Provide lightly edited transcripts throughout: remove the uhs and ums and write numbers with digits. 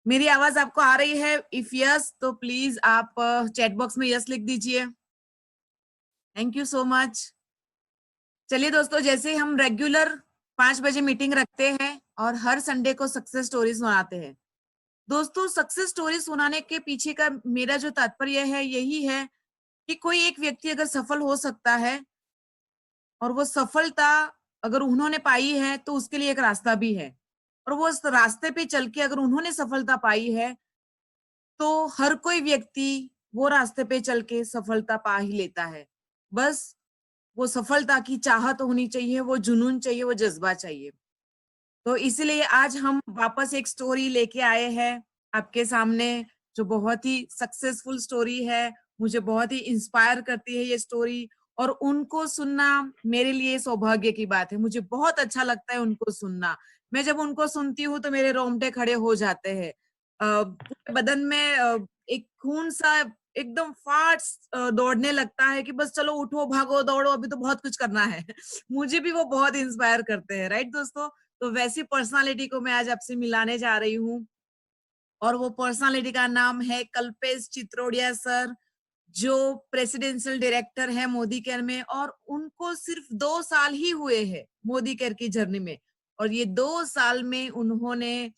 मेरी आवाज आपको आ रही है? इफ यस तो प्लीज आप चैट बॉक्स में यस लिख दीजिए। Thank you so much. चलिए दोस्तों, जैसे हम रेगुलर 5 बजे मीटिंग रखते हैं और हर संडे को सक्सेस स्टोरी सुनाते हैं। दोस्तों, सक्सेस स्टोरी सुनाने के पीछे का मेरा जो तात्पर्य है यही है कि कोई एक व्यक्ति अगर सफल हो सकता है और वो सफलता अगर उन्होंने पाई है तो उसके लिए एक रास्ता भी है, और वो उस रास्ते पे चल के अगर उन्होंने सफलता पाई है तो हर कोई व्यक्ति वो रास्ते पे चल के सफलता पा ही लेता है। बस वो सफलता की चाहत होनी चाहिए, वो जुनून चाहिए, वो जज्बा चाहिए। तो इसीलिए आज हम वापस एक स्टोरी लेके आए हैं आपके सामने, जो बहुत ही सक्सेसफुल स्टोरी है। मुझे बहुत ही इंस्पायर करती है ये स्टोरी, और उनको सुनना मेरे लिए सौभाग्य की बात है। मुझे बहुत अच्छा लगता है उनको सुनना। मैं जब उनको सुनती हूँ तो मेरे रोंगटे खड़े हो जाते हैं। पूरे बदन में एक खून सा एकदम फास्ट दौड़ने लगता है कि बस चलो उठो, भागो, दौड़ो, अभी तो बहुत कुछ करना है। मुझे भी वो बहुत इंस्पायर करते हैं, राइट दोस्तों? तो वैसी पर्सनालिटी को मैं आज आपसे मिलाने जा रही हूँ, और वो पर्सनालिटी का नाम है कल्पेश चित्रोड़िया सर, जो प्रेसिडेंशियल डायरेक्टर है मोदी केयर में, और उनको सिर्फ 2 साल ही हुए हैं मोदी केयर की जर्नी में। और ये 2 साल में उन्होंने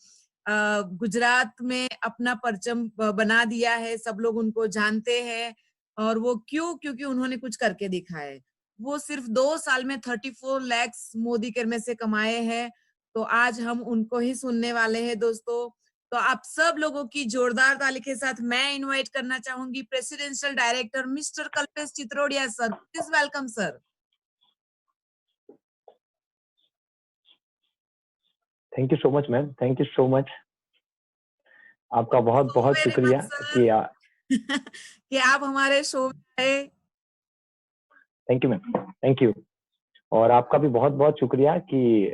गुजरात में अपना परचम बना दिया है। सब लोग उनको जानते हैं, और वो क्यों? क्योंकि उन्होंने कुछ करके दिखाया है। वो सिर्फ 2 साल में 34 lakhs मोदी केयर में से कमाए हैं। तो आज हम उनको ही सुनने वाले हैं दोस्तों। तो आप सब लोगों की जोरदार ताली के साथ मैं इनवाइट करना चाहूंगी presidential director mister Kalpesh Chitrodiya sir. Please welcome sir. Thank you so much ma'am, thank you so much. आपका बहुत सो बहुत वेरी शुक्रिया मच सर कि कि आप हमारे शो में आए। Thank you ma'am, thank you. और आपका भी बहुत बहुत शुक्रिया कि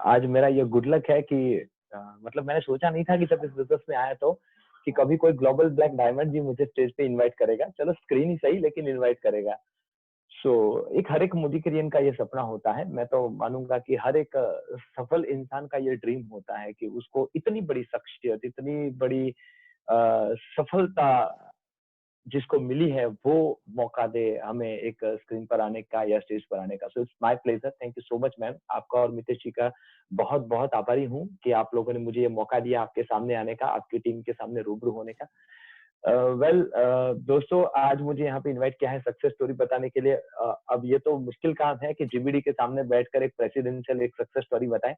आज मेरा ये गुड लक है कि मतलब मैंने सोचा नहीं था कि जब इस बिजनेस में आया तो कि कभी कोई ग्लोबल ब्लैक डायमंड जी मुझे स्टेज पे इनवाइट करेगा। चलो स्क्रीन ही सही, लेकिन इनवाइट करेगा। सो एक हर एक मोदी करियन का ये सपना होता है। मैं तो मानूंगा कि हर एक सफल इंसान का ये ड्रीम होता है कि उसको इतनी बड़ी शख्सियत, इतनी बड़ी सफलता जिसको मिली है वो मौका दे हमें एक स्क्रीन पर आने का या स्टेज पर आने का। So it's my pleasure. Thank you so much ma'am. आपका और मितेश जी का बहुत बहुत आभारी हूँ कि आप लोगों ने मुझे ये मौका दिया आपके सामने आने का, आपकी टीम के सामने रूबरू होने का। दोस्तों, आज मुझे यहाँ पे इनवाइट किया है सक्सेस स्टोरी बताने के लिए। अब ये तो मुश्किल काम है कि जीबीडी के सामने बैठकर एक प्रेसिडेंशियल एक सक्सेस स्टोरी बताएं।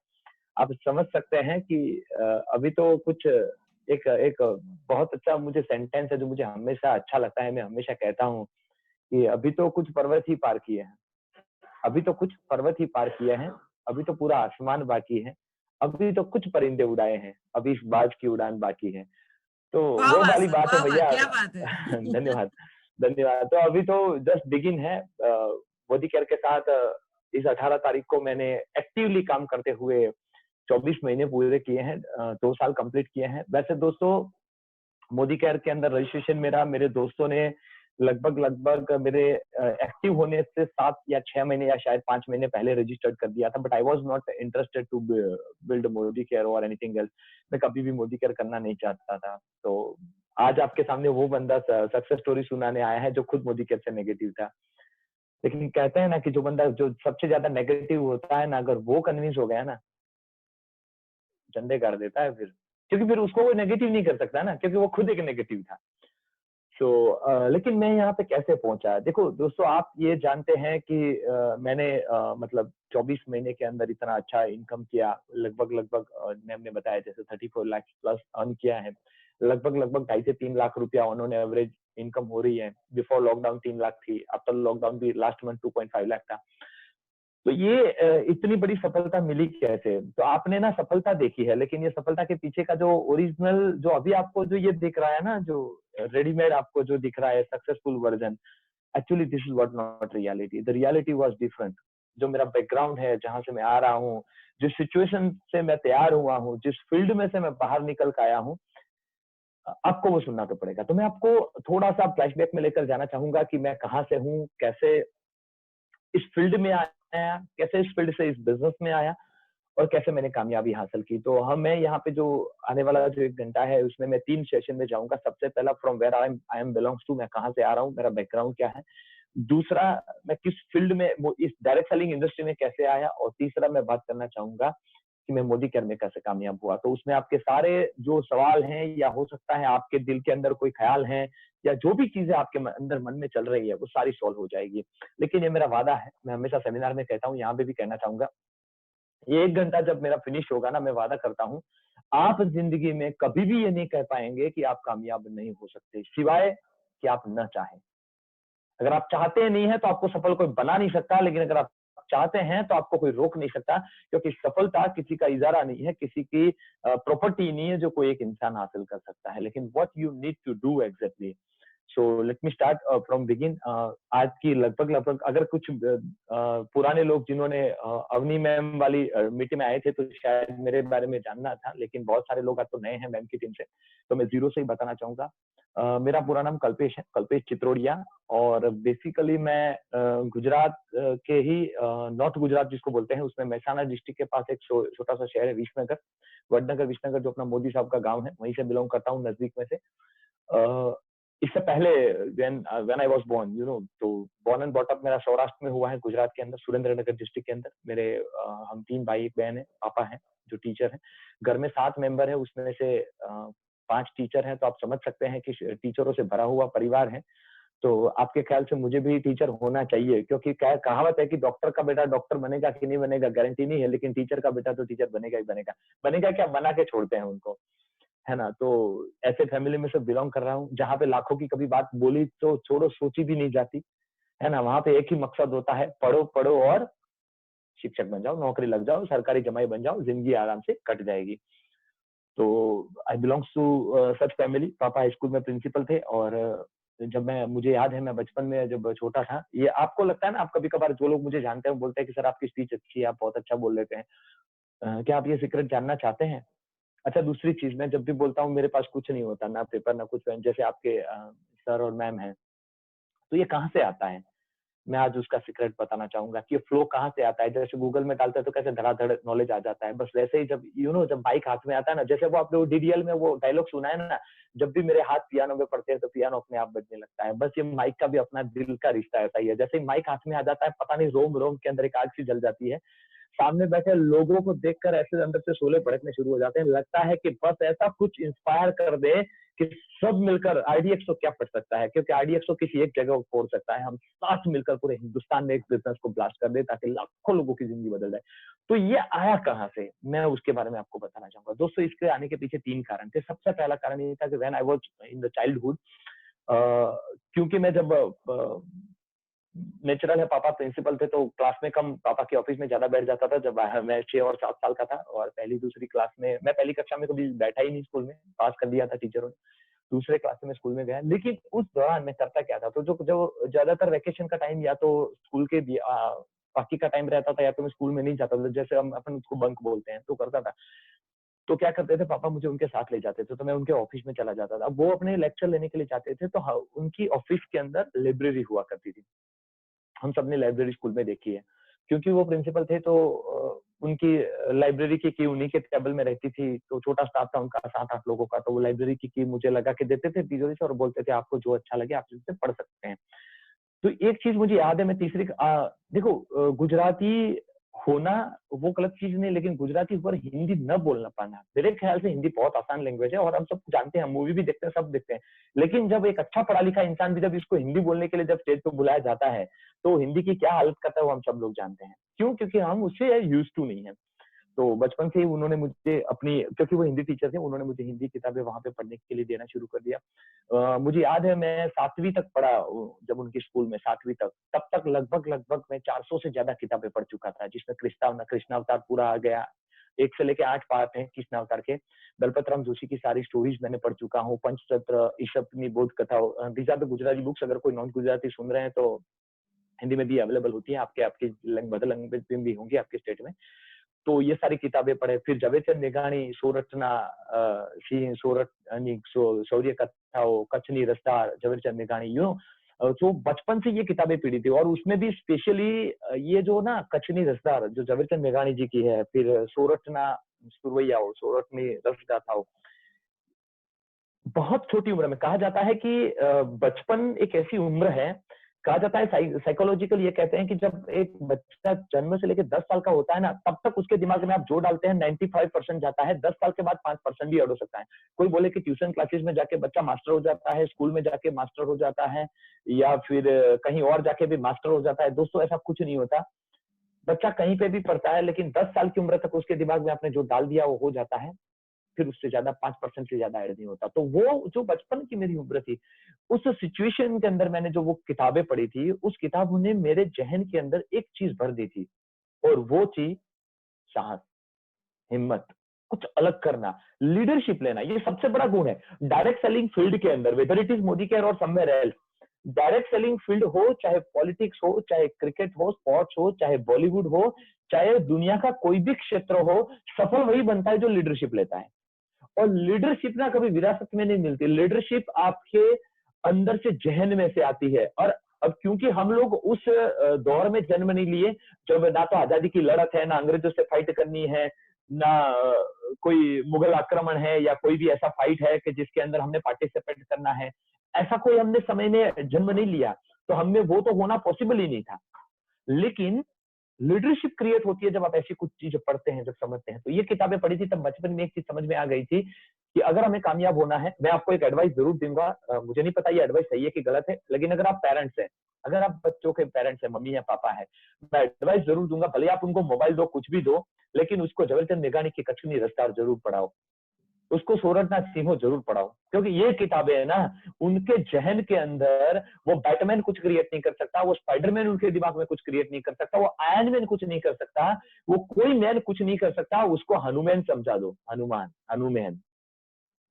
आप समझ सकते हैं कि अभी तो कुछ एक एक बहुत अच्छा मुझे सेंटेंस है जो मुझे हमेशा अच्छा लगता है। मैं हमेशा कहता हूँ कि अभी तो कुछ पर्वत ही पार किए हैं, अभी तो कुछ पर्वत ही पार किए हैं, अभी तो पूरा आसमान बाकी है, अभी तो कुछ परिंदे उड़ाए हैं, अभी इस बाज की उड़ान बाकी है। तो वाह वो वाह वाली सर, बात है वाह वाह, भैया। क्या बात है। धन्यवाद, धन्यवाद। तो अभी तो जस्ट बिगिन है। मोदी केयर के साथ इस 18 तारीख को मैंने एक्टिवली काम करते हुए 24 महीने पूरे किए हैं, 2 साल कंप्लीट किए हैं। वैसे दोस्तों, मोदी केयर के अंदर रजिस्ट्रेशन मेरा मेरे दोस्तों ने लगभग लगभग मेरे एक्टिव होने से 7 या 6 महीने या शायद 5 महीने पहले रजिस्टर्ड कर दिया था। But I was not interested to build Modi care और एनीथिंग एल्स। मैं कभी भी मोदी केयर करना नहीं चाहता था। तो आज आपके सामने वो बंदा सक्सेस स्टोरी सुनाने आया है जो खुद मोदी केयर से नेगेटिव था। लेकिन कहते हैं ना कि जो बंदा जो सबसे ज्यादा नेगेटिव होता है ना, अगर वो कन्विंस हो गया ना, झंडे गाड़ देता है फिर। क्योंकि फिर उसको वो नेगेटिव नहीं कर सकता ना, क्योंकि वो खुद एक नेगेटिव था। लेकिन मैं यहाँ पे कैसे पहुंचा? देखो दोस्तों, आप ये जानते हैं कि मैंने मतलब 24 महीने के अंदर इतना अच्छा इनकम किया। लगभग लगभग मैम ने बताया जैसे 34 लाख प्लस अर्न किया है। लगभग लगभग 2.5 से 3 लाख रुपया उन्होंने एवरेज इनकम हो रही है। बिफोर लॉकडाउन 3 लाख थी, आफ्टर लॉकडाउन भी लास्ट मंथ 2.5 लाख था। तो ये इतनी बड़ी सफलता मिली कैसे? तो आपने ना सफलता देखी है, लेकिन ये सफलता के पीछे का जो ओरिजिनल, जो अभी आपको जो ये दिख रहा है ना, जो रेडीमेड आपको जो दिख रहा है successful version, actually this is what not reality. The reality was different. जो मेरा बैकग्राउंड है, जहां से मैं आ रहा हूँ, जिस सिचुएशन से मैं तैयार हुआ हूँ, जिस फील्ड में से मैं बाहर निकल कर आया हूँ, आपको वो सुनना तो पड़ेगा। तो मैं आपको थोड़ा सा फ्लैशबैक में लेकर जाना चाहूंगा कि मैं कहाँ से हूँ, कैसे इस फील्ड में आया, कैसे इस फील्ड से इस बिजनेस में आया, और कैसे मैंने कामयाबी हासिल की। तो मैं यहाँ पे जो आने वाला जो 1 घंटा है उसमें मैं 3 सेशन में जाऊँगा। सबसे पहला from where I am belongs to, मैं कहाँ से आ रहा हूँ, मेरा बैकग्राउंड क्या है। दूसरा, मैं किस फील्ड में वो इस डायरेक्ट सेलिंग इंडस्ट्री में कैसे आया, और तीसरा मैं बात करना चाहूँगा कि मैं मोदी केयर में कैसे कामयाब हुआ। तो उसमें आपके सारे जो सवाल हैं, या हो सकता है आपके दिल के अंदर कोई ख्याल है, या जो भी चीज़ें आपके अंदर मन में चल रही है, वो सारी सॉल्व हो जाएगी। लेकिन ये मेरा वादा है, मैं हमेशा सेमिनार में कहता हूँ, यहाँ पे भी कहना चाहूँगा, ये 1 घंटा जब मेरा फिनिश होगा ना, मैं वादा करता हूँ, आप ज़िंदगी में कभी भी ये नहीं कह पाएँगे कि आप कामयाब नहीं हो सकते, सिवाय कि आप ना चाहें। अगर आप चाहते नहीं हैं तो आपको सफल कोई बना नहीं सकता, लेकिन अगर आप चाहते हैं तो आपको कोई रोक नहीं सकता, क्योंकि सफलता किसी का इजारा नहीं है, किसी की प्रॉपर्टी नहीं है जो कोई एक इंसान हासिल कर सकता है, लेकिन what you need to do exactly. So let me start from begin. आज की लगभग अगर कुछ पुराने लोग जिन्होंने अवनी मैम वाली मीटिंग में आए थे तो शायद मेरे बारे में जानना था, लेकिन बहुत सारे लोग आज तो नए हैं मैम की टीम से, तो मैं जीरो से ही बताना चाहूंगा। मेरा पूरा नाम कल्पेश है, कल्पेश चित्रोड़िया, और बेसिकली मैं गुजरात के ही नॉर्थ गुजरात जिसको बोलते हैं, उसमें मेहसाणा डिस्ट्रिक्ट के पास एक छोटा सा शहर है विसनगर, वडनगर विसनगर, जो अपना मोदी साहब का गांव है, वहीं से बिलोंग करता हूँ, नजदीक में से। इससे पहले व्हेन आई वाज बोर्न, तो बोर्न एंड बॉट अप मेरा सौराष्ट्र में हुआ है, गुजरात के अंदर, सुरेंद्रनगर डिस्ट्रिक्ट के अंदर। मेरे हम 3 भाई एक बहन है, पापा हैं जो टीचर हैं। घर में 7 मेंबर है, उसमें से 5 टीचर हैं, तो आप समझ सकते हैं कि टीचरों से भरा हुआ परिवार है। तो आपके ख्याल से मुझे भी टीचर होना चाहिए, क्योंकि क्या कहावत है कि डॉक्टर का बेटा डॉक्टर बनेगा कि नहीं बनेगा गारंटी नहीं है, लेकिन टीचर का बेटा तो टीचर बनेगा ही बनेगा। बनेगा क्या, बना के छोड़ते हैं उनको, है ना? तो ऐसे फैमिली में से बिलोंग कर रहा हूँ, जहाँ पे लाखों की कभी बात बोली तो छोड़ो, सोची भी नहीं जाती, है ना? वहाँ पे एक ही मकसद होता है, पढ़ो पढ़ो और शिक्षक बन जाओ, नौकरी लग जाओ, सरकारी जमाई बन जाओ, जिंदगी आराम से कट जाएगी। तो आई बिलोंग्स टू सच फैमिली। पापा हाई स्कूल में प्रिंसिपल थे, और जब मुझे याद है, मैं बचपन में जब छोटा था, ये आपको लगता है ना, आप कभी कभार, जो लोग मुझे जानते हैं बोलते हैं कि सर आपकी स्पीच अच्छी है, आप बहुत अच्छा बोल लेते हैं, क्या आप ये सीक्रेट जानना चाहते हैं? अच्छा, दूसरी चीज, मैं जब भी बोलता हूँ मेरे पास कुछ नहीं होता, ना पेपर ना कुछ पेन, जैसे आपके सर और मैम हैं, तो ये कहाँ से आता है? मैं आज उसका सीक्रेट बताना चाहूंगा कि ये फ्लो कहाँ से आता है। जैसे गूगल में डालते हैं तो कैसे धड़ाधड़ नॉलेज आ जाता है, बस वैसे ही जब जब माइक हाथ में आता है ना, जैसे वो आपने वो डीडीएल में वो डायलॉग सुना है ना, जब भी मेरे हाथ पियानो में पड़ते हैं तो पियानो अपने आप बजने लगता है। बस ये माइक का भी अपना दिल का रिश्ता ऐसा ही है, जैसे ही माइक हाथ में आ जाता है, पता नहीं रोम रोम के अंदर एक आग सी जल जाती है, सामने बैठे लोगों को देखकर ऐसे अंदर से शोले भड़कने शुरू हो जाते हैं, लगता है कि बस ऐसा कुछ इंस्पायर कर दे कि सब मिलकर आईडीएक्स को क्या पढ़ सकता है, क्योंकि आईडीएक्स को किसी एक जगह को फोड़ सकता है, हम साथ मिलकर पूरे हिंदुस्तान में एक बिजनेस को ब्लास्ट कर दे ताकि लाखों लोगों की जिंदगी बदल जाए। तो ये आया कहाँ से, मैं उसके बारे में आपको बताना चाहूंगा दोस्तों। इसके आने के पीछे 3 कारण थे। सबसे पहला कारण ये था कि when I was in the childhood, क्योंकि मैं जब नेचुरल है, पापा प्रिंसिपल थे, तो क्लास में कम, पापा के ऑफिस में ज्यादा बैठ जाता था। जब मैं 6 और 7 साल का था, और पहली दूसरी क्लास में, मैं पहली कक्षा में कभी बैठा ही नहीं स्कूल में, पास कर दिया था टीचरों ने। दूसरे क्लास में स्कूल में गया, लेकिन उस दौरान मैं करता क्या था, तो जो जो ज्यादातर वेकेशन का टाइम या तो स्कूल के बाकी का टाइम रहता था, या तो मैं स्कूल में नहीं जाता था, जैसे हम अपन उसको बंक बोलते हैं, तो करता था। तो क्या करते थे, पापा मुझे उनके साथ ले जाते थे, तो मैं उनके ऑफिस में चला जाता था। अब वो अपने लेक्चर लेने के लिए जाते थे, तो उनकी ऑफिस के अंदर लाइब्रेरी हुआ करती थी। हम सबने लाइब्रेरी स्कूल में देखी है, क्योंकि वो प्रिंसिपल थे, तो उनकी लाइब्रेरी की उन्हीं के टेबल में रहती थी। तो छोटा स्टाफ था उनका, 7-8 लोगों का, तो वो लाइब्रेरी की मुझे लगा के देते थे तिजोरी से, और बोलते थे आपको जो अच्छा लगे आप इससे पढ़ सकते हैं। तो एक चीज मुझे याद है, मैं तीसरी देखो, गुजराती होना वो गलत चीज नहीं, लेकिन गुजराती पर हिंदी न बोलना पाना, मेरे ख्याल से हिंदी बहुत आसान लैंग्वेज है, और हम सब जानते हैं, मूवी भी देखते हैं, सब देखते हैं। लेकिन जब एक अच्छा पढ़ा लिखा इंसान भी जब इसको हिंदी बोलने के लिए जब स्टेज पे बुलाया जाता है, तो हिंदी की क्या हालत करता है वो हम सब लोग जानते हैं। क्यों? क्योंकि हम उससे यूज टू नहीं है। तो बचपन से ही उन्होंने मुझे अपनी, क्योंकि वो हिंदी टीचर थे, उन्होंने मुझे हिंदी किताबें वहां पे पढ़ने के लिए देना शुरू कर दिया। मुझे याद है, मैं 7वीं तक पढ़ा जब उनके स्कूल में, 7वीं तक, तब तक लगभग लगभग मैं 400 से ज्यादा किताबें पढ़ चुका था, जिसमें कृष्णावतार पूरा आ गया, 1 से लेके 8 पार्ट हैं कृष्णावतार के। दलपत राम जोशी की सारी स्टोरीज मैंने पढ़ चुका हूँ, पंचतंत्र, ईशपनी बोध कथा, these are the Gujarati books. अगर कोई नॉन गुजराती सुन रहे हैं तो हिंदी में भी अवेलेबल होती है, आपकी मदर लैंग्वेज में भी होंगी आपके स्टेट में। तो ये सारी किताबें पढ़े। फिर ઝવેરચંદ મેઘાણી, સોરઠના સિંહ, સોરઠની શૌર્ય કથાઓ, કચ્છની રસધાર, ઝવેરચંદ મેઘાણી, तो बचपन से ये किताबें पढ़ी थी और उसमें भी स्पेशली ये जो ना कचनी रसदार जो झवेरचंद मेघाणी जी की है, फिर सोरठ ना सुरवैया हो, सोरठ में रस गाथा हो। बहुत छोटी उम्र में कहा जाता है कि बचपन एक ऐसी उम्र है, कहा जाता है साइकोलॉजिकल ये कहते हैं कि जब एक बच्चा जन्म से लेकर 10 साल का होता है ना, तब तक उसके दिमाग में आप जो डालते हैं 95% जाता है, 10 साल के बाद 5% भी ऐड हो सकता है। कोई बोले कि ट्यूशन क्लासेस में जाके बच्चा मास्टर हो जाता है, स्कूल में जाके मास्टर हो जाता है या फिर कहीं और जाके भी मास्टर हो जाता है। दोस्तों ऐसा कुछ नहीं होता। बच्चा कहीं पे भी पढ़ता है लेकिन 10 साल की उम्र तक उसके दिमाग में आपने जो डाल दिया वो हो जाता है। फिर उससे ज्यादा 5% से ज्यादा ऐड नहीं होता। तो वो जो बचपन की मेरी उम्र थी, उस सिचुएशन के अंदर मैंने जो वो किताबें पढ़ी थी, उस किताब ने मेरे ज़हन के अंदर एक चीज़ भर दी थी और वो थी साहस, हिम्मत, कुछ अलग करना, लीडरशिप लेना। ये सबसे बड़ा गुण है। डायरेक्ट सेलिंग फील्ड के अंदर whether it is Modi care और somewhere else, direct selling field हो, चाहे पॉलिटिक्स हो, चाहे क्रिकेट हो, स्पोर्ट्स हो, चाहे बॉलीवुड हो, चाहे दुनिया का कोई भी क्षेत्र हो, सफल वही बनता है जो लीडरशिप लेता है। और लीडरशिप ना कभी विरासत में नहीं मिलती। लीडरशिप आपके अंदर से जहन में से आती है। और अब क्योंकि हम लोग उस दौर में जन्म नहीं लिए जब ना तो आजादी की लड़त है, ना अंग्रेजों से फाइट करनी है, ना कोई मुगल आक्रमण है या कोई भी ऐसा फाइट है कि जिसके अंदर हमने पार्टिसिपेट करना है, ऐसा कोई हमने समय में जन्म नहीं लिया, तो हमें वो तो होना पॉसिबल ही नहीं था। लेकिन लीडरशिप क्रिएट होती है जब आप ऐसी कुछ चीजें पढ़ते हैं, जब समझते हैं। तो ये किताबें पढ़ी थी तब बचपन में एक चीज समझ में आ गई थी कि अगर हमें कामयाब होना है, मैं आपको एक एडवाइस जरूर दूंगा। मुझे नहीं पता ये एडवाइस सही है कि गलत है, लेकिन अगर आप पेरेंट्स हैं, अगर आप बच्चों के पेरेंट्स हैं, मम्मी या पापा है, मैं एडवाइस जरूर दूंगा, भले आप उनको मोबाइल दो, कुछ भी दो, लेकिन उसको झवेरचंद मेघाणी की कचनी रफ्तार जरूर पढ़ाओ, उसको सोरठनाथ सिंह जरूर पढ़ाओ। क्योंकि ये किताबें है ना, उनके जहन के अंदर वो बैटमैन कुछ क्रिएट नहीं कर सकता, वो स्पाइडरमैन उनके दिमाग में कुछ क्रिएट नहीं कर सकता, वो आयरन मैन कुछ नहीं कर सकता, वो कोई मैन कुछ नहीं कर सकता। उसको हनुमान समझा दो, हनुमान, हनुमान,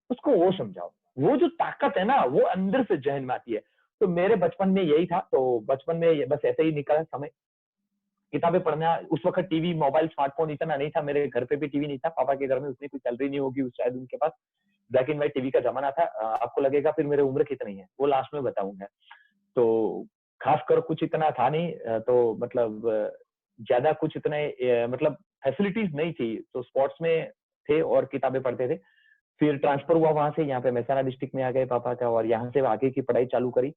उसको वो समझाओ। वो जो ताकत है ना, वो अंदर से जहन में आती है। तो मेरे बचपन में यही था। तो बचपन में बस ऐसे ही निकला समय, किताबें पढ़ना। उस वक्त टीवी, मोबाइल, स्मार्टफोन इतना नहीं था। मेरे घर पे भी टीवी नहीं था, पापा के घर में उतनी कोई सैलरी नहीं होगी शायद उनके पास। ब्लैक एंड व्हाइट टीवी का जमाना था। आपको लगेगा फिर मेरी उम्र कितनी है, वो लास्ट में बताऊंगा। तो खासकर कुछ इतना था नहीं, तो मतलब ज्यादा कुछ इतने मतलब फैसिलिटीज नहीं थी। तो स्पोर्ट्स में थे और किताबें पढ़ते थे। फिर ट्रांसफर हुआ वहां से, यहाँ पे मेहसाना डिस्ट्रिक्ट में आ गए पापा का, और यहाँ से आगे की पढ़ाई चालू करी।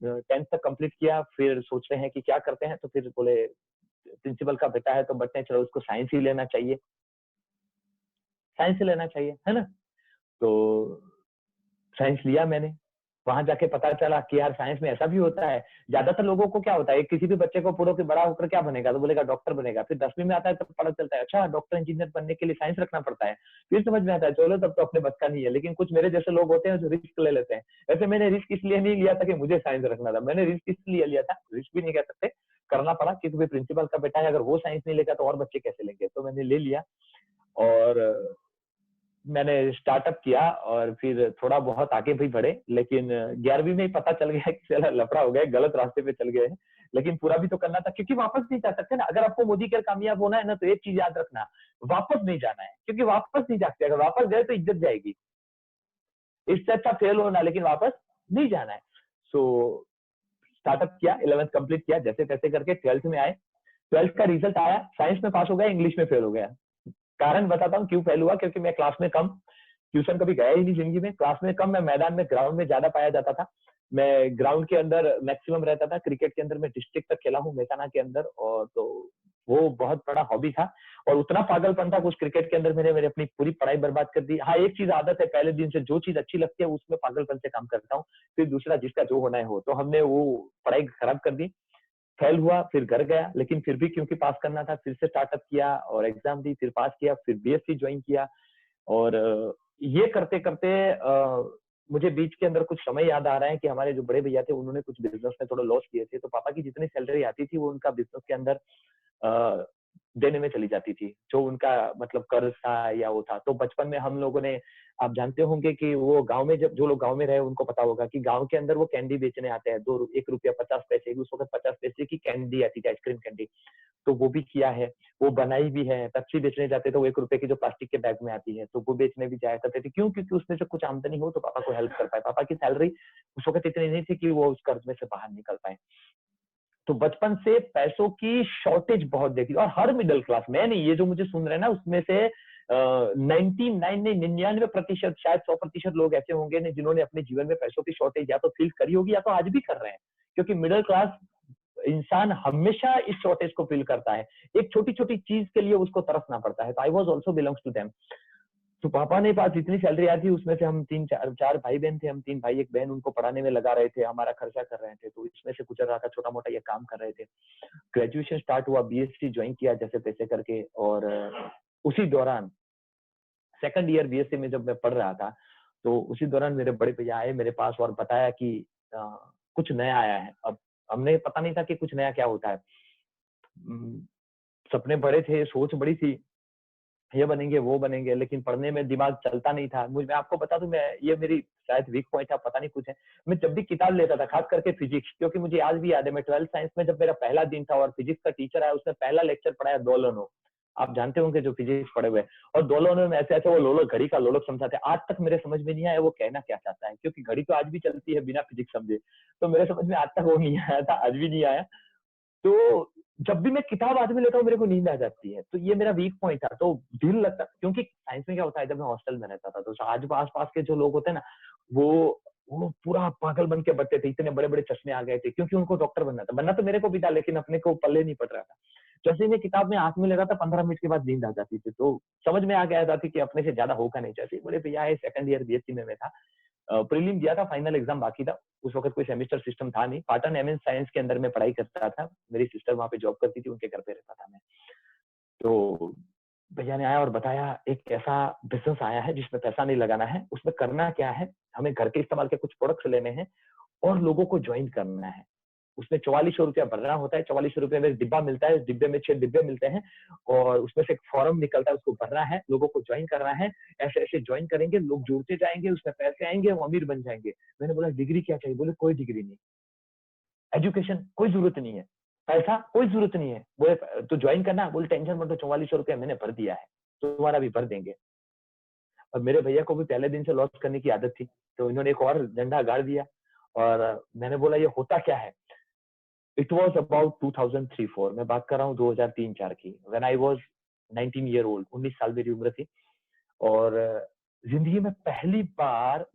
10th तक कंप्लीट किया। फिर सोच रहे हैं कि क्या करते हैं, तो फिर बोले प्रिंसिपल का बेटा है तो बटने, चलो उसको साइंस ही लेना चाहिए, साइंस ही लेना चाहिए, है ना। तो साइंस लिया मैंने। वहां जाके पता चला कि यार साइंस में ऐसा भी होता है। ज्यादातर लोगों को क्या होता है, किसी भी बच्चे को पूछो कि बड़ा होकर क्या बनेगा, तो बोलेगा डॉक्टर बनेगा। फिर 10वीं में आता है तब पता चलता है अच्छा डॉक्टर इंजीनियर बनने के लिए साइंस रखना पड़ता है। फिर समझ में आता है चलो तब तो अपने बस का नहीं है। लेकिन कुछ मेरे जैसे लोग होते हैं जो रिस्क ले लेते हैं। वैसे मैंने रिस्क इसलिए नहीं लिया था कि मुझे साइंस रखना था, मैंने रिस्क इसलिए लिया था, रिस्क भी नहीं कह सकते, करना पड़ा क्योंकि प्रिंसिपल का बेटा है, अगर वो साइंस नहीं लेगा तो और बच्चे कैसे लेंगे। तो मैंने ले लिया और मैंने स्टार्टअप किया और फिर थोड़ा बहुत आगे भी बढ़े। लेकिन 11वीं में ही पता चल गया कि चला लफड़ा हो गया, गलत रास्ते पे चल गए हैं। लेकिन पूरा भी तो करना था क्योंकि वापस नहीं जा सकते ना। अगर आपको मोदी केयर कामयाब होना है ना, तो एक चीज याद रखना, वापस नहीं जाना है, क्योंकि वापस नहीं जा सकते। अगर वापस गए तो इज्जत जाएगी। इससे अच्छा फेल होना, लेकिन वापस नहीं जाना है। सो स्टार्टअप किया, 11th कंप्लीट किया जैसे तैसे करके, 12th में आए। 12th का रिजल्ट आया, साइंस में पास हो गया, इंग्लिश में फेल हो गया। कारण बताता हूँ क्यों फेल हुआ, क्योंकि मैं क्लास में कम, ट्यूशन कभी गया ही नहीं जिंदगी में, क्लास में कम, मैं मैदान में, ग्राउंड में ज्यादा पाया जाता था। मैं ग्राउंड के अंदर मैक्सिमम रहता था। क्रिकेट के अंदर मैं डिस्ट्रिक्ट तक खेला हूँ मेहसाना के अंदर, और तो वो बहुत बड़ा हॉबी था। और उतना पागलपन था उस क्रिकेट के अंदर, मैंने मेरे अपनी पूरी पढ़ाई बर्बाद कर दी। हाँ, एक चीज आदत है, पहले दिन से जो चीज अच्छी लगती है उसमें पागलपन से काम करता हूँ। फिर दूसरा, जिसका जो होना है हो। तो हमने वो पढ़ाई खराब कर दी, फेल हुआ, फिर घर गया। लेकिन फिर भी क्योंकि पास करना था, फिर से स्टार्टअप किया और एग्जाम दी, फिर पास किया, फिर बीएससी ज्वाइन किया। और ये करते करते मुझे बीच के अंदर कुछ समय याद आ रहा है कि हमारे जो बड़े भैया थे उन्होंने कुछ बिजनेस में थोड़ा लॉस किए थे। तो पापा की जितनी सैलरी आती थी वो उनका बिजनेस के अंदर देने में चली जाती थी, जो उनका मतलब कर्ज था या वो था। तो बचपन में हम लोगों ने, आप जानते होंगे कि वो गाँव में, जब जो लोग गाँव में रहे उनको पता होगा कि गाँव के अंदर वो कैंडी बेचने आते हैं, ₹1.50 उस वक़्त 50 पैसे की कैंडी आती थी, आइसक्रीम कैंडी। तो वो भी किया है, वो बनाई भी है। पेप्सी बेचने जाते तो ₹1 की जो प्लास्टिक के बैग में आती है, तो वो बेचने भी जाया करते थे। क्यों? क्योंकि उसमें से कुछ आमदनी हो तो पापा को हेल्प कर पाएँ। पापा की सैलरी उस वक़्त इतनी नहीं थी कि वो उस कर्ज में से बाहर निकल पाएँ। तो बचपन से पैसों की शॉर्टेज बहुत देखी, और हर मिडिल क्लास, मैं नहीं, ये जो मुझे सुन रहे हैं ना, उसमें से 99 नहीं 99% शायद 100% लोग ऐसे होंगे ना जिन्होंने अपने जीवन में पैसों की शॉर्टेज या तो फील करी होगी या तो आज भी कर रहे हैं। क्योंकि मिडिल क्लास इंसान हमेशा इस शॉर्टेज को फील करता है। एक छोटी-छोटी चीज के लिए उसको तरसना पड़ता है। तो I was also belongs to them. तो पापा ने पास जितनी सैलरी आती थी उसमें से हम 3-4 भाई-बहन थे, हम 3 भाई 1 बहन, उनको पढ़ाने में लगा रहे थे, हमारा खर्चा कर रहे थे, तो इसमें से गुजर रहा था, छोटा-मोटा ये काम कर रहे थे। ग्रेजुएशन स्टार्ट हुआ, बीएससी जॉइन किया जैसे-तैसे करके, और उसी दौरान सेकंड ईयर बीएससी में जब मैं पढ़ रहा था, तो उसी दौरान मेरे बड़े भैया आए मेरे पास और बताया कि अ, कुछ नया आया है। अब हमने पता नहीं था कि कुछ नया क्या होता है। उम, सपने बड़े थे, सोच बड़ी थी, ये बनेंगे, वो बनेंगे, लेकिन पढ़ने में दिमाग चलता नहीं था। मैं आपको बता दूँ, मैं ये मेरी शायद वीक पॉइंट था, पता नहीं कुछ है। मैं जब भी किताब लेता था, खास करके फिजिक्स, क्योंकि मुझे आज भी याद है, मैं 12th साइंस में जब मेरा पहला दिन था और फिजिक्स का टीचर आया, उसने पहला लेक्चर पढ़ाया दोलनों। आप जानते होंगे जो फिजिक्स पढ़े हुए हैं, और दोलनों में ऐसे-ऐसे वो लोलक, घड़ी का लोलक समझाते हैं। आज तक मेरे समझ में नहीं आया वो कहना क्या चाहता है, क्योंकि घड़ी तो आज भी चलती है बिना फिजिक्स समझे। तो मेरे समझ में आज तक वो नहीं आया था, आज भी नहीं आया। तो जब भी मैं किताब हाथ में लेता हूँ मेरे को नींद आ जाती है, तो ये मेरा वीक पॉइंट था। तो दिल लगता, क्योंकि साइंस में क्या होता है, जब मैं हॉस्टल में रहता था तो आज आस-पास के जो लोग होते हैं ना, वो वो पूरा पागल बन के बच्चे थे, इतने बड़े-बड़े चश्मे आ गए थे, क्योंकि उनको डॉक्टर बनना था। बनना तो मेरे को भी था, लेकिन अपने को पल्ले नहीं पड़ रहा था। जैसे ही मैं किताब में हाथ में ले रहा था, 15 मिनट के बाद नींद आ जाती थी। तो समझ में आ गया था कि अपने से ज्यादा होगा नहीं। जैसे ही बोले भैया आए, सेकंड ईयर बीएससी में मैं था, प्रीलिम दिया था, फाइनल एग्जाम बाकी था। उस वक्त कोई सेमेस्टर सिस्टम था नहीं। पाटन एमएन साइंस के अंदर मैं पढ़ाई करता था। मेरी सिस्टर वहाँ पे जॉब करती थी, उनके घर पे रहता था मैं। तो भैया ने आया और बताया, एक ऐसा बिजनेस आया है जिसमें पैसा नहीं लगाना है, उसमें करना क्या है, हमें घर के इस्तेमाल के कुछ प्रोडक्ट्स लेने हैं और लोगों को ज्वाइन करना है। उसमें ₹4400 भरना होता है, ₹4400 में एक डिब्बा मिलता है, उस डिब्बे में 6 डिब्बे मिलते हैं और उसमें से एक फॉर्म निकलता है, उसको भरना है, लोगों को ज्वाइन करना है। ऐसे-ऐसे ज्वाइन करेंगे, लोग जुड़ते जाएँगे, उसमें पैसे आएँगे, वो अमीर बन जाएँगे। मैंने बोला डिग्री क्या चाहिए? बोले कोई डिग्री नहीं। एजुकेशन कोई ज़रूरत नहीं है। पैसा कोई ज़रूरत नहीं है। बोले तो ज्वाइन करना है? बोले टेंशन मत लो, ₹4400 मैंने भर दिया है, तुम्हारा भी भर देंगे। और मेरे भैया को भी पहले दिन से लॉस करने की आदत थी, तो इन्होंने एक और झंडा गाड़ दिया और मैंने बोला ये होता क्या है? इट वाज़ अबाउट 2003-4, मैं बात कर रहा हूँ 2003-4 की। When I was 19 year old, 19 साल मेरी उम्र थी। और ज़िंदगी में पहली बार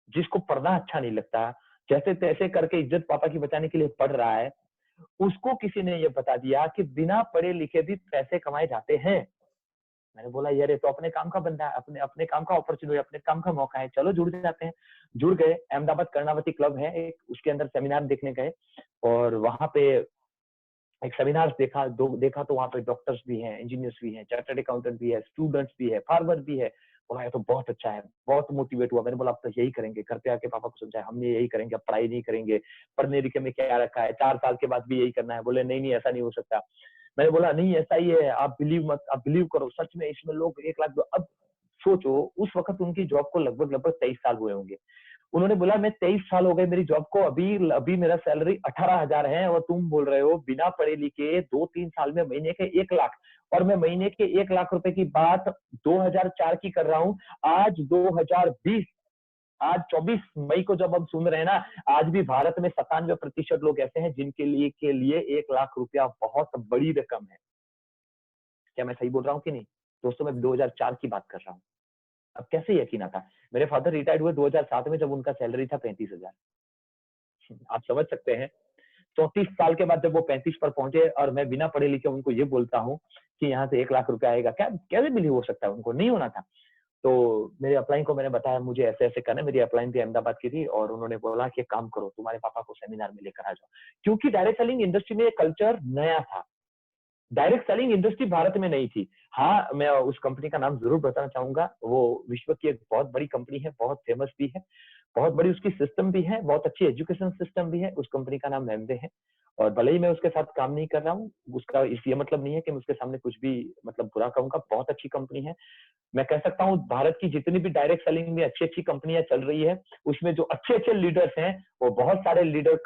जिसको पढ़ना अच्छा नहीं लगता, जैसे-तैसे करके इज्जत पापा की बचाने के लिए पढ़ रहा है, उसको किसी ने ये बता दिया कि बिना पढ़े लिखे भी पैसे कमाए जाते हैं। मैंने बोला यार ये तो अपने काम का बंदा है, अपने अपने काम का अपॉर्च्युनिटी, अपने काम का मौका है, चलो जुड़ जाते हैं। जुड़ गए, अहमदाबाद कर्णावती क्लब है एक, उसके अंदर सेमिनार देखने गए और वहाँ पे एक सेमिनार देखा तो वहाँ पे डॉक्टर्स भी हैं, इंजीनियर्स भी हैं, चार्टर्ड अकाउंटेंट भी है, स्टूडेंट्स भी है, फार्मर भी है। बोला ये तो बहुत अच्छा है, बहुत मोटिवेट हुआ। मैंने बोला अब तो यही करेंगे। घर पे आके पापा को समझाया, हमने यही करेंगे, अब पढ़ाई नहीं करेंगे, पढ़ने लिखे में क्या रखा है, 4 साल के बाद भी यही करना है। बोले नहीं नहीं ऐसा नहीं हो सकता। मैंने बोला नहीं ऐसा ही है, आप बिलीव करो, सच में इसमें लोग 1 लाख। अब सोचो उस वक्त उनकी जॉब को लगभग 23 साल हुए होंगे। उन्होंने बोला मैं 23 साल हो गए मेरी जॉब को, अभी अभी मेरा सैलरी 18,000 है और तुम बोल रहे हो बिना पढ़े लिखे 2-3 साल में महीने के 1 लाख। और मैं महीने के 1 लाख रुपए की बात 2004 की कर रहा हूँ। आज 2020, आज 24 मई को जब हम सुन रहे हैं ना, आज भी भारत में 97% लोग ऐसे हैं जिनके लिए 1 लाख रुपया बहुत बड़ी रकम है। क्या मैं सही बोल रहा हूँ कि नहीं? दोस्तों मैं 2004 की बात कर रहा हूँ। अब कैसे यकीन आता? मेरे फादर रिटायर्ड हुए 2007 में, जब उनका सैलरी था 35,000। आप समझ सकते हैं 34 साल के बाद जब वो 35 पर पहुंचे और मैं बिना पढ़े लिखे उनको ये बोलता हूँ कि यहाँ से 1 लाख रुपया आएगा, क्या कैसे बिलीव हो सकता है? उनको नहीं होना था। तो मेरे अपलाइन को मैंने बताया मुझे ऐसे-ऐसे करना है। मेरी अपलाइन भी अहमदाबाद की थी और उन्होंने बोला कि एक काम करो, तुम्हारे पापा को सेमिनार में लेकर आ जाओ। क्योंकि डायरेक्ट सेलिंग इंडस्ट्री में ये कल्चर नया था। डायरेक्ट सेलिंग इंडस्ट्री भारत में नहीं थी। हाँ, मैं उस कंपनी का नाम ज़रूर बताना चाहूँगा। वो विश्व की एक बहुत बड़ी कंपनी है, बहुत फेमस भी है। बहुत बड़ी उसकी सिस्टम भी है, बहुत अच्छी एजुकेशन सिस्टम भी है। उस कंपनी का नाम एमवे है और भले ही मैं उसके साथ काम नहीं कर रहा हूँ, उसका ये मतलब नहीं है कि मैं उसके सामने कुछ भी मतलब बुरा कहूंगा। बहुत अच्छी कंपनी है। मैं कह सकता हूँ भारत की जितनी भी डायरेक्ट सेलिंग में अच्छी कंपनियां चल रही है, उसमें जो अच्छे लीडर्स हैं, वो बहुत सारे लीडर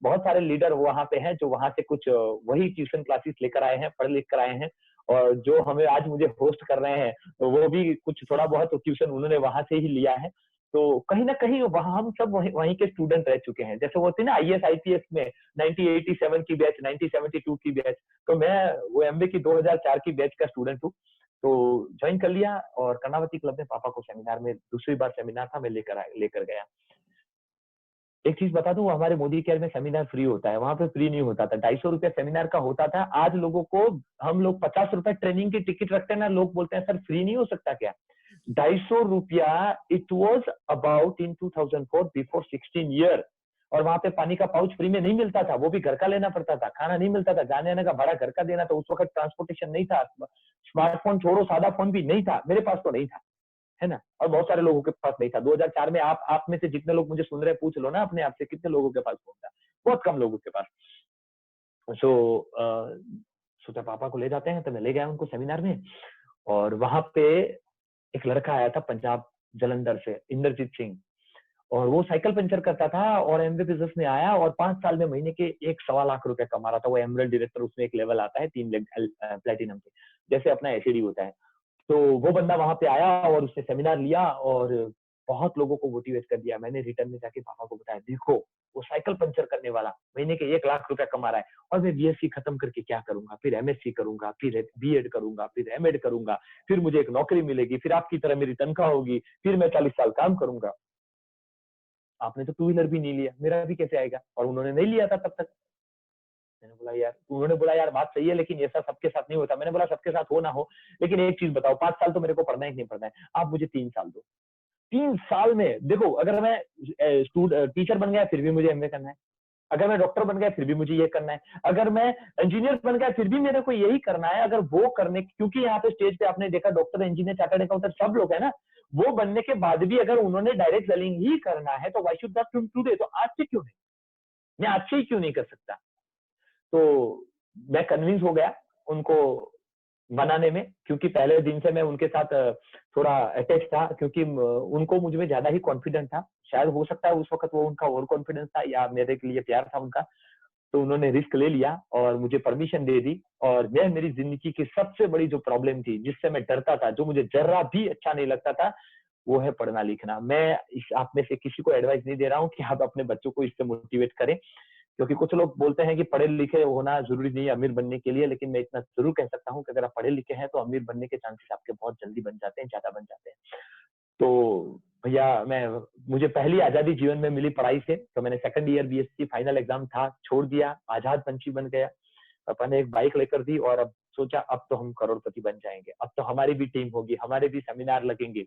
बहुत सारे लीडर वहां पे हैं जो वहां से कुछ वही ट्यूशन क्लासेस लेकर आए हैं, पढ़ लिख कर आए हैं। और जो हमें आज मुझे होस्ट कर रहे हैं, तो वो भी कुछ थोड़ा बहुत ट्यूशन उन्होंने वहां से ही लिया है। तो कहीं ना कहीं वहां हम सब वहीं के स्टूडेंट रह चुके हैं। जैसे वो होती है ना IAS IPS में 1987 की बैच, 1972 की बैच, तो मैं वो एमबी की 2004 की बैच का स्टूडेंट हूँ। तो ज्वाइन कर लिया और कर्णावती क्लब में पापा को सेमिनार में दूसरी बार सेमिनार था, मैं लेकर गया। एक चीज बता दूं, हमारे मोदी केयर में सेमिनार फ्री होता है, वहां पे फ्री नहीं होता था। 250 रुपया सेमिनार का होता था। आज लोगों को, हम लोग 50 रुपए ट्रेनिंग की टिकट रखते हैं ना, लोग बोलते हैं सर फ्री नहीं हो सकता क्या? 250 रुपया, it was about in 2004, before 16 year. और वहां पे पानी का पाउच फ्री में नहीं मिलता था, वो भी घर का लेना पड़ता था। खाना नहीं मिलता था, जाने आने का भाड़ा घर का देना था। उस वक्त ट्रांसपोर्टेशन नहीं था, स्मार्टफोन छोड़ो, सादा फोन भी नहीं था, मेरे पास तो नहीं था, है ना। और बहुत सारे लोगों के पास नहीं था। 2004 में आप में से जितने लोग मुझे सुन रहे हैं, पूछ लो ना अपने आप से, कितने लोगों के पास फोन था? बहुत कम लोगों के पास। सो सोचा पापा को ले जाते हैं, तो मैं ले गया उनको सेमिनार में। और वहां पे एक लड़का आया था पंजाब जलंधर से, इंद्रजीत सिंह, और वो साइकिल पंचर करता था और एमवे बिजनेस में आया और 5 साल में महीने के 1.25 लाख रुपए कमा रहा था। वो एमरल्ड डायरेक्टर, उसमें एक लेवल आता है 3 प्लेटिनम के, जैसे अपना एसीडी होता है। तो वो बंदा वहां पे आया और उसने सेमिनार लिया और बहुत लोगों को मोटिवेट कर दिया। मैंने रिटर्न में जाके पापा को बताया, देखो वो साइकिल पंचर करने वाला महीने के 1 लाख रुपए कमा रहा है, और मैं बीएससी खत्म करके क्या करूंगा, फिर एमएससी करूंगा, फिर बीएड करूंगा, फिर एमएड करूंगा, फिर मुझे एक नौकरी मिलेगी, फिर आपकी तरह मेरी तनख्वाह होगी, फिर मैं 40 साल काम करूंगा। आपने तो 2 व्हीलर भी नहीं लिया, मेरा भी कैसे आएगा? और उन्होंने नहीं लिया था तब तक। मैंने बोला यार, उन्होंने बोला यार बात सही है, लेकिन ऐसा सबके साथ नहीं होता। मैंने बोला सबके साथ हो ना हो, लेकिन एक चीज बताओ, 5 साल तो मेरे को पढ़ना ही नहीं पढ़ना है, आप मुझे 3 साल दो। 3 साल में देखो, अगर मैं टीचर बन गया फिर भी मुझे एमए करना है, अगर मैं डॉक्टर बन गया फिर भी मुझे ये करना है, अगर मैं इंजीनियर बन गया फिर भी मेरे को यही करना है। अगर वो करने, क्योंकि यहाँ पे स्टेज पे आपने देखा डॉक्टर, इंजीनियर, चार्टर्ड अकाउंटेंट सब लोग है ना, वो बनने के बाद भी अगर उन्होंने डायरेक्ट सेलिंग ही करना है, तो व्हाई शुड नॉट टुडे? तो आज से क्यों नहीं, मैं आज से ही क्यों नहीं कर सकता? तो मैं कन्विंस हो गया उनको बनाने में, क्योंकि पहले दिन से मैं उनके साथ थोड़ा अटैच था, क्योंकि उनको मुझ में ज्यादा ही कॉन्फिडेंस था। शायद हो सकता है उस वक्त वो उनका और कॉन्फिडेंस था, या मेरे के लिए प्यार था उनका। तो उन्होंने रिस्क ले लिया और मुझे परमिशन दे दी। और मैं, मेरी जिंदगी की सबसे बड़ी जो प्रॉब्लम थी, जिससे मैं डरता था, जो मुझे जर्रा भी अच्छा नहीं लगता था, वो है पढ़ना लिखना। मैं आप में से किसी को एडवाइस नहीं दे रहा हूँ कि आप अपने बच्चों को इससे मोटिवेट करें, क्योंकि कुछ लोग बोलते हैं कि पढ़े लिखे होना जरूरी नहीं है अमीर बनने के लिए, लेकिन मैं इतना जरूर कह सकता हूँ कि अगर आप पढ़े लिखे हैं तो अमीर बनने के चांसेस आपके बहुत जल्दी बन जाते हैं, ज्यादा बन जाते हैं। तो भैया, मुझे पहली आजादी जीवन में मिली पढ़ाई से, तो मैंने second year BSc final exam था, छोड़ दिया, आजाद पंछी बन गया। पापा ने एक बाइक लेकर दी और अब सोचा अब तो हम करोड़पति बन जाएंगे, अब तो हमारी भी टीम होगी, हमारे भी सेमिनार लगेंगे।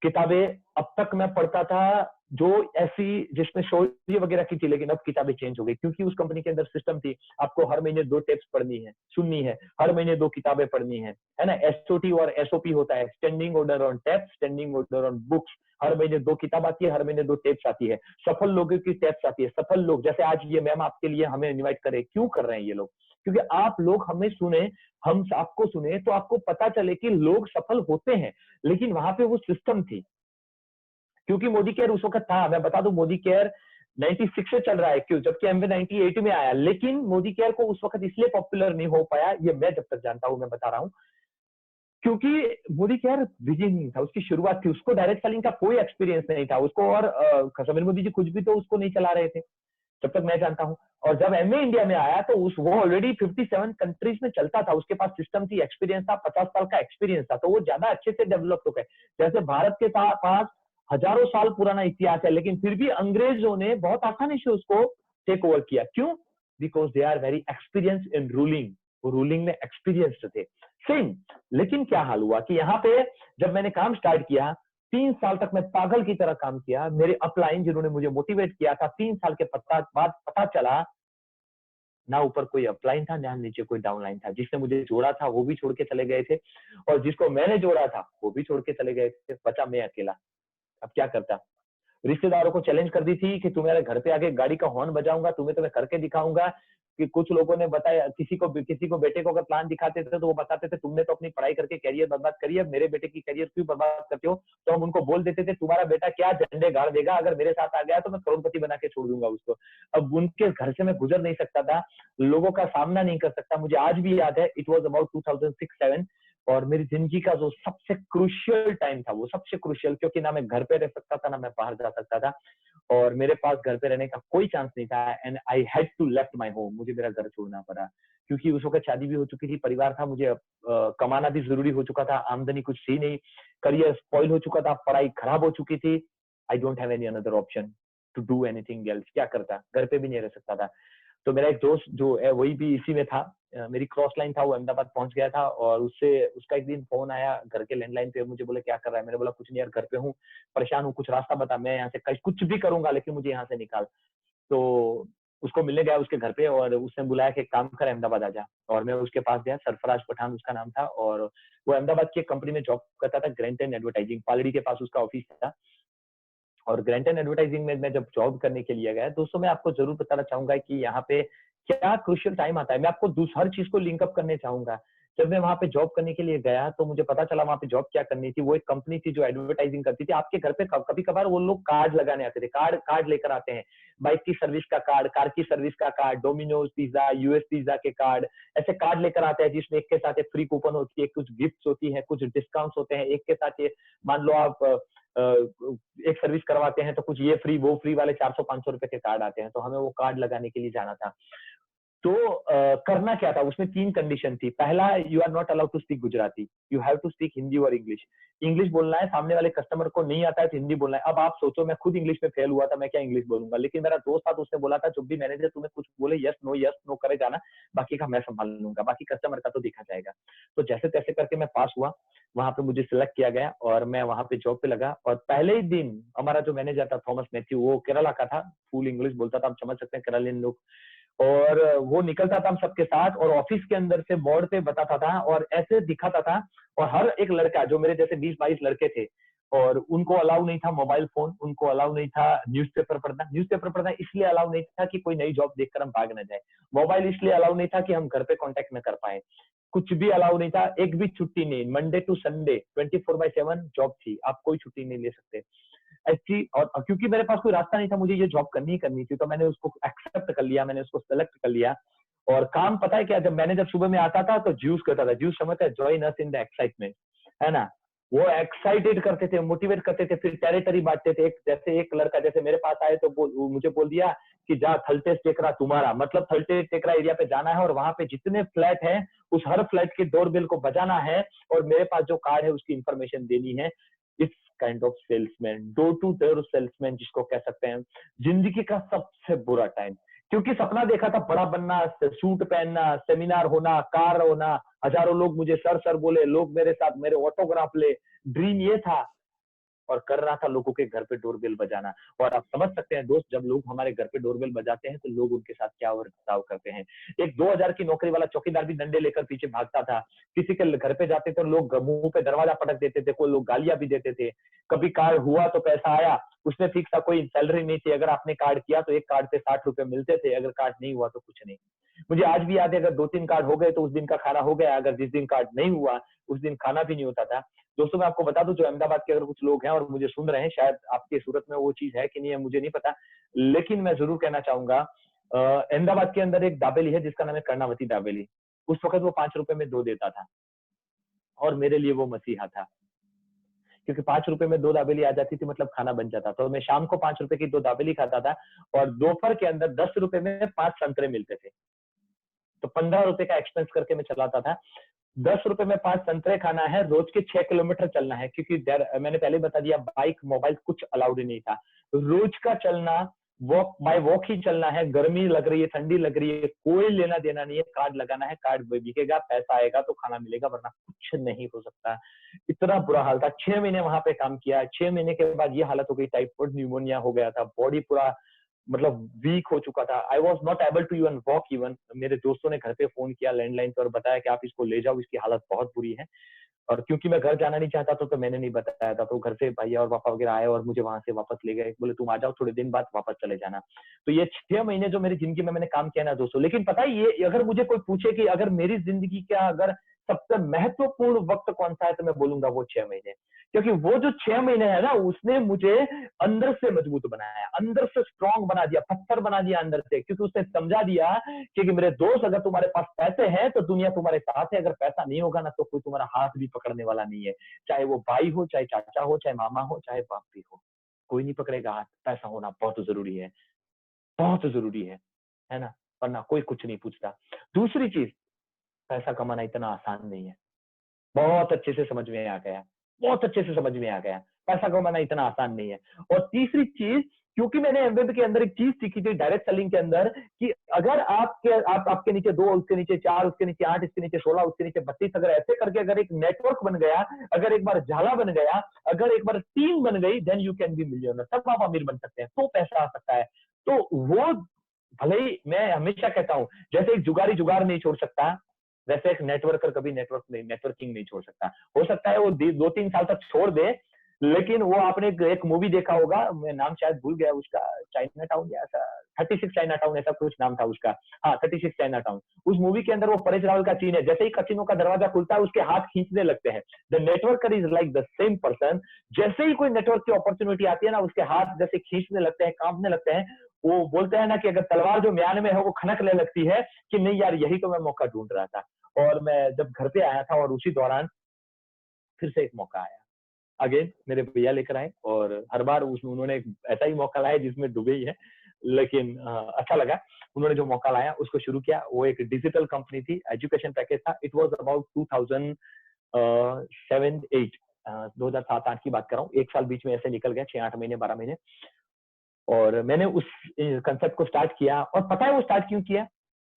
किताबें अब तक मैं पढ़ता था जो ऐसी जिसमें स्टोरी वगैरह की थी, लेकिन अब किताबें चेंज हो गई, क्योंकि उस कंपनी के अंदर सिस्टम थी, आपको हर महीने 2 टेप्स पढ़नी है, सुननी है, हर महीने 2 किताबें पढ़नी है ना। एसओटी और एसओपी होता है, standing order on tapes, standing order on books. हर महीने 2 किताब आती है, हर महीने 2 टेप्स आती है, सफल लोगों की टेप्स आती है। सफल लोग, जैसे आज ये मैम आपके लिए हमें इन्वाइट करे, क्यों कर रहे हैं ये लोग? क्योंकि आप लोग हमें सुने, हम आपको सुने, तो आपको पता चले कि लोग सफल होते हैं। लेकिन वहां पे वो सिस्टम थी, क्योंकि मोदी केयर उस वक्त था, मैं बता दूं, मोदी केयर 96 से चल रहा है, क्यों, जबकि एमवे 98 में आया। लेकिन मोदी केयर को उस वक्त इसलिए पॉपुलर नहीं हो पाया, ये मैं जब तक जानता हूं मैं बता रहा हूं, क्योंकि मोदी केयर बिगिनिंग था, उसकी शुरुआत थी, उसको डायरेक्ट सेलिंग का कोई एक्सपीरियंस नहीं था उसको, और समीर मोदी जी कुछ भी तो उसको नहीं चला रहे थे जब तक मैं जानता हूं। और जब एमए इंडिया में आया तो वो ऑलरेडी 57 कंट्रीज में चलता था, उसके पास सिस्टम थी, एक्सपीरियंस था, 50 साल का एक्सपीरियंस था, तो वो ज्यादा अच्छे से डेवलप हो गए। जैसे भारत के पास हजारों साल पुराना इतिहास है, लेकिन फिर भी अंग्रेजों ने बहुत आसानी से उसको टेक ओवर किया। क्यों? Because they are very experience in ruling, वो रूलिंग में एक्सपीरियंस्ड थे। सेम, लेकिन क्या हाल हुआ कि यहाँ पे जब मैंने काम स्टार्ट किया, 3 साल तक मैं पागल की तरह काम किया। मेरे अपलाइन जिन्होंने मुझे मोटिवेट किया था, 3 साल के बाद पता चला ना ऊपर कोई अपलाइन था, ना नीचे कोई डाउनलाइन था। जिसने मुझे जोड़ा था वो भी छोड़ के चले गए थे, और जिसको मैंने जोड़ा था वो भी छोड़ के चले गए थे, बचा मैं अकेला। अब क्या करता? रिश्तेदारों को चैलेंज कर दी थी कि तुम्हारे घर पे आके गाड़ी का हॉर्न बजाऊंगा, तुम्हें तो मैं करके दिखाऊंगा। कि कुछ लोगों ने बताया, किसी को बेटे को अगर प्लान दिखाते थे तो वो बताते थे तुमने तो अपनी पढ़ाई करके कैरियर बर्बाद करी है, मेरे बेटे की कैरियर क्यों बर्बाद करते हो। तो हम उनको बोल देते थे तुम्हारा बेटा क्या झंडे गाड़ देगा, अगर मेरे साथ आ गया तो मैं करोड़पति बना के छोड़ दूंगा उसको। अब उनके घर से मैं गुजर नहीं सकता था, लोगों का सामना नहीं कर सकता। मुझे आज भी याद है, इट वॉज अबाउट 2006-7, और मेरी जिंदगी का जो सबसे क्रूशियल टाइम था, वो सबसे क्रूशियल, क्योंकि ना मैं घर पे रह सकता था ना मैं बाहर जा सकता था, और मेरे पास घर पे रहने का कोई चांस नहीं था। And I had to left my home, मुझे मेरा घर छोड़ना पड़ा, क्योंकि उस वक्त शादी भी हो चुकी थी, परिवार था, मुझे कमाना भी जरूरी हो चुका था, आमदनी कुछ थी नहीं, करियर स्पॉइल हो चुका था, पढ़ाई खराब हो चुकी थी। I don't have any another option to do anything else. क्या करता, घर पे भी नहीं रह सकता था। तो मेरा एक दोस्त जो है वही भी इसी में था, मेरी क्रॉस लाइन था, वो अहमदाबाद पहुंच गया था, और उसका एक दिन फोन आया घर के लैंडलाइन पे, मुझे बोले क्या कर रहा है। मैंने बोला कुछ नहीं यार, घर पे हूँ, परेशान हूँ, कुछ रास्ता बता, मैं यहाँ से कुछ भी करूंगा लेकिन मुझे यहाँ से निकाल। तो उसको मिलने गया उसके घर पे, और उसने बुलाया कि काम कर अहमदाबाद आ जा, और मैं उसके पास गया। सरफराज पठान उसका नाम था, और वो अहमदाबाद की एक कंपनी में जॉब करता था, ग्रैंटन एडवर्टाइजिंग, पालड़ी के पास उसका ऑफिस था। और ग्रैंटन एडवर्टाइजिंग में मैं जब जॉब करने के लिए गया, दोस्तों मैं आपको जरूर बताना चाहूंगा कि यहाँ पे क्या क्रूशियल टाइम आता है। मैं आपको हर चीज को लिंकअप करने चाहूंगा। जब मैं वहां पे जॉब करने के लिए गया तो मुझे पता चला वहां पे जॉब क्या करनी थी। वो एक कंपनी थी जो एडवर्टाइजिंग करती थी। आपके घर पे कभी कभार वो लोग कार्ड लगाने आते थे, कार्ड लेकर आते हैं, बाइक की सर्विस का कार्ड, कार की सर्विस का card, Domino's pizza, US pizza के कार्ड, ऐसे कार्ड लेकर आते हैं जिसमें एक के साथ एक फ्री कूपन होती है, कुछ गिफ्ट होती है, कुछ डिस्काउंट होते हैं। एक के साथ ये मान लो आप एक सर्विस करवाते हैं तो कुछ ये फ्री वो फ्री वाले 400-500 रुपए के कार्ड आते हैं। तो हमें वो कार्ड लगाने के लिए जाना था। तो करना क्या था, उसमें 3 कंडीशन थी। पहला, you are not allowed to speak Gujarati, you have to speak Hindi और इंग्लिश। इंग्लिश बोलना है, सामने वाले कस्टमर को नहीं आता है तो हिंदी बोलना है। अब आप सोचो, मैं खुद इंग्लिश में फेल हुआ था, मैं क्या इंग्लिश बोलूंगा। लेकिन मेरा दोस्त था तो उसने बोला था जब भी मैनेजर तुम्हें कुछ बोले यस नो करे जाना, बाकी का मैं संभाल लूंगा, बाकी कस्टमर का तो देखा जाएगा। तो जैसे तैसे करके मैं पास हुआ, वहां पे मुझे सिलेक्ट किया गया और मैं वहां पे जॉब पे लगा। और पहले ही दिन हमारा जो मैनेजर था थॉमस मैथ्यू, वो केरला का था, फुल इंग्लिश बोलता था, आप समझ सकते हैं केरलियन लोग। और वो निकलता था हम सबके साथ और ऑफिस के अंदर से बोर्ड पे बताता था और ऐसे दिखाता था। और हर एक लड़का, जो मेरे जैसे 20-22 लड़के थे, और उनको अलाउ नहीं था मोबाइल फोन, उनको अलाउ नहीं था न्यूज़पेपर पढ़ना इसलिए अलाउ नहीं था कि कोई नई जॉब देखकर हम भाग न जाए। मोबाइल इसलिए अलाउ नहीं था कि हम घर पे कांटेक्ट न कर पाए। कुछ भी अलाउ नहीं था, एक भी छुट्टी नहीं। मंडे टू संडे 24/7 जॉब थी, आप कोई छुट्टी नहीं ले सकते ऐसी। और क्योंकि मेरे पास कोई रास्ता नहीं था, मुझे ये जॉब करनी ही करनी थी, तो मैंने उसको एक्सेप्ट कर लिया, मैंने उसको सेलेक्ट कर लिया। और काम पता है क्या, जब मैंने जब सुबह में आता था तो ज्यूस करता था। ज्यूस समझता है, join us in the excitement, है ना। वो एक्साइटेड करते थे, मोटिवेट करते थे, फिर टेरिटरी बांटते थे। जैसे एक लड़का जैसे मेरे पास आए तो मुझे बोल दिया कि जा थलतेज टेकरा तुम्हारा, मतलब थलतेज टेकरा एरिया पे जाना है और वहां पे जितने फ्लैट हैं उस हर फ्लैट के डोरबेल को बजाना है और मेरे पास जो कार्ड है उसकी इंफॉर्मेशन देनी है। इस kind of salesman, door to door salesman जिसको कह सकते हैं, जिंदगी का सबसे बुरा टाइम। क्योंकि सपना देखा था बड़ा बनना, सूट पहनना, सेमिनार होना, कार होना, हजारों लोग मुझे सर सर बोले, लोग मेरे साथ मेरे ऑटोग्राफ ले, ड्रीम ये था। और कर रहा था लोगों के घर पे डोरबेल बजाना। और आप समझ सकते हैं दोस्त, जब लोग हमारे घर पे डोरबेल बजाते हैं तो लोग उनके साथ क्या बर्ताव करते हैं। एक 2000 की नौकरी वाला चौकीदार भी डंडे लेकर पीछे भागता था। किसी के घर पे जाते तो लोग मुंह पे दरवाजा पटक देते थे, कोई लोग गालियां भी देते थे। कभी कार्ड हुआ तो पैसा आया, उसमें फिक्स था, कोई सैलरी नहीं थी। अगर आपने कार्ड किया तो एक कार्ड पे 60 रुपए मिलते थे, अगर कार्ड नहीं हुआ तो कुछ नहीं। मुझे आज भी याद है, अगर 2-3 कार्ड हो गए तो उस दिन का खाना हो गया, अगर जिस दिन कार्ड नहीं हुआ उस दिन खाना भी नहीं होता था। दोस्तों मैं आपको बता दूं, जो अहमदाबाद के अगर कुछ लोग हैं और मुझे सुन रहे हैं, शायद आपके सूरत में वो चीज है कि नहीं है मुझे नहीं पता, लेकिन मैं जरूर कहना चाहूंगा, अहमदाबाद के अंदर एक दाबेली है जिसका नाम है कर्णावती दाबेली। उस वक्त वो 5 रुपए में 2 देता था और मेरे लिए वो मसीहा था, क्योंकि 5 रुपए में 2 दाबेली आ जाती थी, मतलब खाना बन जाता। तो मैं शाम को 5 रुपए की 2 दाबेली खाता था और दोपहर के अंदर 10 रुपए में 5 संतरे मिलते थे। तो 15 रुपए का एक्सपेंस करके मैं चलाता था। 10 रुपए में 5 संतरे खाना है, रोज के 6 किलोमीटर चलना है, क्योंकि मैंने पहले बता दिया बाइक मोबाइल कुछ अलाउड नहीं था। रोज का चलना, वॉक बाय वॉक ही चलना है। गर्मी लग रही है, ठंडी लग रही है, कोई लेना देना नहीं है। कार्ड लगाना है, कार्ड बिकेगा, पैसा आएगा तो खाना मिलेगा, वरना कुछ नहीं हो सकता। इतना बुरा हाल था। 6 महीने वहां पे काम किया। 6 महीने के बाद ये हालत हो गई, टाइफाइड न्यूमोनिया हो गया था, बॉडी पूरा मतलब वीक हो चुका था। I was not able to even walk even. मेरे दोस्तों ने घर पे फोन किया लैंडलाइन पर और बताया कि आप इसको ले जाओ, इसकी हालत बहुत बुरी है। और क्योंकि मैं घर जाना नहीं चाहता था तो मैंने नहीं बताया था, तो घर से भैया और पापा वगैरह आए और मुझे वहां से वापस ले गए, बोले तुम आ जाओ, थोड़े दिन बाद वापस चले जाना। तो ये 6 महीने जो मेरी जिंदगी में मैंने काम किया ना दोस्तों, लेकिन पता है ये अगर मुझे कोई पूछे कि अगर मेरी जिंदगी का अगर सबसे महत्वपूर्ण वक्त कौन सा है, तो मैं बोलूंगा वो 6 महीने। क्योंकि वो जो 6 महीने है ना, उसने मुझे अंदर से मजबूत बनाया, अंदर से स्ट्रांग बना दिया, पत्थर बना दिया अंदर से, क्योंकि उसने समझा दिया कि मेरे दोस्त अगर तुम्हारे पास पैसे हैं तो दुनिया तुम्हारे साथ है, अगर पैसा नहीं होगा ना तो कोई तुम्हारा हाथ भी पकड़ने वाला नहीं है, चाहे वो भाई हो, चाहे चाचा हो, चाहे मामा हो, चाहे बाप भी हो, कोई नहीं पकड़ेगा हाथ। पैसा होना बहुत जरूरी है, बहुत जरूरी है ना, वरना कोई कुछ नहीं पूछता। दूसरी चीज, पैसा कमाना इतना आसान नहीं है, बहुत अच्छे से समझ में आ गया, बहुत अच्छे से समझ में आ गया, पैसा कमाना इतना आसान नहीं है। और तीसरी चीज, क्योंकि मैंने एमवेब के अंदर एक चीज सीखी थी डायरेक्ट सेलिंग के अंदर, कि अगर आपके नीचे 2, उसके नीचे 4, उसके नीचे 8, इसके नीचे 16, उसके नीचे 32, अगर ऐसे करके अगर एक नेटवर्क बन गया, अगर एक बार झाला बन गया, अगर एक बार टीम बन गई, then you can be millionaire, तब आप अमीर बन सकते हैं, तो पैसा आ सकता है। तो वो भले ही मैं हमेशा कहता हूं, जैसे एक जुगारी जुगाड़ नहीं छोड़ सकता, वैसे एक नेटवर्कर कभी नेटवर्किंग नहीं छोड़ सकता। हो सकता है वो 2-3 साल तक छोड़ दे, लेकिन वो आपने एक मूवी देखा होगा, मैं नाम शायद भूल गया उसका, चाइना टाउन या ऐसा 36 चाइना टाउन ऐसा कुछ नाम था उसका, हाँ 36 चाइना टाउन। उस मूवी के अंदर वो परेश रावल का सीन है, जैसे ही कसिनो का दरवाजा खुलता है उसके हाथ खींचने लगते हैं। The networker is like the same person, जैसे ही कोई नेटवर्क की अपॉर्चुनिटी आती है ना, उसके हाथ जैसे खींचने लगते हैं, कांपने लगते हैं। वो बोलते हैं ना कि अगर तलवार जो म्यान में है वो खनकने लगती है कि नहीं यार, यही तो मैं मौका ढूंढ रहा था। और मैं जब घर पे आया था और उसी दौरान फिर से एक मौका आया, अगेन मेरे भैया लेकर आए, और हर बार उन्होंने एक ऐसा ही मौका लाया जिसमें डूबे ही है, लेकिन अच्छा लगा। उन्होंने जो मौका लाया उसको शुरू किया। वो एक डिजिटल कंपनी थी, एजुकेशन पैकेज था। इट वाज अबाउट 2007-8, 2007-8 की बात कर रहा हूँ। 1 साल बीच में ऐसे निकल गया, 6-8 महीने 12 महीने। और मैंने उस कंसेप्ट को स्टार्ट किया, और पता है वो स्टार्ट क्यों किया?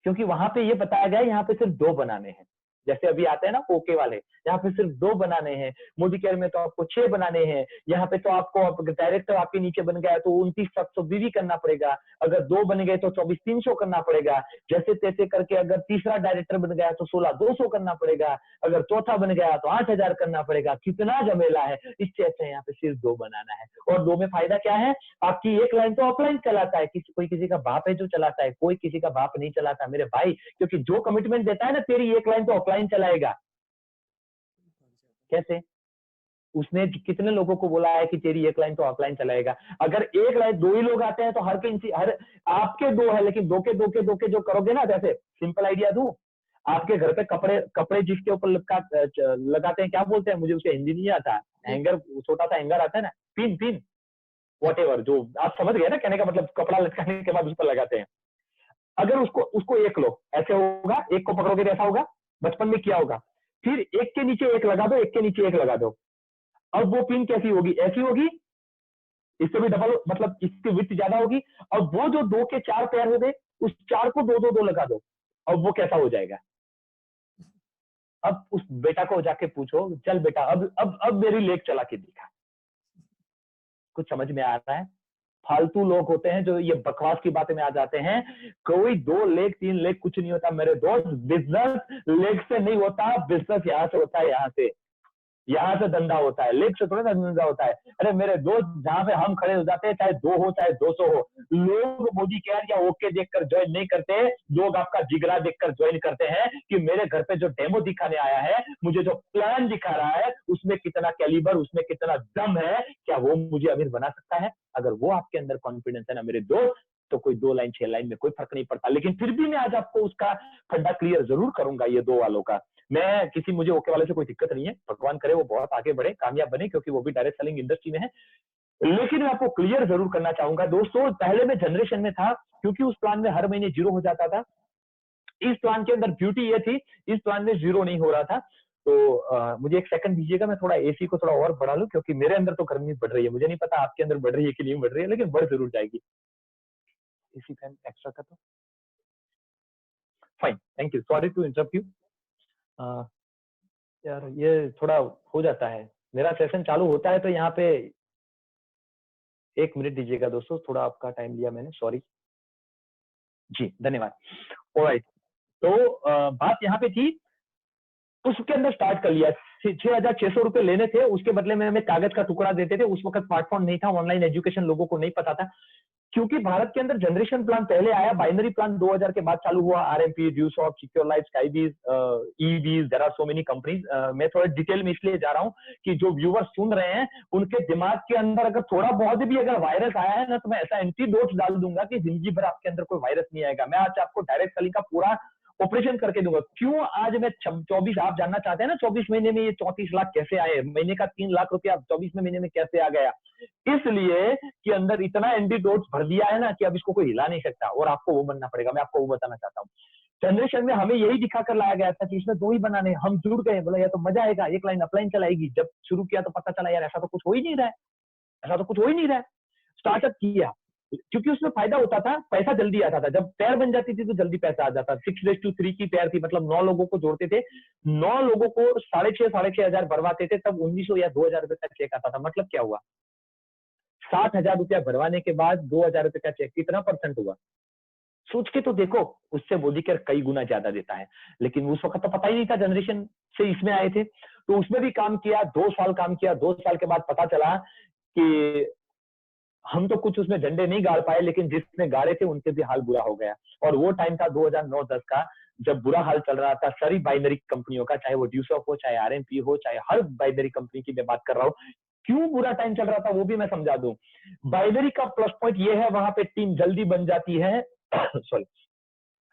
क्योंकि वहां पे ये बताया गया यहाँ पे सिर्फ 2 बनाने हैं, जैसे अभी आते हैं ना ओके वाले, यहाँ पे सिर्फ 2 बनाने हैं। मोदी केयर में तो आपको 6 बनाने हैं, यहाँ पे तो आपको डायरेक्टर आपके नीचे बन गया तो 29,720 करना पड़ेगा, अगर 2 बन गए तो 24,300 करना पड़ेगा, जैसे तैसे करके अगर तीसरा डायरेक्टर बन गया तो 16,200 करना पड़ेगा, अगर चौथा बन गया तो 8,000 करना पड़ेगा। कितना झमेला है, इससे अच्छा यहाँ पे सिर्फ 2 बनाना है। और 2 में फायदा क्या है, आपकी एक लाइन तो ऑफलाइन चलाता है, कोई किसी का बाप है जो चलाता है, कोई किसी का बाप नहीं चलाता मेरे भाई, क्योंकि जो कमिटमेंट देता है ना, तेरी एक लाइन तो ऑफलाइन चलाएगा। कैसे? उसने कितने लोगों को बोला है कि तेरी एक लाइन तो ऑफलाइन चलाएगा? अगर एक लाइन 2 ही लोग आते हैं तो हर आपके 2 है, लेकिन 2 के जो करोगे ना, जैसे सिंपल आइडिया दूं, आपके घर पे कपड़े जिसके ऊपर लगाते हैं, क्या बोलते हैं, मुझे उसका हिंदी नहीं आता, हैंगर, छोटा सा हैंगर आता है ना, पिन व्हाटएवर, जो आप समझ गए ना कहने का मतलब, कपड़ा लटकाने के बाद उस पर लगाते हैं। अगर उसको एक लो, ऐसे होगा, एक को पकड़ोगे तो ऐसा होगा, बचपन में किया होगा। फिर एक के नीचे एक लगा दो, एक के नीचे एक लगा दो। अब वो पिन कैसी होगी? ऐसी होगी, इससे भी डबल, मतलब इसकी विड्थ ज्यादा होगी। अब वो जो 2 के 4 पेयर हो गए, उस 4 को 2-2-2 लगा दो। अब वो कैसा हो जाएगा? अब उस बेटा को जाके पूछो, चल बेटा अब मेरी लेग चला के दिखा। कुछ समझ में आ रहा है? फालतू लोग होते हैं जो ये बकवास की बातें में आ जाते हैं। कोई 2 लेग 3 लेग कुछ नहीं होता मेरे दोस्त, बिजनेस लेग से नहीं होता, बिजनेस यहाँ से होता है, यहाँ से धंधा होता है, लेग से थोड़ा ना धंधा होता है। अरे मेरे दोस्त, जहाँ पे हम खड़े हो जाते हैं, चाहे 2 हो चाहे 200 हो, लोग मोदी केयर या ओके देखकर ज्वाइन नहीं करते, लोग आपका जिगरा देखकर ज्वाइन करते हैं कि मेरे घर पे जो डेमो दिखाने आया है, मुझे जो प्लान दिखा रहा है, उसमें कितना कैलिबर, उसमें कितना दम है, क्या वो मुझे अमीर बना सकता है? अगर वो आपके अंदर कॉन्फिडेंस है ना मेरे दोस्त, तो कोई 2 लाइन 6 लाइन में कोई फर्क नहीं पड़ता। लेकिन फिर भी मैं आज आपको उसका फंडा क्लियर जरूर करूंगा, ये 2 वालों का। मुझे ओके वाले से कोई दिक्कत नहीं है, भगवान करे वो बहुत आगे बढ़े, कामयाब बने, क्योंकि वो भी डायरेक्ट सेलिंग इंडस्ट्री में है। लेकिन मैं आपको क्लियर जरूर करना चाहूंगा दोस्तों, पहले मैं जनरेशन में था, क्योंकि उस प्लान में हर महीने 0 हो जाता था। इस प्लान के अंदर ब्यूटी ये थी, इस प्लान में 0 नहीं हो रहा था। तो मुझे एक सेकंड दीजिएगा, मैं थोड़ा एसी को थोड़ा और बढ़ा लूं, क्योंकि मेरे अंदर तो गर्मी बढ़ रही है, मुझे नहीं पता आपके अंदर बढ़ रही है कि नहीं बढ़ रही है, लेकिन बढ़ जरूर जाएगी। एसी फैन एक्स्ट्रा कर दो। Fine, thank you, sorry to interrupt you. यार ये थोड़ा हो जाता है, मेरा सेशन चालू होता है तो यहाँ पे 1 मिनट दीजिएगा दोस्तों, थोड़ा आपका टाइम लिया मैंने, सॉरी जी, धन्यवाद। ऑलराइट, तो बात यहाँ पे थी उसके अंदर स्टार्ट कर लिया। 6,600 रुपए लेने थे, उसके बदले में हमें कागज का टुकड़ा देते थे। उस वक्त स्मार्टफोन नहीं था, ऑनलाइन एजुकेशन लोगों को नहीं पता था। क्योंकि भारत के अंदर जनरेशन प्लान पहले आया, बाइनरी प्लान 2000 के बाद चालू हुआ। आरएमपी, ड्यूसॉफ्ट, secure life, Skybiz, eBiz, there are so many companies. मैं थोड़ा डिटेल में इसलिए जा रहा हूँ कि जो व्यूअर्स सुन रहे हैं उनके दिमाग के अंदर अगर थोड़ा बहुत भी अगर वायरस आया है ना, तो मैं ऐसा एंटीडोट डाल दूंगा कि जिंदगी भर आपके अंदर कोई वायरस नहीं आएगा। मैं आज आपको डायरेक्ट सेलिंग का पूरा ऑपरेशन करके दूंगा। क्यों आज मैं 24, आप जानना चाहते हैं ना 24 महीने में ये 34 लाख कैसे आए, महीने का 3 लाख रुपया 24 महीने में कैसे आ गया? इसलिए कि अंदर इतना एंटीडोट भर दिया है ना कि अब इसको कोई हिला नहीं सकता, और आपको वो बनना पड़ेगा। मैं आपको वो बताना चाहता हूँ। जनरेशन में हमें यही दिखाकर लाया गया था कि इसमें 2 ही बनाने, हम जुड़ गए, बोला यार तो मजा आएगा, एक लाइन अपलाइन चलाएगी। जब शुरू किया तो पता चला यार ऐसा तो कुछ हो ही नहीं रहा है, ऐसा तो कुछ हो ही नहीं रहा है। स्टार्टअप किया क्योंकि उसमें फायदा होता था, पैसा जल्दी आता था। जब पेयर बन जाती थी तो जल्दी पैसा आ जाता। 6:3 की पेयर थी, मतलब 9 लोगों को जोड़ते थे, 9 लोगों को 6,500 भरवाते थे, तब 1900 या 2000 रुपए का चेक आता था। मतलब क्या हुआ, 7,000 रुपया भरवाने के बाद 2000 रुपए का चेक, कितना परसेंट हुआ? सोच के तो देखो, उससे मोदी केयर कई गुना ज्यादा देता है। लेकिन उस वक्त तो पता ही नहीं था, जनरेशन से इसमें आए थे तो उसमें भी काम किया, 2 साल काम किया। 2 साल के बाद पता चला कि हम तो कुछ उसमें झंडे नहीं गाड़ पाए, लेकिन जिसने गाड़े थे उनके भी हाल बुरा हो गया। और वो टाइम था 2009-10 का, जब बुरा हाल चल रहा था सारी बाइनरी कंपनियों का, चाहे वो ड्यूसॉफ्ट हो, चाहे आरएमपी हो, चाहे हर बाइनरी कंपनी की मैं बात कर रहा हूँ। क्यों बुरा टाइम चल रहा था वो भी मैं समझा दूं। बाइनरी का प्लस पॉइंट ये है, वहां पे टीम जल्दी बन जाती है सॉरी,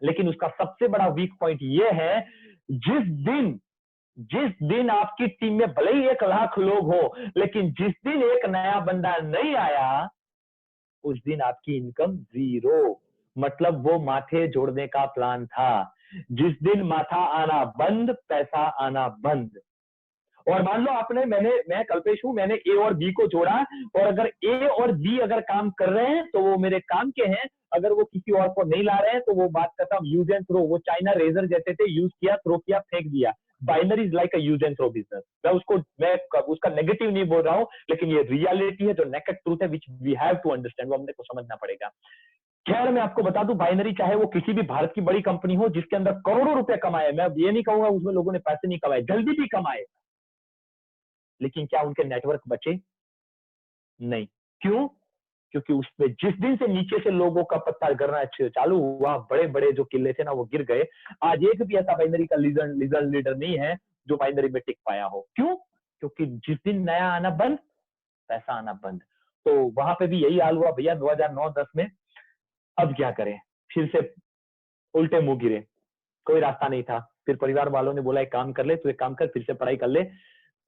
लेकिन उसका सबसे बड़ा वीक पॉइंट ये है, जिस दिन आपकी टीम में भले ही 1 लाख लोग हो, लेकिन जिस दिन एक नया बंदा नहीं आया, उस दिन आपकी इनकम 0। मतलब वो माथे जोड़ने का प्लान था। जिस दिन माथा आना बंद, पैसा आना बंद। और मान लो मैं कल्पेश हूं, मैंने ए और बी को जोड़ा, और अगर ए और बी अगर काम कर रहे हैं तो वो मेरे काम के हैं, अगर वो किसी और को नहीं ला रहे हैं तो वो बात खत्म। यूज एंड थ्रो, वो चाइना रेजर जैसे थे, यूज किया, थ्रो किया, फेंक दिया। Binary is like a use and throw business. मैं उसका नेगेटिव नहीं बोल रहा हूं, लेकिन ये रियलिटी है, जो नेकेड ट्रूथ है, which we have to understand, वो हमने को समझना पड़ेगा। खैर, मैं आपको बता दूं, बाइनरी चाहे वो किसी भी भारत की बड़ी कंपनी हो जिसके अंदर करोड़ों रुपए कमाए, मैं ये नहीं कहूंगा उसमें लोगों ने पैसे नहीं कमाए, जल्दी भी कमाए, लेकिन क्या उनके नेटवर्क बचे? नहीं। क्यों? क्योंकि उसमें जिस दिन से नीचे से लोगों का पत्ता गिरना चालू हुआ, बड़े बड़े जो किले थे ना वो गिर गए। आज एक भी ऐसा बाइनरी का लीडर नहीं है जो बाइनरी में टिक पाया हो। क्यों? क्योंकि जिस दिन नया आना बंद, पैसा आना बंद। तो वहां पे भी यही हाल हुआ भैया 2009-10 में। अब क्या करें, फिर से उल्टे मुंह गिरे, कोई रास्ता नहीं था। फिर परिवार वालों ने बोला एक काम कर ले, तू एक काम कर, फिर से पढ़ाई कर ले।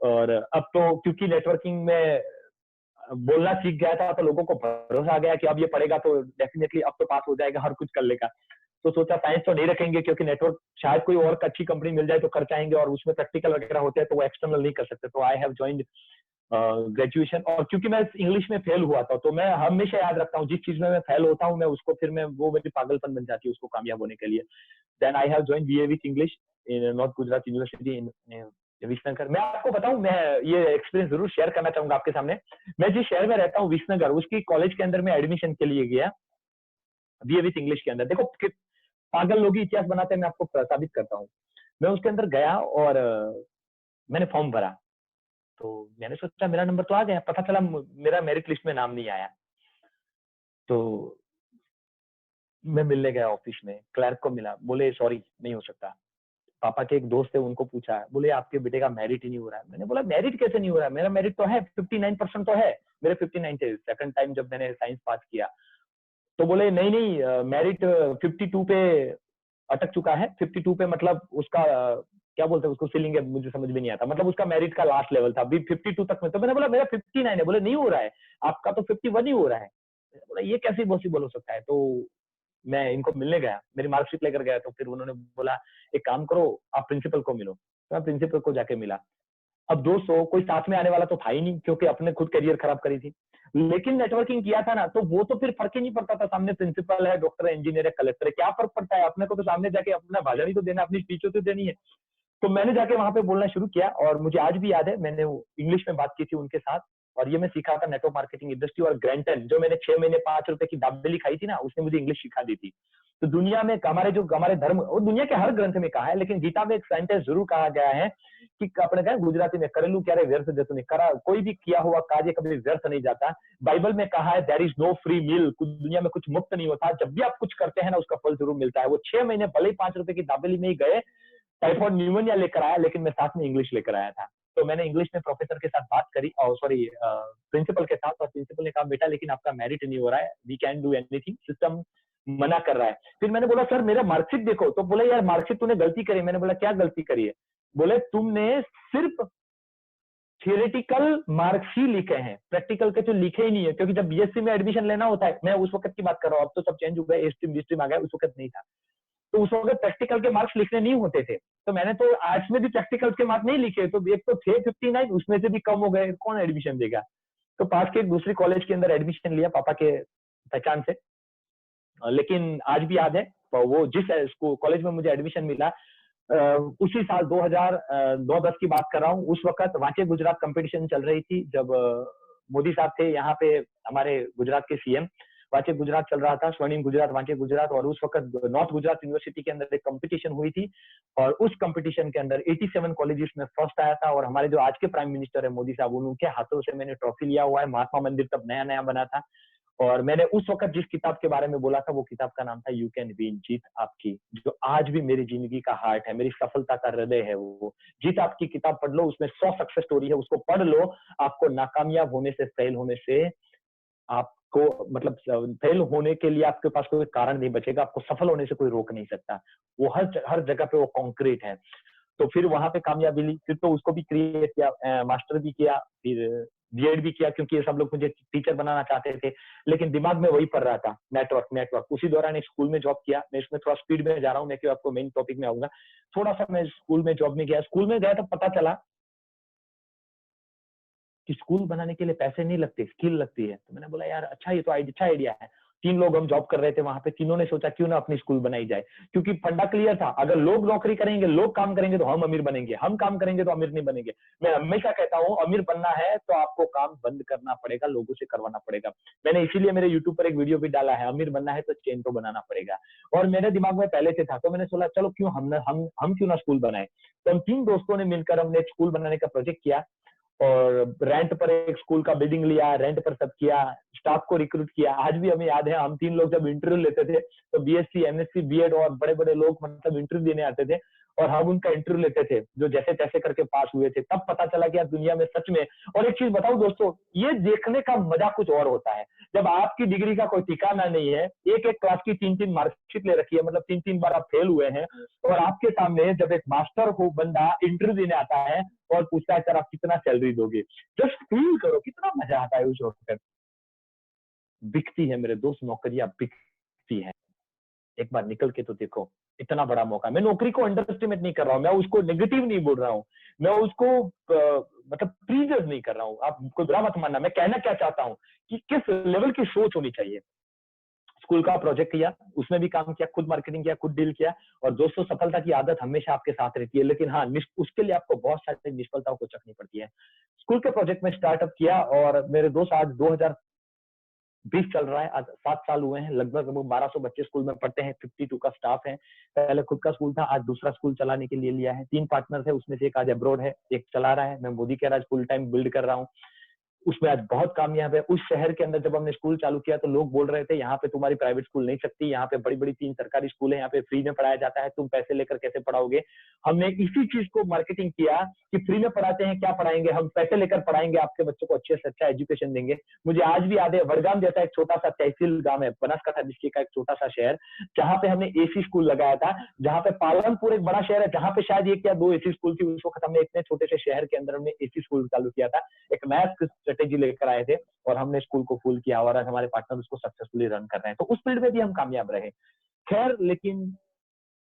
और अब तो क्योंकि नेटवर्किंग में बोलना सीख गया था, तो लोगों को भरोसा आ गया कि अब ये पढ़ेगा तो डेफिनेटली अब तो पास हो जाएगा, हर कुछ कर लेगा। तो सोचा साइंस तो नहीं रखेंगे, क्योंकि नेटवर्क शायद कोई और अच्छी कंपनी मिल जाए तो खर्च आएंगे, और उसमें प्रैक्टिकल वगैरह होते हैं तो वो एक्सटर्नल नहीं कर सकते। तो आई हैव ज्वाइंड ग्रेजुएशन। और क्योंकि मैं इंग्लिश में फेल हुआ था, तो मैं हमेशा याद रखता हूँ जिस चीज में मैं फेल होता हूँ, मैं उसको फिर मैं वो मेरी पागलपन बन जाती है उसको कामयाब होने के लिए। Then I have joined BA with English in north Gujarat university in Visnagar. मैं आपको बताऊं, मैं ये एक्सपीरियंस जरूर शेयर करना चाहूंगा आपके सामने। मैं जिस शहर में रहता हूँ विसनगर, उसकी कॉलेज के अंदर मैं एडमिशन के लिए गया बीए विथ इंग्लिश के अंदर। देखो पागल लोग ही इतिहास बनाते हैं, मैं आपको साबित करता हूँ। मैं उसके अंदर गया और मैंने फॉर्म भरा, तो मैंने सोचा मेरा नंबर तो आ गया, पता चला मेरा मेरिट लिस्ट में नाम नहीं आया। तो मैं मिलने गया ऑफिस में, क्लर्क को मिला, बोले सॉरी नहीं हो सकता। पापा के एक दोस्त है, उनको पूछा, बोले आपके बेटे का मेरिट ही नहीं हो रहा है। मैंने बोला मेरिट कैसे नहीं हो रहा है, मेरा मेरिट तो है 59% तो है, मेरे 59 थे सेकंड टाइम जब मैंने साइंस पास किया। तो बोले नहीं नहीं, मेरिट 52 पे अटक चुका है। 52 पे मतलब उसका क्या बोलते हैं उसको, सीलिंग है, मुझे समझ में नहीं आता, मतलब उसका मेरिट का लास्ट लेवल था, अभी 52 तक में। तो मैंने बोला मेरा 59 है। बोले नहीं हो रहा है, आपका तो 51 ही हो रहा है। बोला ये कैसे पॉसिबल हो सकता है। तो मैं इनको मिलने गया, मेरी मार्कशीट लेकर गया, तो फिर उन्होंने बोला एक काम करो, आप प्रिंसिपल को मिलो। तो मैं प्रिंसिपल को जाके मिला। अब दोस्तों कोई साथ में आने वाला तो था ही नहीं, क्योंकि अपने खुद करियर खराब करी थी। लेकिन नेटवर्किंग किया था ना, तो वो तो फिर फर्क ही नहीं पड़ता था, सामने प्रिंसिपल है, डॉक्टर है, इंजीनियर है, कलेक्टर है, क्या फर्क पड़ता है, अपने को तो सामने जाके अपना भाषण ही तो देना, अपनी स्पीच तो देनी है। तो मैंने जाके वहां पे बोलना शुरू किया, और मुझे आज भी याद है मैंने इंग्लिश में बात की थी उनके साथ, और ये मैं सीखा था नेटवर्क मार्केटिंग इंडस्ट्री। और ग्रैंटन, जो मैंने 6 महीने 5 रुपए की दाबेली खाई थी ना, उसने मुझे इंग्लिश सिखा दी थी। तो दुनिया में हमारे धर्म और दुनिया के हर ग्रंथ में कहा है, लेकिन गीता में एक सेंटेंस जरूर कहा गया है कि अपने कहा गुजराती में, करेलू क्यारे व्यर्थ जतु नहीं करा, कोई भी किया हुआ कार्य कभी व्यर्थ नहीं जाता। बाइबल में कहा है there is no free meal, दुनिया में कुछ मुफ्त नहीं होता। जब भी आप कुछ करते हैं ना, उसका फल जरूर मिलता है। वो 6 महीने भले ही 5 रुपए की दाबेली में ही गए, टाइफॉइड न्यूमोनिया लेकर आया, लेकिन मैं साथ में इंग्लिश लेकर आया था। तो मैंने इंग्लिश में प्रोफेसर के साथ बात करी, और सॉरी प्रिंसिपल के साथ, और प्रिंसिपल ने कहा बेटा लेकिन आपका मेरिट नहीं हो रहा है, we can do anything, system मना कर रहा है। फिर मैंने बोला सर मेरा मार्कशीट देखो, तो बोला यार मार्कशीट तूने गलती करी। मैंने बोला क्या गलती करी है? बोले तुमने सिर्फ थियोरेटिकल मार्क्स ही लिखे हैं, प्रैक्टिकल के तो लिखे ही नहीं है। क्योंकि जब बीएससी में एडमिशन लेना होता है, मैं उस वक्त की बात कर रहा हूँ, अब तो सब चेंज हो गया, ए स्ट्रीम बी स्ट्रीम आ गया, उस वक्त नहीं था। तो उस वक्त प्रैक्टिकल के मार्क्स लिखने नहीं होते थे। तो मैंने तो आर्ट्स में भी प्रैक्टिकल के मार्क्स नहीं लिखे, तो एक तो थे 59, उसमें से भी कम हो गए, कौन एडमिशन देगा? तो पास के एक दूसरी कॉलेज के अंदर एडमिशन लिया पापा के पहचान से। लेकिन आज भी याद है, तो वो जिस कॉलेज में मुझे एडमिशन मिला, उसी साल 2009-10 की बात कर रहा हूँ। उस वक्त वांचे गुजरात कंपटीशन चल रही थी, जब मोदी साहब थे यहाँ पे, हमारे गुजरात के सीएम। वांचे गुजरात चल रहा था, स्वर्णिम गुजरात, वांचे गुजरात। और उस वक्त नॉर्थ गुजरात यूनिवर्सिटी के अंदर एक कंपटीशन हुई थी, और उस कंपटीशन के अंदर 87 कॉलेजेस में फर्स्ट आया था। और हमारे जो आज के प्राइम मिनिस्टर है मोदी साहब, उनके हाथों से मैंने ट्रॉफी लिया हुआ है। महात्मा मंदिर तब नया नया बना था। और मैंने उस वक्त जिस किताब के बारे में बोला था, वो किताब का नाम था यू कैन विन, जीत आपकी, जो आज भी मेरी जिंदगी का हार्ट है, मेरी सफलता का हृदय है। वो जीत आपकी किताब पढ़ लो, उसमें 100 सक्सेस स्टोरी है, उसको पढ़ लो। आपको नाकामयाब होने से, फेल होने से, आपको मतलब फेल होने के लिए आपके पास कोई कारण नहीं बचेगा, आपको सफल होने से कोई रोक नहीं सकता। वो हर जगह पे वो कॉन्क्रीट है। तो फिर वहां पे कामयाबी ली, फिर तो उसको भी क्रिएट किया, मास्टर भी किया, फिर बीएड भी किया, क्योंकि ये सब लोग मुझे टीचर बनाना चाहते थे। लेकिन दिमाग में वही पड़ रहा था, नेटवर्क। उसी दौरान एक स्कूल में जॉब किया। मैं इसमें थोड़ा स्पीड में जा रहा हूँ, मैं क्यों आपको मेन टॉपिक में आऊंगा। थोड़ा सा मैं स्कूल में जॉब में गया। स्कूल में गया तो पता चला कि स्कूल बनाने के लिए पैसे नहीं लगते, स्किल लगती है। तो मैंने बोला यार अच्छा, ये तो अच्छा आइडिया है। 3 लोग हम जॉब कर रहे थे वहां पे, तीनों ने सोचा क्यों ना अपनी स्कूल बनाई जाए। क्योंकि फंडा क्लियर था, अगर लोग नौकरी करेंगे, लोग काम करेंगे, तो हम अमीर बनेंगे, हम काम करेंगे तो अमीर नहीं बनेंगे। मैं हमेशा कहता हूँ, अमीर बनना है तो आपको काम बंद करना पड़ेगा, लोगों से करवाना पड़ेगा। मैंने इसीलिए मेरे यूट्यूब पर एक वीडियो भी डाला है, अमीर बनना है तो चेन तो बनाना पड़ेगा। और मेरे दिमाग में पहले से था, तो मैंने सोचा चलो क्यों हम क्यों ना स्कूल बनाए। तो हम 3 दोस्तों ने मिलकर हमने एक स्कूल बनाने का प्रोजेक्ट किया, और रेंट पर एक स्कूल का बिल्डिंग लिया, रेंट पर सब किया, स्टाफ को रिक्रूट किया। आज भी हमें याद है, हम 3 लोग जब इंटरव्यू लेते थे, तो बीएससी, एमएससी, बीएड और बड़े बड़े लोग मतलब इंटरव्यू देने आते थे, और हम उनका इंटरव्यू लेते थे, जो जैसे तैसे करके पास हुए थे। तब पता चला कि यार दुनिया में सच में। और एक चीज बताऊं दोस्तों, ये देखने का मजा कुछ और होता है, जब आपकी डिग्री का कोई ठिकाना नहीं है, एक क्लास की 3-3 मार्कशीट ले रखी है, मतलब 3-3 बार आप फेल हुए हैं, और आपके सामने जब एक मास्टर को बंदा इंटरव्यू देने आता है और पूछता है सर आप कितना सैलरी दोगे, जस्ट फील करो कितना मजा आता है उस वक्त। बिकती है मेरे दोस्त, नौकरियां बिकती है। एक बार निकल के तो देखो, इतना बड़ा मौका। मैं नौकरी को अंडर एस्टिमेट नहीं कर रहा हूँ, मैं उसको नेगेटिव नहीं बोल रहा हूँ, मैं उसको मतलब प्रीजर्व नहीं कर रहा हूँ। आप कोई बुरा मत मानना। मैं कहना क्या चाहता हूँ कि किस लेवल की सोच होनी चाहिए। स्कूल का प्रोजेक्ट किया, उसमें भी काम किया, खुद मार्केटिंग किया, खुद डील किया। और दोस्तों सफलता की आदत हमेशा आपके साथ रहती है, लेकिन हाँ उसके लिए आपको बहुत सारी निष्फलताओं को चखनी पड़ती है। स्कूल के प्रोजेक्ट में स्टार्टअप किया, और मेरे दोस्त आज 2020 चल रहा है, आज 7 साल हुए हैं। लगभग 1200 बच्चे स्कूल में पढ़ते हैं, 52 का स्टाफ है। पहले खुद का स्कूल था, आज दूसरा स्कूल चलाने के लिए लिया है। 3 पार्टनर थे, उसमें से एक आज अब्रॉड है, एक चला रहा है। मैं मोदी के राज फुल टाइम बिल्ड कर रहा हूँ, उसमें आज बहुत कामयाब है। उस शहर के अंदर जब हमने स्कूल चालू किया, तो लोग बोल रहे थे यहाँ पे तुम्हारी प्राइवेट स्कूल नहीं सकती, यहाँ पे बड़ी बड़ी 3 सरकारी स्कूल है, यहाँ पे फ्री में पढ़ाया जाता है, तुम पैसे लेकर कैसे पढ़ाओगे। हमने इसी चीज को मार्केटिंग किया कि फ्री में पढ़ाते हैं, क्या पढ़ाएंगे, हम पैसे लेकर पढ़ाएंगे, आपके बच्चों को अच्छे से अच्छा एजुकेशन देंगे। मुझे आज भी याद है, वडगाम जैसा एक छोटा सा तहसील गांव है, बनासकांठा डिस्ट्रिक्ट का एक छोटा सा शहर, जहाँ पे हमने एसी स्कूल लगाया था। जहाँ पे पालनपुर एक बड़ा शहर है, जहाँ पे शायद 1 या 2 एसी स्कूल थी। उस वक्त हमने इतने छोटे से शहर के अंदर हमने एसी स्कूल चालू किया था, एक नया स्ट्रेटेजी लेकर आए थे, और हमने स्कूल को फुल किया, और आज हमारे पार्टनर उसको सक्सेसफुली रन कर रहे हैं। तो उस फील्ड में भी हम कामयाब रहे। खैर, लेकिन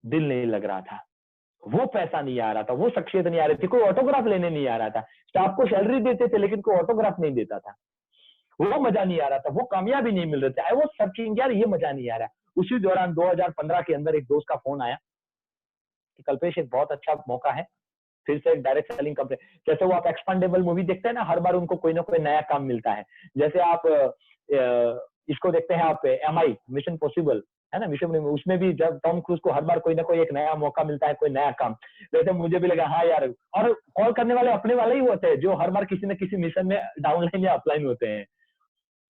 दिल नहीं लग रहा था, वो पैसा नहीं आ रहा था, वो शख्सियत नहीं आ रही थी, कोई ऑटोग्राफ लेने नहीं आ रहा था। स्टाफ को सैलरी देते थे, लेकिन कोई ऑटोग्राफ नहीं देता था। वो मजा नहीं आ रहा था, वो कामयाबी नहीं मिल रही थी। आई वाज सर्चिंग, यार ये मजा नहीं आ रहा। उसी दौरान 2015 के अंदर एक दोस्त का फोन आया कि कल्पेश, एक बहुत अच्छा मौका है, फिर से एक डायरेक्ट सेलिंग कंपनी। जैसे वो आप एक्सपेंडेबल मूवी देखते हैं ना, हर बार उनको कोई ना कोई नया काम मिलता है। जैसे आप इसको देखते हैं आप MI मिशन पॉसिबल, है ना, मिशन, उसमें भी जब टॉम क्रूज को हर बार कोई ना कोई एक नया मौका मिलता है, कोई नया काम। जैसे मुझे भी लगा हाँ यार, और कॉल करने वाले अपने वाले ही होते हैं जो हर बार किसी न किसी मिशन में डाउनलाइन या अपलाइन होते हैं।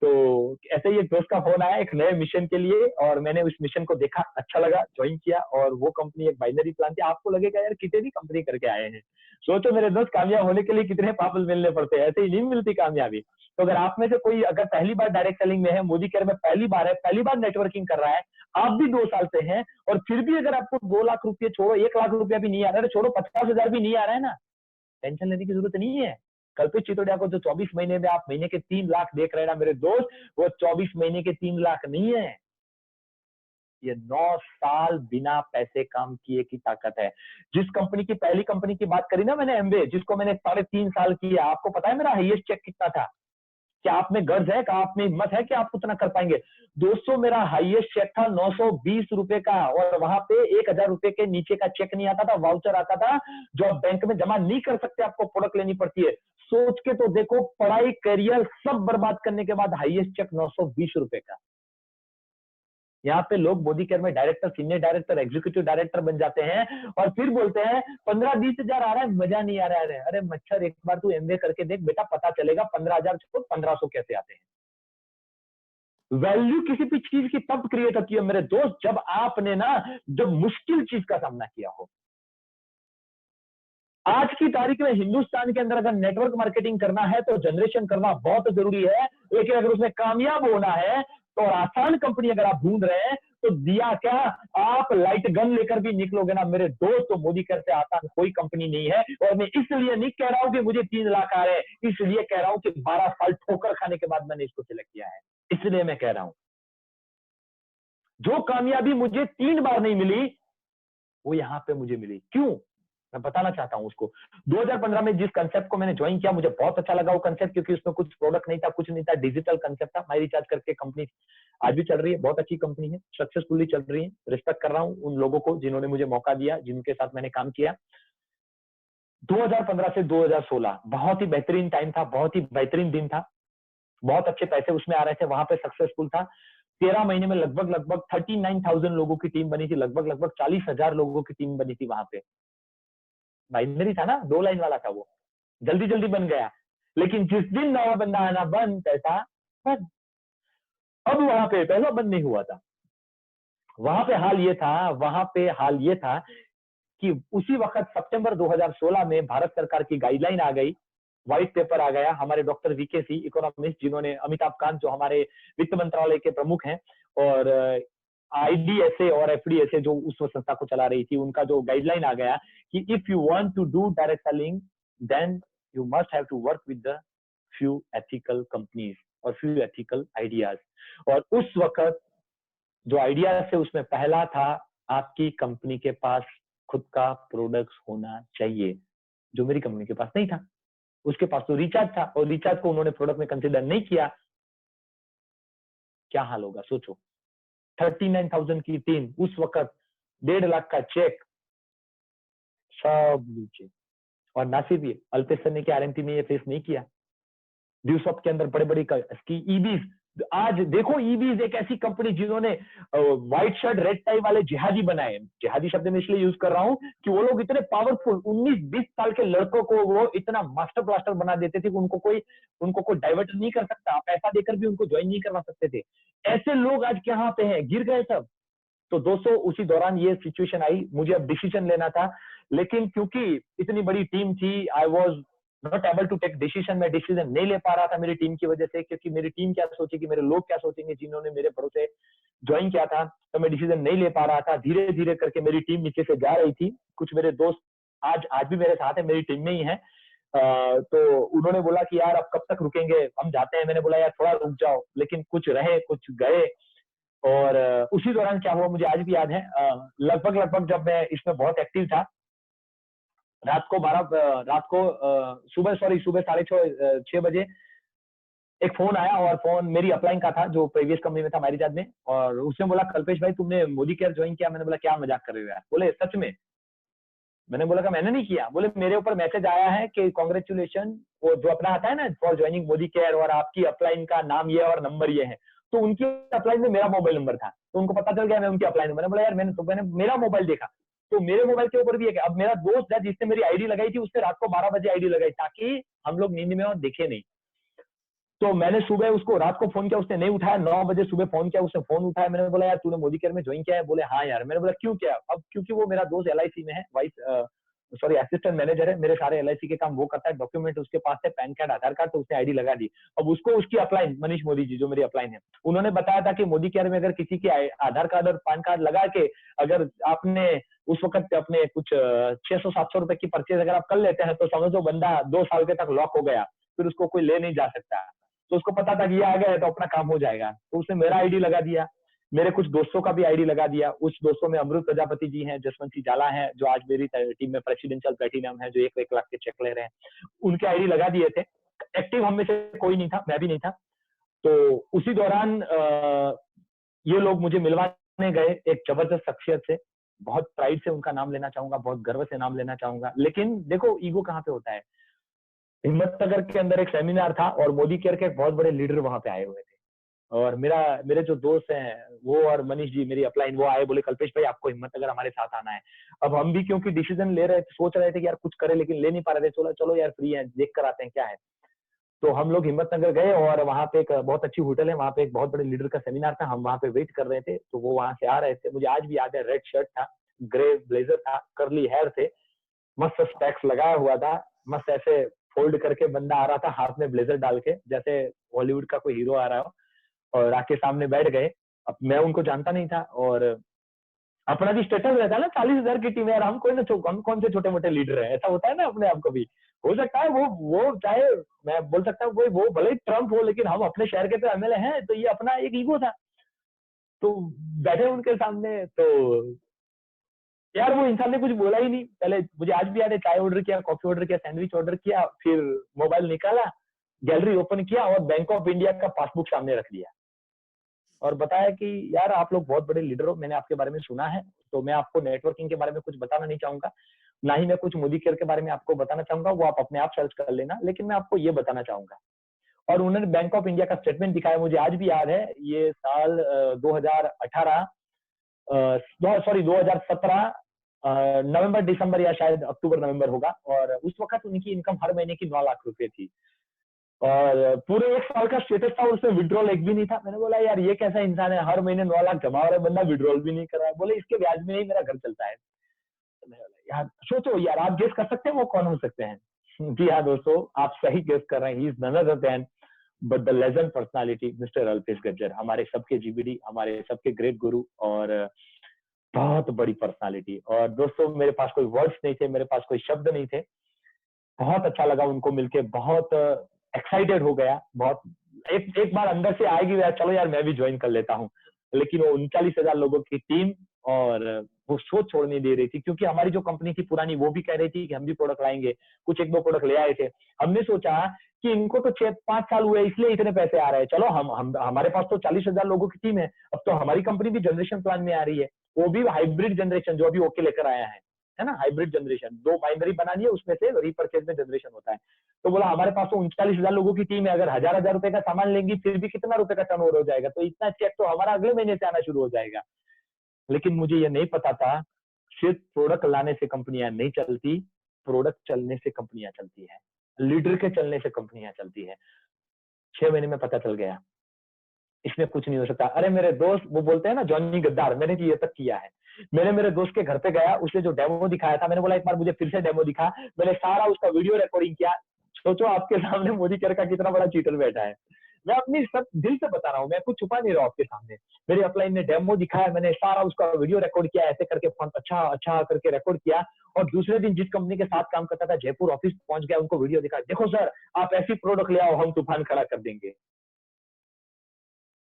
तो ऐसे ही एक दोस्त का फोन आया एक नए मिशन के लिए, और मैंने उस मिशन को देखा, अच्छा लगा, ज्वाइन किया। और वो कंपनी एक बाइनरी प्लान थी। आपको लगेगा यार कितनी कंपनी करके आए हैं, सोचो मेरे दोस्त, कामयाब होने के लिए कितने पापल मिलने पड़ते हैं, ऐसे ही नहीं मिलती कामयाबी। तो अगर आप में से कोई अगर पहली बार डायरेक्ट सेलिंग में है, मोदी केयर में पहली बार है, पहली बार नेटवर्किंग कर रहा है, आप भी 2 साल से हैं, और फिर भी अगर आपको 2 लाख रुपये छोड़ो, 1 लाख रुपया भी नहीं आ रहा है, छोड़ो 50,000 भी नहीं आ रहा है ना, टेंशन लेने की जरूरत नहीं है। कल्पित चितौड़िया को जो 24 महीने में आप महीने के 3 लाख देख रहे हैं ना मेरे दोस्त, वो 24 महीने के 3 लाख नहीं है, ये 9 साल बिना पैसे काम किए की ताकत है। जिस कंपनी की, पहली कंपनी की बात करी ना मैंने, एमवे, जिसको मैंने 3.5 साल किया, आपको पता है मेरा हाईएस्ट चेक कितना था? क्या आप में गर्ज है, क्या आप में हिम्मत है कि आप उतना कर पाएंगे? दोस्तों, मेरा हाईएस्ट चेक था 920 रुपए का, और वहां पे 1,000 रुपए के नीचे का चेक नहीं आता था, वाउचर आता था, जो आप बैंक में जमा नहीं कर सकते, आपको प्रोडक्ट लेनी पड़ती है। सोच के तो देखो, पढ़ाई, करियर सब बर्बाद करने के बाद हाईएस्ट चेक 920 रुपए का। यहाँ पे लोग मोदी केयर में director, senior director, executive director बन जाते हैं, और फिर बोलते हैं 15-20 हजार आ रहा है, मजा नहीं आ रहा है। अरे मच्छर, एक बार तू एमबीए करके देख बेटा, पता चलेगा 15,000 छोड़ 1,500 कैसे आते हैं। वैल्यू किसी भी चीज की तब क्रिएट होती है मेरे दोस्त, जब आपने ना, जब मुश्किल चीज का सामना किया हो। आज की तारीख में हिंदुस्तान के अंदर अगर नेटवर्क मार्केटिंग करना है तो जनरेशन करना बहुत जरूरी है, लेकिन अगर उसमें कामयाब होना है तो आसान कंपनी अगर आप ढूंढ रहे हैं, तो दिया क्या, आप लाइट गन लेकर भी निकलोगे ना मेरे दोस्त, तो मोदी केयर से आसान कोई कंपनी नहीं है। और मैं इसलिए नहीं कह रहा हूं कि मुझे 3 लाख आ रहे हैं, इसलिए कह रहा हूं कि 12 साल ठोकर खाने के बाद मैंने इसको सिलेक्ट किया है, इसलिए मैं कह रहा हूं। जो कामयाबी मुझे 3 बार नहीं मिली, वो यहां पे मुझे मिली। क्यों? मैं बताना चाहता हूं उसको। 2015 में जिस कंसेप्ट को मैंने ज्वाइन किया, मुझे बहुत अच्छा लगा वो कंसेप्ट, क्योंकि उसमें कुछ प्रोडक्ट नहीं था, कुछ नहीं था, डिजिटल कंसेप्ट था। माई रिचार्ज करके कंपनी आज भी चल रही है, बहुत अच्छी कंपनी है, सक्सेसफुली चल रही है। रिस्पेक्ट कर रहा हूं उन लोगों को जिन्होंने मुझे मौका दिया, जिनके साथ मैंने काम किया। 2015 से 2016 बहुत ही बेहतरीन टाइम था, बहुत ही बेहतरीन दिन था, बहुत अच्छे पैसे उसमें आ रहे थे, वहां पे सक्सेसफुल था। 13 महीने में लगभग 39,000 लोगों की टीम बनी थी, लगभग 40,000 लोगों की टीम बनी थी वहां पे। बाइनरी था ना, 2 लाइन वाला था वो, जल्दी जल्दी बन गया। लेकिन जिस दिन नवा बंदा आना बंद, पैसा बंद। अब वहां पे पैसा बंद नहीं हुआ था, वहां पे हाल ये था कि उसी वक्त सितंबर 2016 में भारत सरकार की गाइडलाइन आ गई, व्हाइट पेपर आ गया। हमारे डॉक्टर वीके सिंह, इकोनॉमिस्ट, जिन्होंने अमिताभ कांत जो हमारे वित्त मंत्रालय के प्रमुख हैं, और IDSA और FDSA जो उस संस्था को चला रही थी, उनका जो गाइडलाइन आ गया कि if you want to do direct selling, then you must have to work with the few ethical companies और फ्यू एथिकल आइडियाज। और उस वक्त जो आइडिया से उसमें पहला था, आपकी कंपनी के पास खुद का प्रोडक्ट होना चाहिए, जो मेरी कंपनी के पास नहीं था। उसके पास तो रिचार्ज था, और रिचार्ज को उन्होंने प्रोडक्ट में कंसिडर नहीं किया। क्या हाल होगा सोचो। 39,000 की टीम, उस वक्त 1.5 लाख का चेक, सब नीचे। और ना सिर्फ ये, अल्पेश सर ने क्या RMT में ये फेस नहीं किया। ड्यूसॉफ्ट के अंदर बड़े बड़े ईबीज, आज देखो ईबीज एक ऐसी कंपनी जिन्होंने व्हाइट शर्ट रेड टाई वाले जिहादी बनाए। जिहादी शब्द मैं इसलिए यूज कर रहा हूं कि वो लोग इतने पावरफुल, 19-20 साल के लड़कों को वो इतना मास्टर ब्लास्टर बना देते थे कि उनको कोई डाइवर्ट नहीं कर सकता, पैसा देकर भी उनको ज्वाइन नहीं करवा सकते थे। ऐसे लोग आज कहां पे हैं, गिर गए सब। तो दोस्तों, उसी दौरान ये सिचुएशन आई, मुझे अब डिसीजन लेना था, लेकिन क्योंकि इतनी बड़ी टीम थी, I was not able to take decision. मैं डिसीजन नहीं ले पा रहा था मेरी टीम की वजह से, क्योंकि मेरी टीम क्या सोचेगी, मेरे लोग क्या सोचेंगे जिन्होंने मेरे भरोसे ज्वाइन किया था। तो मैं डिसीजन नहीं ले पा रहा था। धीरे धीरे करके मेरी टीम नीचे से जा रही थी। कुछ मेरे दोस्त आज भी मेरे साथ है, मेरी टीम में ही है। तो उन्होंने बोला कि यार अब कब तक रुकेंगे, हम जाते हैं। मैंने बोला यार थोड़ा रुक जाओ, लेकिन कुछ रहे कुछ गए। और उसी दौरान क्या हुआ मुझे आज भी याद है। लगभग जब मैं इसमें बहुत एक्टिव था, सुबह 6:30 बजे एक फोन आया, और फोन मेरी अपलाइन का था जो प्रीवियस कंपनी में था, मारीजाद में। और उसने बोला कल्पेश भाई तुमने मोदी केयर ज्वाइन किया। मैंने बोला क्या मजाक कर रहे हो यार। बोले सच में। मैंने बोला कि मैंने नहीं किया। बोले मेरे ऊपर मैसेज आया है कि कांग्रेचुलेशन, वो जो अपना आता है ना फॉर ज्वाइनिंग मोदी केयर, और आपकी अपलाइन का नाम ये और नंबर ये है। तो उनकी अपलाइन में मेरा मोबाइल नंबर था, तो उनको पता चल गया मैं उनकी अपलाइन में। मैंने बोला यार मैंने मेरा मोबाइल देखा, तो मेरे मोबाइल के ऊपर भी है। अब मेरा दोस्त है जिसने मेरी आईडी लगाई थी, उसने रात को 12 बजे आईडी लगाई ताकि हम लोग नींद में और देखे नहीं। तो मैंने सुबह उसको रात को फोन किया, उसने नहीं उठाया। 9 बजे सुबह फोन किया, उसने फोन उठाया। मैंने बोला यार तूने मोदी केयर में ज्वाइन किया है? बोले हाँ यार। मैंने बोला क्यों किया? अब क्योंकि वो मेरा दोस्त LIC में है, असिस्टेंट मैनेजर है, मेरे सारे LIC के काम वो करता है, डॉक्यूमेंट उसके पास है, पैन कार्ड, आधार कार्ड, तो उसने आईडी लगा दी। अब उसको उसकी अपलाइन, मनीष मोदी जी जो मेरी अपलाइन है, उन्होंने बताया था कि मोदी केयर में अगर किसी के आधार कार्ड और पैन कार्ड लगा के अगर आपने उस वक्त अपने कुछ 600-700 रुपए की परचेज अगर आप कर लेते हैं, तो समझो बंदा 2 साल के तक लॉक हो गया, फिर उसको कोई ले नहीं जा सकता। तो उसको पता था कि ये आ गया है तो अपना काम हो जाएगा, तो उसने मेरा आईडी लगा दिया, मेरे कुछ दोस्तों का भी आईडी लगा दिया। उस दोस्तों में अमृत प्रजापति जी हैं, जसवंत सिंह झाला हैं, जो आज मेरी टीम में प्रेसिडेंशियल प्लेटिनम है, जो 1 लाख के चेक ले रहे हैं, उनके आईडी लगा दिए थे। एक्टिव हम में से कोई नहीं था, मैं भी नहीं था। तो उसी दौरान ये लोग मुझे मिलवाने गए एक जबरदस्त शख्सियत से। बहुत प्राइड से उनका नाम लेना चाहूंगा, बहुत गर्व से नाम लेना चाहूंगा। लेकिन देखो ईगो कहाँ पे होता है। हिम्मतनगर के अंदर एक सेमिनार था और मोदी केयर के एक बहुत बड़े लीडर वहां पे आए हुए थे, और मेरे जो दोस्त हैं वो और मनीष जी मेरी अपलाइन, वो आए, बोले कल्पेश भाई आपको हिम्मतनगर हमारे साथ आना है। अब हम भी क्योंकि डिसीजन ले रहे थे, सोच रहे थे कि यार कुछ करें, लेकिन ले नहीं पा रहे थे। चलो चलो यार फ्री है, देख कर आते हैं क्या है। तो हम लोग हिम्मतनगर गए और वहां पे एक बहुत अच्छी होटल है, वहां पे एक बहुत बड़े लीडर का सेमिनार था। हम वहां पे वेट कर रहे थे, तो वो वहां से आ रहे थे। मुझे आज भी याद है, रेड शर्ट था, ग्रे ब्लेजर था, कर्ली हेयर थे, मस्त स्पेक्स लगाया हुआ था, मस्त ऐसे फोल्ड करके बंदा आ रहा था, हाथ में ब्लेजर डाल के, जैसे हॉलीवुड का कोई हीरो आ रहा हो, और आके सामने बैठ गए। अब मैं उनको जानता नहीं था, और अपना भी स्टेटस रहता है ना, 40,000 की टीम है यार, हम कौन से छोटे मोटे लीडर है, ऐसा होता है ना अपने आप को भी। हो सकता है वो चाहे मैं बोल सकता हूँ वो भले ही ट्रम्प हो, लेकिन हम अपने शहर के तो MLA हैं, तो ये अपना एक ईगो था। तो बैठे उनके सामने, तो यार वो इंसान ने कुछ बोला ही नहीं। पहले मुझे आज भी याद है, चाय ऑर्डर किया, कॉफी ऑर्डर किया, सैंडविच ऑर्डर किया, फिर मोबाइल निकाला, गैलरी ओपन किया और बैंक ऑफ इंडिया का पासबुक सामने रख दिया, और बताया कि यार आप लोग बहुत बड़े लीडर हो, मैंने आपके बारे में सुना है, तो मैं आपको नेटवर्किंग के बारे में कुछ बताना नहीं चाहूंगा, ना ही मैं कुछ मोदी केयर के बारे में आपको बताना चाहूंगा, वो आप अपने आप सर्च कर लेना, लेकिन मैं आपको ये बताना चाहूंगा। और उन्होंने बैंक ऑफ इंडिया का स्टेटमेंट दिखाया, मुझे आज भी याद है, ये साल 2018 2017 नवंबर दिसंबर या शायद अक्टूबर नवंबर होगा, और उस वक्त उनकी इनकम हर महीने की 9 लाख रुपए थी, और पूरे 1 साल का स्टेटस था, उसमें विड्रॉल एक भी नहीं था। मैंने बोला यार ये कैसा इंसान है, हर महीने 9 लाख जमा हो रहा है, बंदा विड्रॉल भी नहीं कर रहा है। बोले इसके ब्याज में ही मेरा घर चलता है। यार सोचो यार, आप गेस कर सकते हैं वो कौन हो सकते हैं? जी हाँ दोस्तों, आप सही गेस कर रहे हैं, he is none other than but the legend personality mister Alpesh Gajjar, हमारे सबके GBD, हमारे सबके ग्रेट गुरु, और बहुत बड़ी पर्सनालिटी। और दोस्तों मेरे पास कोई वर्ड्स नहीं थे, मेरे पास कोई शब्द नहीं थे। बहुत अच्छा लगा उनको मिलके, बहुत एक्साइटेड हो गया, बहुत एक बार अंदर से आएगी यार, चलो यार मैं भी ज्वाइन कर लेता हूँ। लेकिन वो 39,000 लोगों की टीम, और वो सोच छोड़ नहीं दे रही थी, क्योंकि हमारी जो कंपनी थी पुरानी, वो भी कह रही थी कि हम भी प्रोडक्ट लाएंगे, कुछ 1-2 प्रोडक्ट ले आए थे। हमने सोचा कि इनको तो 6-5 साल हुए इसलिए इतने पैसे आ रहे हैं, चलो हम हमारे पास तो 40,000 लोगों की टीम है, अब तो हमारी कंपनी भी जनरेशन प्लान में आ रही है, वो भी हाइब्रिड जनरेशन, जो अभी ओके लेकर आया है ना, हाइब्रिड जनरेशन, 2 बाइनरी बनानी है, उसमें से रीपरचेज में जनरेशन होता है। तो बोला हमारे पास तो 39,000 लोगों की टीम है, अगर 1,000 रुपए का सामान लेंगी फिर भी कितना रुपए का टर्नओवर हो जाएगा, तो इतना चेक तो हमारा अगले महीने से आना शुरू हो जाएगा। लेकिन मुझे ये नहीं पता था, सिर्फ प्रोडक्ट लाने से कंपनियां नहीं चलती, प्रोडक्ट चलने से कंपनियां चलती है, लीडर के चलने से कंपनियां चलती है। 6 महीने में पता चल गया इसमें कुछ नहीं हो सकता। अरे मेरे दोस्त, वो बोलते हैं ना जॉनी गद्दार, मैंने ये तक किया है। मैंने मेरे दोस्त के घर पे गया, उसने जो डेमो दिखाया था, मैंने बोला एक बार मुझे फिर से डेमो दिखा, मैंने सारा उसका वीडियो रिकॉर्डिंग किया। सोचो आपके सामने मोदी केयर का कितना बड़ा चीटर बैठा है। मैं अपनी सब दिल से बता रहा हूँ, मैं कुछ छुपा नहीं रहा हूँ आपके सामने। मेरी अपलाइन ने डेमो दिखाया, मैंने सारा उसका वीडियो रिकॉर्ड किया, ऐसे करके फोन अच्छा अच्छा करके रिकॉर्ड किया, और दूसरे दिन जिस कंपनी के साथ काम करता था जयपुर ऑफिस पहुंच गया, उनको वीडियो दिखा, देखो सर आप ऐसी प्रोडक्ट ले आओ, हम तूफान खड़ा कर देंगे।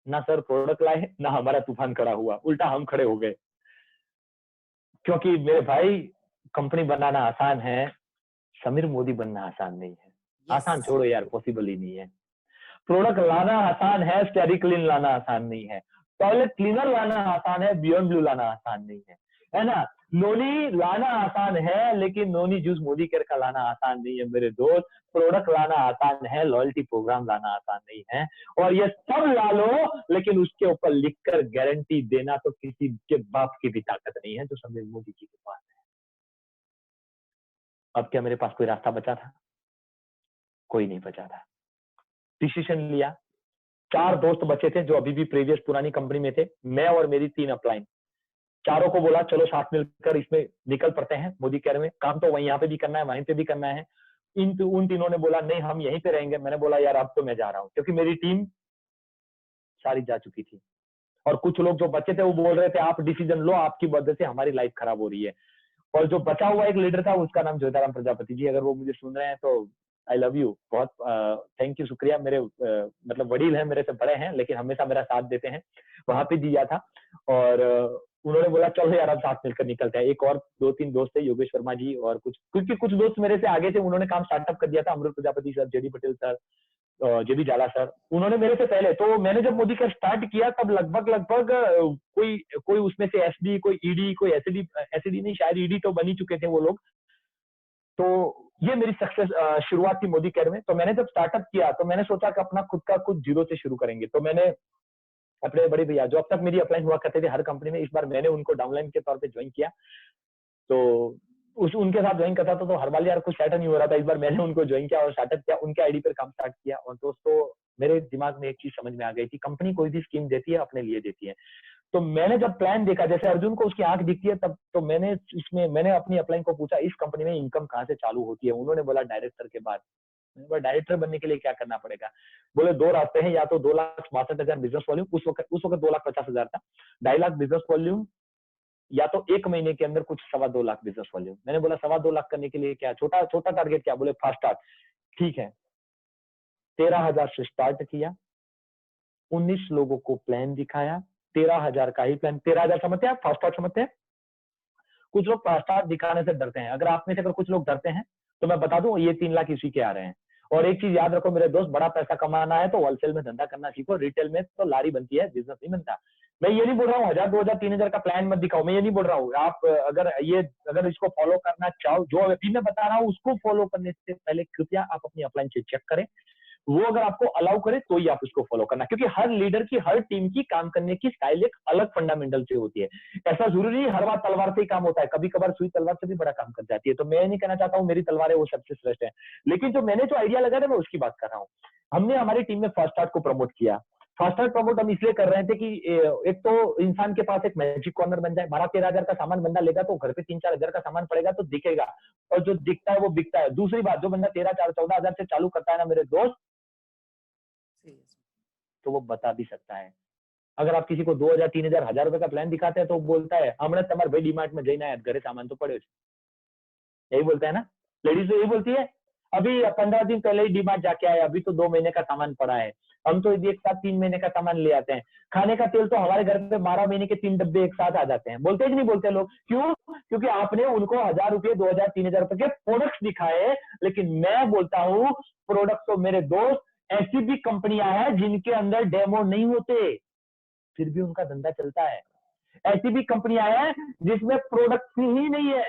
ना सर प्रोडक्ट लाए, ना हमारा तूफान खड़ा हुआ, उल्टा हम खड़े हो गए। क्योंकि मेरे भाई, कंपनी बनाना आसान है, समीर मोदी बनना आसान नहीं है। आसान छोड़ो यार, पॉसिबल ही नहीं है। प्रोडक्ट लाना आसान है, स्टेरी क्लीन लाना आसान नहीं है। टॉयलेट क्लीनर लाना आसान है, बियॉन्ड ब्लू लाना आसान नहीं है ना। नोनी लाना आसान है, लेकिन नोनी जूस मोदी केयर का लाना आसान नहीं है मेरे दोस्त। प्रोडक्ट लाना आसान है, लॉयल्टी प्रोग्राम लाना आसान नहीं है। और ये सब ला लो, लेकिन उसके ऊपर लिखकर गारंटी देना तो किसी के बाप की भी ताकत नहीं है जो समीर मोदी जी के पास है। अब क्या मेरे पास कोई रास्ता बचा था? कोई नहीं बचा था। डिसीजन लिया। 4 दोस्त बचे थे जो अभी भी प्रीवियस पुरानी कंपनी में थे, मैं और मेरी 3 अपलाइन। चारों को बोला चलो साथ मिलकर इसमें निकल पड़ते हैं मोदी केयर में। काम तो वहीं यहाँ पे भी करना है, वहीं पे भी करना है। उन तीनों ने बोला नहीं हम यहीं पे रहेंगे। मैंने बोला यार अब तो मैं जा रहा हूँ, क्योंकि मेरी टीम सारी जा चुकी थी। और कुछ लोग जो बचे थे वो बोल रहे थे आप डिसीजन लो, आपकी वजह से हमारी लाइफ खराब हो रही है। और जो बचा हुआ एक लीडर था उसका नाम ज्योतिराम प्रजापति जी, अगर वो मुझे सुन रहे हैं तो आई लव यू, बहुत थैंक यू, शुक्रिया। मेरे मतलब वडील हैं, मेरे से बड़े हैं, लेकिन हमेशा मेरा साथ देते हैं। वहां पे दिया था। और उन्होंने बोला चलो यार अब साथ मिलकर निकलते हैं। एक और 2-3 दोस्त थे, योगेश वर्मा जी और क्योंकि कुछ दोस्त मेरे से आगे थे, उन्होंने काम स्टार्टअप कर दिया था। Amrit Prajapati sir, JD Patel sir, JB Jala sir, उन्होंने मेरे से पहले। तो मैंने जब मोदी केयर स्टार्ट किया तब लगभग कोई कोई उसमें से एसडी, कोई ईडी, कोई एसडी नहीं, शायद ईडी तो बन ही चुके थे वो लोग। तो ये मेरी सक्सेस शुरुआत थी मोदी केयर में। तो मैंने जब स्टार्टअप किया तो मैंने सोचा कि अपना खुद का कुछ जीरो से शुरू करेंगे। तो मैंने अपने बड़े भैया जो अब तक मेरी अपलाइन हुआ करते थे हर कंपनी में, इस बार मैंने उनको डाउनलाइन के तौर पे ज्वाइन किया। तो उनके साथ ज्वाइन करता था तो हर बार यार कुछ सेट नहीं हो रहा था। इस बार मैंने उनको ज्वाइन किया और स्टार्टअप किया, उनके आईडी पर काम स्टार्ट किया। और दोस्तों मेरे दिमाग में एक चीज समझ में आ गई थी, कंपनी कोई भी स्कीम देती है अपने लिए देती है। तो मैंने जब प्लान देखा, जैसे अर्जुन को उसकी आंख दिखती है, तब तो मैंने अपनी अपलाइन को पूछा इस कंपनी में इनकम कहाँ से चालू होती है। उन्होंने बोला डायरेक्टर के बाद। मैंने बोला डायरेक्टर बनने के लिए क्या करना पड़ेगा? बोले 2 रास्ते हैं, या तो 2,62,000 बिजनेस वॉल्यूम, उस वक्त 2,50,000 था, 2.5 लाख बिजनेस वॉल्यूम, या तो 1 महीने के अंदर कुछ 2.25 लाख बिजनेस वॉल्यूम। मैंने बोला 2.25 लाख करने के लिए क्या छोटा छोटा टारगेट क्या? बोले फास्ट स्टार्ट। ठीक है, 13,000 से स्टार्ट किया, 19 लोगों को प्लान दिखाया, 13,000 का ही प्लान। 13,000 समझते हैं आप? फास्ट स्टार्ट समझते हैं? कुछ लोग फास्ट स्टार्ट दिखाने से डरते हैं। अगर आप में से अगर कुछ लोग डरते हैं तो मैं बता दूं ये 3 लाख इसी के आ रहे हैं। और एक चीज याद रखो मेरे दोस्त, बड़ा पैसा कमाना है तो होलसेल में धंधा करना सीखो। रिटेल में तो लारी बनती है, बिजनेस नहीं बनता। मैं ये नहीं बोल रहा हूँ 1,000, 2,000, 3,000 का प्लान मत दिखाओ, मैं ये नहीं बोल रहा हूँ। आप अगर इसको फॉलो करना चाहो, जो अभी मैं बता रहा हूँ उसको फॉलो करने से पहले कृपया आप अपनी अपलाइन से चेक करें। वो अगर आपको अलाउ करे तो ही आप उसको फॉलो करना, क्योंकि हर लीडर की, हर टीम की काम करने की स्टाइल एक अलग फंडामेंटल से होती है। ऐसा जरूरी नहीं हर बार तलवार से ही काम होता है, कभी कभार सुई तलवार से भी बड़ा काम कर जाती है। तो मैं नहीं कहना चाहता हूँ मेरी तलवार है वो सबसे श्रेष्ठ है, लेकिन जो मैंने जो आइडिया लगाया मैं उसकी बात कर रहा हूँ। हमने हमारी टीम में फास्ट स्टार्ट को प्रमोट किया। फास्ट स्टार्ट प्रमोट हम इसलिए कर रहे थे कि एक तो इंसान के पास एक मैजिक कॉर्नर बन जाए। 12-13 हजार का सामान बंदा लेगा तो घर पे 3-4 हजार का सामान पड़ेगा तो दिखेगा, और जो दिखता है वो बिकता है। दूसरी बात, जो बंदा 13-14 हजार से चालू करता है ना मेरे दोस्त, तो वो बता भी सकता है। अगर आप किसी को 2,000, 3,000, 1,000 रुपए का प्लान दिखाते हैं तो वो बोलता है हमने तुम्हारे भाई डीमार्ट में जैना है, घरे सामान तो पड़े। यही बोलता है ना, लेडीज तो यही बोलती है। अभी 15 दिन पहले ही डीमार्ट जाके आए, अभी तो 2 महीने का सामान पड़ा है। हम तो एक साथ 3 महीने का सामान ले आते हैं। खाने का तेल तो हमारे घर पे 12 महीने के 3 डब्बे एक साथ आ जाते हैं। बोलते कि नहीं बोलते लोग? क्यों? क्योंकि आपने उनको 1,000 रुपए, 2,000, 3,000 रुपए के प्रोडक्ट्स दिखाए। लेकिन मैं बोलता हूँ प्रोडक्ट तो मेरे दोस्त ऐसी भी कंपनियां हैं जिनके अंदर डेमो नहीं होते, फिर भी उनका धंधा चलता है। ऐसी भी कंपनियां हैं जिसमें प्रोडक्ट ही नहीं है,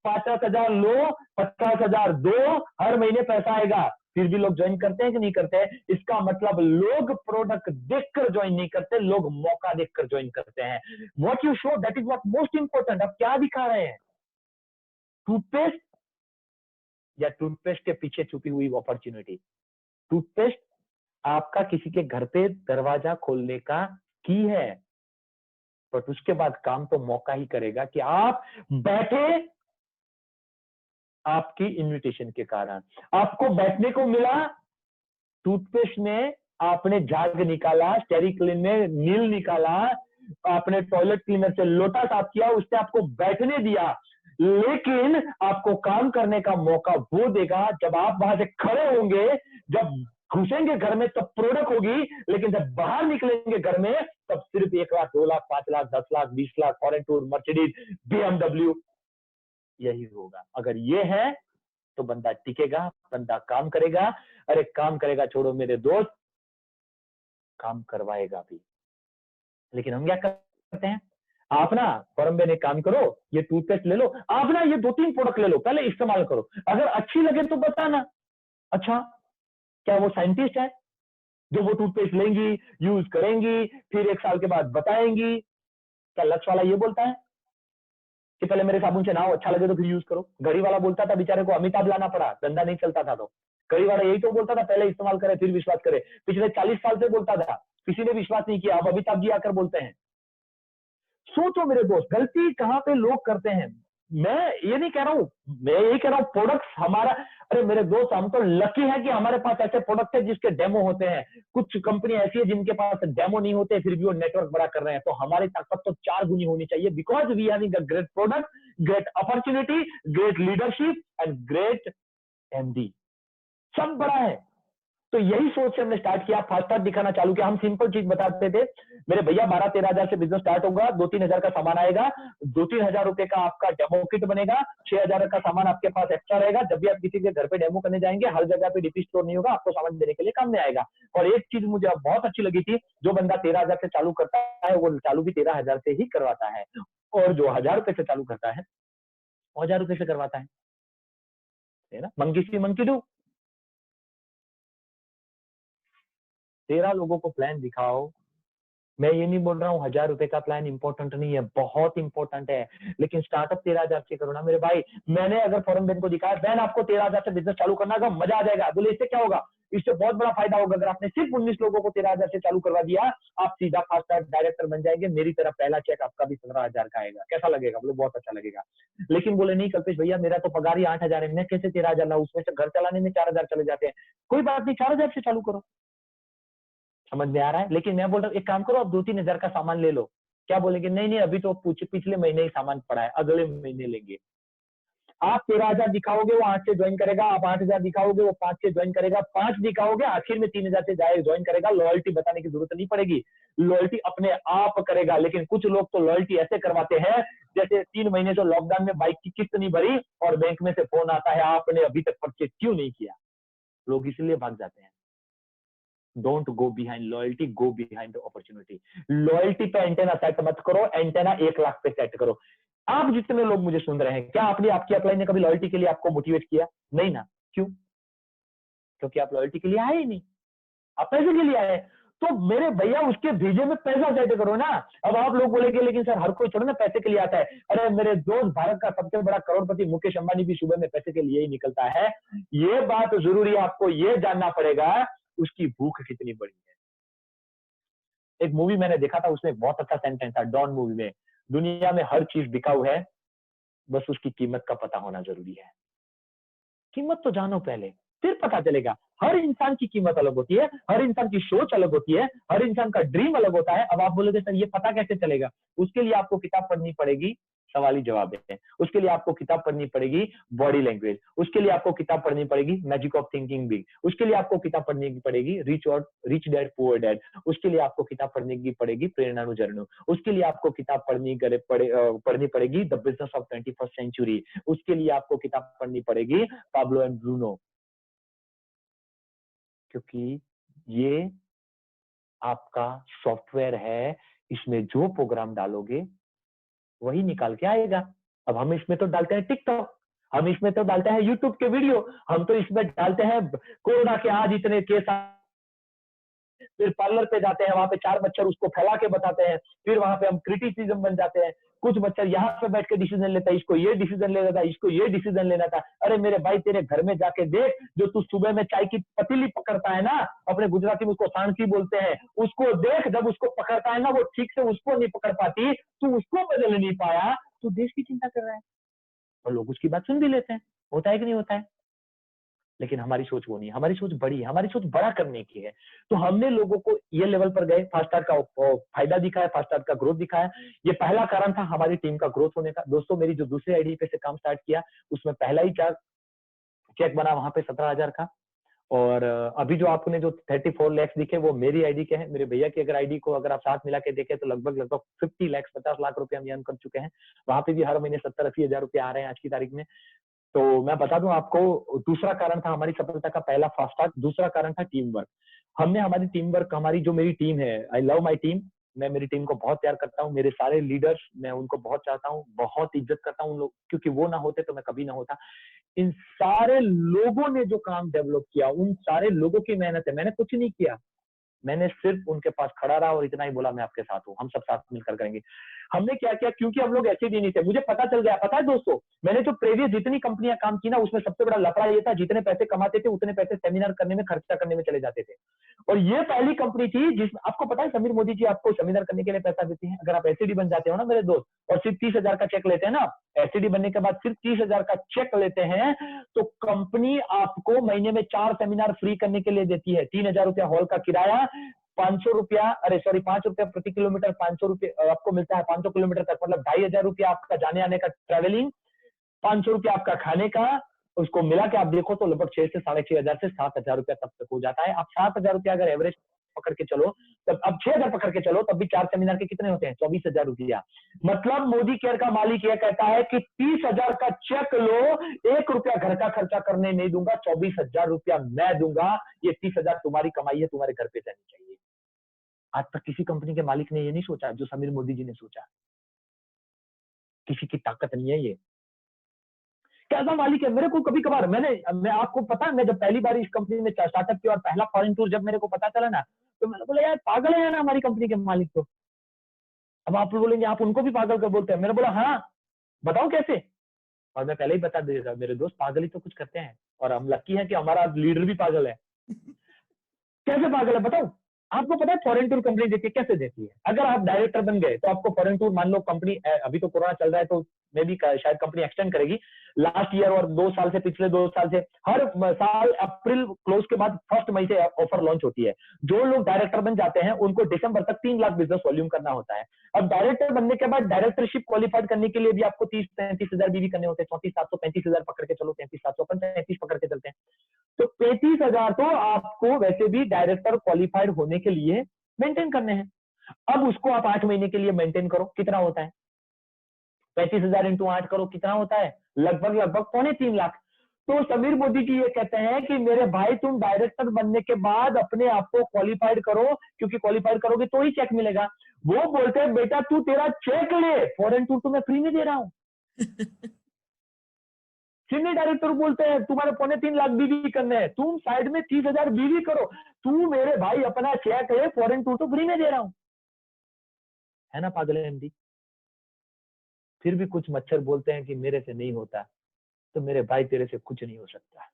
50,000 लो, 50,000 दो, हर महीने पैसा आएगा, फिर भी लोग ज्वाइन करते हैं कि नहीं करते हैं? इसका मतलब लोग प्रोडक्ट देखकर ज्वाइन नहीं करते, लोग मौका देखकर ज्वाइन करते हैं। What you show, that is what most important. आप क्या दिखा रहे हैं? टूथपेस्ट या टूथपेस्ट के पीछे छुपी हुई अपॉर्चुनिटी? टूथपेस्ट आपका किसी के घर पे दरवाजा खोलने का की है, बट उसके बाद काम तो मौका ही करेगा कि आप बैठे। आपकी इनविटेशन के कारण आपको बैठने को मिला। टूथपेस्ट में आपने झाग निकाला, स्टेरिक्लिन में नील निकाला, आपने टॉयलेट क्लीनर से लोटा साफ किया, उससे आपको बैठने दिया। लेकिन आपको काम करने का मौका वो देगा जब आप वहां से खड़े होंगे। जब घुसेंगे घर में तब प्रोडक्ट होगी, लेकिन जब बाहर निकलेंगे घर में तब सिर्फ 1 lakh, 2 lakh, 5 lakh, 10 lakh, 20 lakh, foreign tour, Mercedes, BMW, यही होगा। अगर ये है तो बंदा टिकेगा, बंदा काम करेगा। अरे काम करेगा छोड़ो मेरे दोस्त, काम करवाएगा भी। लेकिन हम क्या करते हैं? आप ना फॉरमबेन एक काम करो, ये टूथपेस्ट ले लो, आप ना ये 2-3 प्रोडक्ट ले लो, पहले इस्तेमाल करो, अगर अच्छी लगे तो बताना। अच्छा, क्या वो साइंटिस्ट है जो वो टूथपेस्ट लेंगी, यूज करेंगी, फिर 1 साल के बाद बताएंगी? क्या लक्ष्य वाला ये बोलता है कि पहले मेरे साबुन से नहाओ, अच्छा लगे तो फिर यूज करो? घड़ी वाला बोलता था, बेचारे को अमिताभ लाना पड़ा, धंधा नहीं चलता था तो। घड़ी वाला यही तो बोलता था, पहले इस्तेमाल करे फिर विश्वास करे। पिछले 40 साल से बोलता था, किसी ने विश्वास नहीं किया, अब अमिताभ जी आकर बोलते हैं। सोचो मेरे दोस्त, गलती कहाँ पे लोग करते हैं। मैं ये नहीं कह रहा हूँ, मैं यही कह रहा हूँ प्रोडक्ट्स हमारा, अरे मेरे दोस्त हम तो लकी है कि हमारे पास ऐसे प्रोडक्ट है जिसके डेमो होते हैं। कुछ कंपनी ऐसी है जिनके पास डेमो नहीं होते, फिर भी वो नेटवर्क बड़ा कर रहे हैं। तो हमारी ताकत तो 4 गुनी होनी चाहिए, because we having a great product, great opportunity, great leadership and great MD, सब बड़ा है। तो यही सोच से हमने स्टार्ट किया, फास्ट दिखाना चालू किया। हम सिंपल चीज बताते थे, मेरे भैया 12-13 हजार से बिजनेस स्टार्ट होगा, 2-3 हजार का सामान आएगा, 2-3 हजार रुपए का आपका डेमो किट बनेगा, 6 हजार का सामान आपके पास एक्स्ट्रा रहेगा। जब भी आप किसी के घर पे डेमो करने जाएंगे, हर जगह पे डीपी स्टोर नहीं होगा, आपको सामान देने के लिए काम में आएगा। और एक चीज मुझे बहुत अच्छी लगी थी, जो बंदा 13 हजार से चालू करता है वो चालू भी 13 हजार से ही करवाता है, और जो 1000 रुपए से चालू करता है वो 1000 रुपए से करवाता है ना। Monkey C monkey do. 13 लोगों को प्लान दिखाओ। मैं ये नहीं बोल रहा हूँ 1000 रुपए का प्लान इंपॉर्टेंट नहीं है, बहुत इंपॉर्टेंट है, लेकिन स्टार्टअप 13 हजार से करो ना मेरे भाई। मैंने अगर फॉरम बेन को दिखाया, बैन आपको 13 हजार से बिजनेस चालू करना का मजा आ जाएगा। बोले इससे क्या होगा? इससे बहुत बड़ा फायदा होगा। अगर आपने सिर्फ 19 लोगों को 13 हजार से चालू करवा दिया, आप सीधा फास्ट डायरेक्टर बन जाएंगे। मेरी तरफ पहला चेक आपका भी 15 हजार का आएगा। कैसा लगेगा? बोले बहुत अच्छा लगेगा। लेकिन बोले नहीं कल्पेश भैया, मेरा तो पगार ही 8 हजार है, मैं कैसे 13 हजार लाऊं? उसमें से घर चलाने में 4 हजार चले जाते हैं। कोई बात नहीं, 4 हजार से चालू करो। समझ में आ रहा है? लेकिन मैं बोल रहा हूँ एक काम करो, आप 2-3 हजार का सामान ले लो। क्या बोलेंगे? नहीं नहीं, अभी तो पिछले महीने ही सामान पड़ा है, अगले महीने लेंगे। आप 13 हजार दिखाओगे, वो 8 से ज्वाइन करेगा। आप 8 हजार दिखाओगे, वो 5 से ज्वाइन करेगा। 5 दिखाओगे, आखिर में 3 हजार से ज्वाइन करेगा। लॉयल्टी बताने की जरूरत नहीं पड़ेगी, लॉयल्टी अपने आप करेगा। लेकिन कुछ लोग तो लॉयल्टी ऐसे करवाते हैं जैसे 3 महीने से लॉकडाउन में बाइक की किस्त नहीं भरी और बैंक में से फोन आता है आपने अभी तक परचेज क्यों नहीं किया। लोग इसलिए भाग जाते हैं। Don't go behind loyalty, go behind the opportunity. Loyalty पे एंटेना सेट मत करो, एंटेना 1 लाख पे सेट करो। आप जितने लोग मुझे सुन रहे हैं, क्या आपने आपकी अपलाइन ने कभी लॉयल्टी के लिए आपको मोटिवेट किया? नहीं ना। क्यों? क्योंकि आप लॉयल्टी के लिए आए ही नहीं, आप पैसे के लिए आए। तो मेरे भैया उसके भेजे में पैसा सेट करो ना। अब आप लोग बोलेंगे लेकिन सर हर कोई थोड़ा ना पैसे के लिए आता है। अरे मेरे दोस्त, भारत का सबसे बड़ा करोड़पति मुकेश अंबानी भी सुबह में पैसे के लिए ही निकलता है। ये बात जरूरी है, आपको ये जानना पड़ेगा उसकी भूख कितनी बड़ी है। एक मूवी मैंने देखा था, उसमें बहुत अच्छा सेंटेंस था, डॉन मूवी में, दुनिया में हर चीज बिकाऊ है, बस उसकी कीमत का पता होना जरूरी है। कीमत तो जानो पहले, फिर पता चलेगा। हर इंसान की कीमत अलग होती है, हर इंसान की सोच अलग होती है, हर इंसान का ड्रीम अलग होता है। अब आप बोलोगे सर ये पता कैसे चलेगा? उसके लिए आपको किताब पढ़नी पड़ेगी, सवाली जवाब है। उसके लिए आपको किताब पढ़नी पड़ेगी बॉडी लैंग्वेज, उसके लिए आपको किताब पढ़नी पड़ेगी मैजिक ऑफ थिंकिंग बिग, उसके लिए आपको किताब पढ़नी पड़ेगी रिच डैड पुअर डैड, उसके लिए आपको किताब पढ़ने की पड़ेगी प्रेरणानुजरणु, उसके लिए आपको किताब पढ़नी पड़ेगी the business of 21st century, उसके लिए आपको किताब पढ़नी पड़ेगी पाब्लो एंड ब्रूनो। क्योंकि ये आपका सॉफ्टवेयर है, इसमें जो प्रोग्राम डालोगे वही निकाल के आएगा। अब हम इसमें तो डालते हैं टिकटॉक, हम इसमें तो डालते हैं यूट्यूब के वीडियो, हम तो इसमें डालते हैं कोरोना के आज इतने केस, फिर पार्लर पे जाते हैं, वहां पे 4 मच्छर उसको फैला के बताते हैं, फिर वहां पे हम क्रिटिसिज्म बन जाते हैं। कुछ मच्छर यहाँ पे बैठ के डिसीजन लेता है, इसको ये डिसीजन लेना था, इसको ये डिसीजन लेना था। अरे मेरे भाई, तेरे घर में जाके देख, जो तू सुबह में चाय की पतीली पकड़ता है ना, अपने गुजराती में उसको सांची बोलते हैं, उसको देख, जब उसको पकड़ता है ना, वो ठीक से उसको नहीं पकड़ पाती, तू उसको बदल नहीं पाया, तू देश की चिंता कर रहा है। और लोग उसकी बात सुन भी लेते हैं, होता है कि नहीं होता है? लेकिन हमारी सोच वो नहीं है, हमारी सोच बड़ी है, हमारी सोच बड़ा करने की है। तो हमने लोगों को ये लेवल पर गए, फास्टार का फायदा दिखाया, फास्टार का ग्रोथ दिखाया। ये पहला कारण था हमारी टीम का ग्रोथ होने का। दोस्तों, मेरी जो दूसरी आईडी पे से काम स्टार्ट किया, उसमें पहला ही चेक बना वहां पे 17 हजार का। और अभी जो आपने जो 34 लाख दिखे वो मेरी आईडी के हैं। मेरे भैया की अगर आईडी को अगर आप साथ मिला के देखें तो लगभग 50 लाख 50 लाख रुपए हम अर्न कर चुके हैं। वहां पे भी हर महीने 70-80 हजार रुपए आ रहे हैं आज की तारीख में। तो मैं बता दूं आपको, दूसरा कारण था हमारी सफलता का, पहला फास्ट स्टार्ट, दूसरा कारण था टीम वर्क। हमने हमारी टीम वर्क, हमारी जो मेरी टीम है, आई लव माई टीम, मैं मेरी टीम को बहुत प्यार करता हूँ, मेरे सारे लीडर्स मैं उनको बहुत चाहता हूँ, बहुत इज्जत करता हूँ उन लोग, क्योंकि वो ना होते तो मैं कभी ना होता। इन सारे लोगों ने जो काम डेवलप किया, उन सारे लोगों की मेहनत है, मैंने कुछ नहीं किया, मैंने सिर्फ उनके पास खड़ा रहा और इतना ही बोला मैं आपके साथ हूँ, हम सब साथ मिलकर करेंगे। हमने क्या किया, क्योंकि हम लोग ऐसे भी नहीं थे, मुझे पता चल गया, पता है दोस्तों, मैंने जो प्रीवियस जितनी कंपनियां काम की ना, उसमें सबसे बड़ा लफड़ा ये था, जितने पैसे कमाते थे उतने पैसे सेमिनार करने में खर्चा करने में चले जाते थे। और ये पहली कंपनी थी जिसमें, आपको पता है समीर मोदी जी आपको सेमिनार करने के लिए पैसा देते हैं, अगर आप एसईडी बन जाते हो ना मेरे दोस्त, और सिर्फ 30,000 का चेक लेते हैं ना, एसईडी बनने के बाद सिर्फ 30,000 का चेक लेते हैं, तो कंपनी आपको महीने में 4 सेमिनार फ्री करने के लिए देती है। 3,000 रुपया हॉल का किराया, 500 रुपया, अरे सॉरी 5 रुपया प्रति किलोमीटर, 500 रुपये आपको मिलता है 500 किलोमीटर तक, मतलब 2,500 रुपया आपका जाने आने का ट्रेवलिंग, 500 रुपया आपका खाने का, उसको मिला के आप देखो तो लगभग 6 से 6,500 से 7,000 रुपया तब तक हो जाता है। आप 7,000 रुपया अगर एवरेज पकड़ के चलो, तब अब 6,000 पकड़ के चलो, तब भी 4 सेमिनार के कितने होते हैं, 24,000 रुपया। मतलब मोदी केयर का मालिक यह कहता है कि 30,000 का चेक लो, 1 रुपया घर का खर्चा करने नहीं दूंगा, 24,000 रुपया मैं दूंगा, ये 30,000 तुम्हारी कमाई है, तुम्हारे घर पे जानी चाहिए। आज तक किसी कंपनी के मालिक ने ये नहीं सोचा जो समीर मोदी जी ने सोचा। किसी की ताकत नहीं है ये। कैसा मालिक है, मेरे को कभी कभार मैं आपको पता है, मैं जब पहली बार इस कंपनी में स्टार्टअप किया और पहला फॉरेन टूर जब मेरे को पता चला ना, तो मैंने बोला यार पागल है ना हमारी कंपनी के मालिक तो। अब आप बोलेंगे आप उनको भी पागल कर बोलते हैं, मैंने बोला हाँ बताओ कैसे। और मैं पहले ही बता देगा मेरे दोस्त, पागल ही तो कुछ करते हैं, और हम लकी हैं कि हमारा लीडर भी पागल है। कैसे पागल है बताओ। आपको पता है फॉरेन टूर कंपनी देती है, कैसे देती है, अगर आप डायरेक्टर बन गए तो आपको फॉरेन टूर, मान लो कंपनी, अभी तो कोरोना चल रहा है तो मे भी शायद कंपनी एक्सटेंड करेगी, लास्ट ईयर और 2 साल से, पिछले 2 साल से हर साल अप्रैल क्लोज के बाद 1 मई से ऑफर लॉन्च होती है। जो लोग डायरेक्टर बन जाते हैं उनको दिसंबर तक 3 लाख बिजनेस वॉल्यूम करना होता है। अब डायरेक्टर बनने के बाद डायरेक्टरशिप क्वालिफाइड करने के लिए भी आपको 30-35,000 बीवी करने होते हैं, 34,735,000 पकड़ के चलो, 33,700, 35 पकड़ के चलते हैं, तो 35,000 तो आपको वैसे भी डायरेक्टर क्वालिफाइड होने के लिए मेंटेन करने हैं। अब उसको आप 8 महीने के लिए मेंटेन करो, कितना होता है, 35,000 इंटू 8 करो, कितना होता है, लगभग लगभग 3.25 लाख। तो समीर मोदी जी ये कहते हैं कि मेरे भाई तुम डायरेक्टर बनने के बाद अपने आप को क्वालिफाइड करो, क्योंकि क्वालिफाइड करोगे तो ही चेक मिलेगा। वो बोलते हैं बेटा तू तेरा चेक ले, फॉरेन टूर तो मैं फ्री में दे रहा हूं। सीनियर डायरेक्टर बोलते हैं तुम्हारे 3.25 लाख बीवी करने हैं, तुम साइड में 30,000 बीवी करो, तू मेरे भाई अपना चेक है, फॉरेन टूर तो फ्री में दे रहा हूं। है ना पागल एमडी। फिर भी कुछ मच्छर बोलते हैं कि मेरे से नहीं होता, तो मेरे भाई तेरे से कुछ नहीं हो सकता,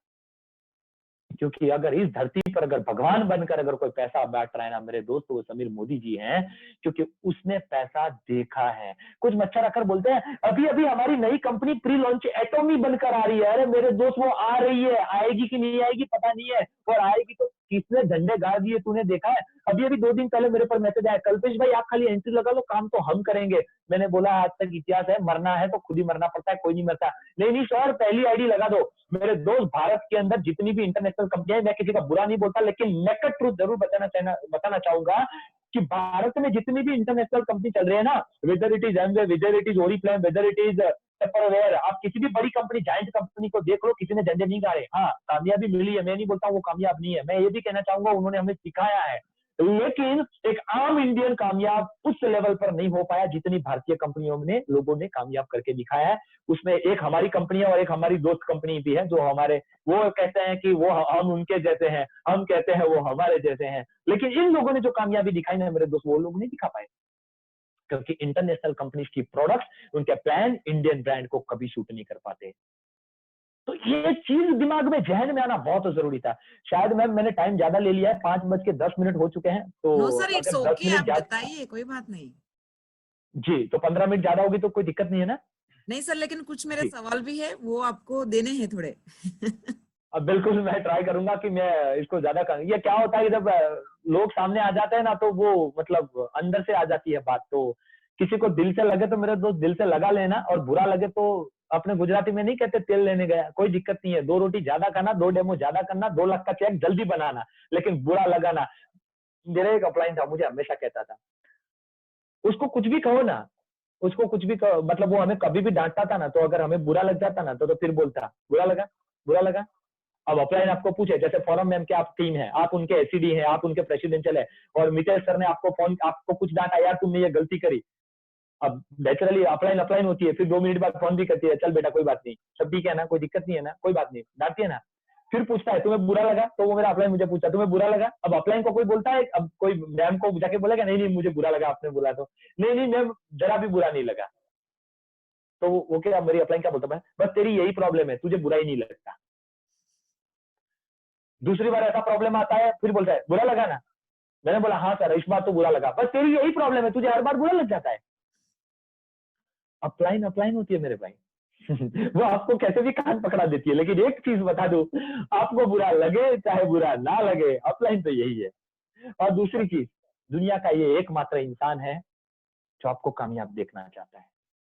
क्योंकि अगर इस धरती पर अगर भगवान बनकर अगर कोई पैसा बांट रहा है ना मेरे दोस्त, वो समीर मोदी जी हैं, क्योंकि उसने पैसा देखा है। कुछ मच्छर आकर बोलते हैं अभी अभी हमारी नई कंपनी प्री लॉन्च एटॉमी बनकर आ रही है, अरे मेरे दोस्त वो आ रही है, आएगी कि नहीं आएगी पता नहीं है, और आएगी तो किसने झंडे गाड़ दिए तूने देखा है। अभी अभी 2 दिन पहले मेरे पर मैसेज आया, कल्पेश भाई आप खाली एंट्री लगा लो, काम तो हम करेंगे। मैंने बोला आज तक इतिहास है, मरना है तो खुद ही मरना पड़ता है, कोई नहीं मरता। नहीं नहीं सर पहली आईडी लगा दो। मेरे दोस्त भारत के अंदर जितनी भी इंटरनेशनल कंपनियां, मैं किसी का बुरा नहीं बोलता, लेकिन नेकेड ट्रूथ जरूर बताना चाहूंगा कि भारत में जितनी भी इंटरनेशनल कंपनी चल रही है ना, whether it is Amway, whether it is Oriflame, whether it is Tupperware, आप किसी भी बड़ी कंपनी, जायंट कंपनी को देख लो, किसी ने झंडे नहीं गाड़े। हाँ कामयाबी मिली है, मैं नहीं बोलता वो कामयाब नहीं है, मैं ये भी कहना चाहूंगा उन्होंने हमें सिखाया है, लेकिन एक आम इंडियन कामयाब उस लेवल पर नहीं हो पाया जितनी भारतीय कंपनियों ने लोगों ने कामयाब करके दिखाया है। उसमें एक हमारी कंपनी है और एक हमारी दोस्त कंपनी भी है, जो हमारे, वो कहते हैं कि वो हम उनके जैसे हैं, हम कहते हैं वो हमारे जैसे हैं, लेकिन इन लोगों ने जो कामयाबी दिखाई ना मेरे दोस्त, वो लोग नहीं दिखा पाए, क्योंकि इंटरनेशनल कंपनीज की प्रोडक्ट्स, उनके प्लान इंडियन ब्रांड को कभी सूट नहीं कर पाते। तो ये चीज दिमाग में, जहन में आना बहुत जरूरी था। शायद मैंने टाइम ज्यादा ले लिया है, 5:10 हो चुके हैं, तो नो सर इट्स अगर 10 ओके, मिनट आप ज्यादा, बताइए कोई बात नहीं। जी तो 15 मिनट ज्यादा होगी तो कोई दिक्कत नहीं है ना। नहीं सर, लेकिन कुछ मेरे जी सवाल भी है, वो आपको देने हैं थोड़े। अब बिल्कुल मैं ट्राई करूंगा कि मैं इसको ज्यादा कर, ये क्या होता है कि जब लोग सामने आ जाते हैं ना, तो वो मतलब अंदर से आ जाती है बात, तो किसी को दिल से लगे तो मेरे दोस्त दिल से लगा लेना, और बुरा लगे तो अपने गुजराती में नहीं कहते तेल लेने गया, कोई दिक्कत नहीं है, 2 रोटी ज्यादा खाना, 2 डेमो ज्यादा करना, 2 लाख का चेक जल्दी बनाना, लेकिन बुरा लगाना। मेरा एक अपलाइन था, मुझे हमेशा कहता था, उसको कुछ भी कहो ना, उसको कुछ भी कहो, मतलब वो हमें कभी भी डांटता था ना, तो अगर हमें बुरा लग जाता ना, तो फिर बोलता बुरा लगा, बुरा लगा, अब अपलाइन आपको पूछे, जैसे फोरम मैम के आप टीम है, आप उनके एसीडी हैं, आप उनके प्रेसिडेंशियल है, और मितेश सर ने आपको कुछ डांटा, यार तुमने ये गलती करी। अब नेचुरली अपलाइन अपलाइन होती है, फिर 2 मिनट बाद फोन भी करती है, चल बेटा कोई बात नहीं, सब ठीक है ना, कोई दिक्कत नहीं है ना, कोई बात नहीं, डांटती है ना। फिर पूछता है तुम्हें बुरा लगा, तो वो मेरा अपलाइन मुझे पूछता है तुम्हें बुरा लगा। अब अपलाइन को कोई बोलता है, अब कोई मैम को जाके बोलेगा नहीं नहीं मुझे बुरा लगा आपने बोला तो, नहीं नहीं मैम जरा भी बुरा नहीं लगा। तो वो क्या, मेरी अपलाइन क्या बोलता है, बस तेरी यही प्रॉब्लम है, तुझे बुरा ही नहीं लगता। दूसरी बार ऐसा प्रॉब्लम आता है, फिर बोलता है बुरा लगा ना, मैंने बोला हाँ सर इस बार तो बुरा लगा, बस तेरी यही प्रॉब्लम है, तुझे हर बार बुरा लग जाता है। अपलाइन अपलाइन होती है मेरे भाई। वो आपको कैसे भी कान पकड़ा देती है, लेकिन एक चीज बता दूं, आपको बुरा लगे चाहे बुरा ना लगे, अपलाइन तो यही है। और दूसरी चीज, दुनिया का ये एकमात्र इंसान है जो आपको कामयाब देखना चाहता है।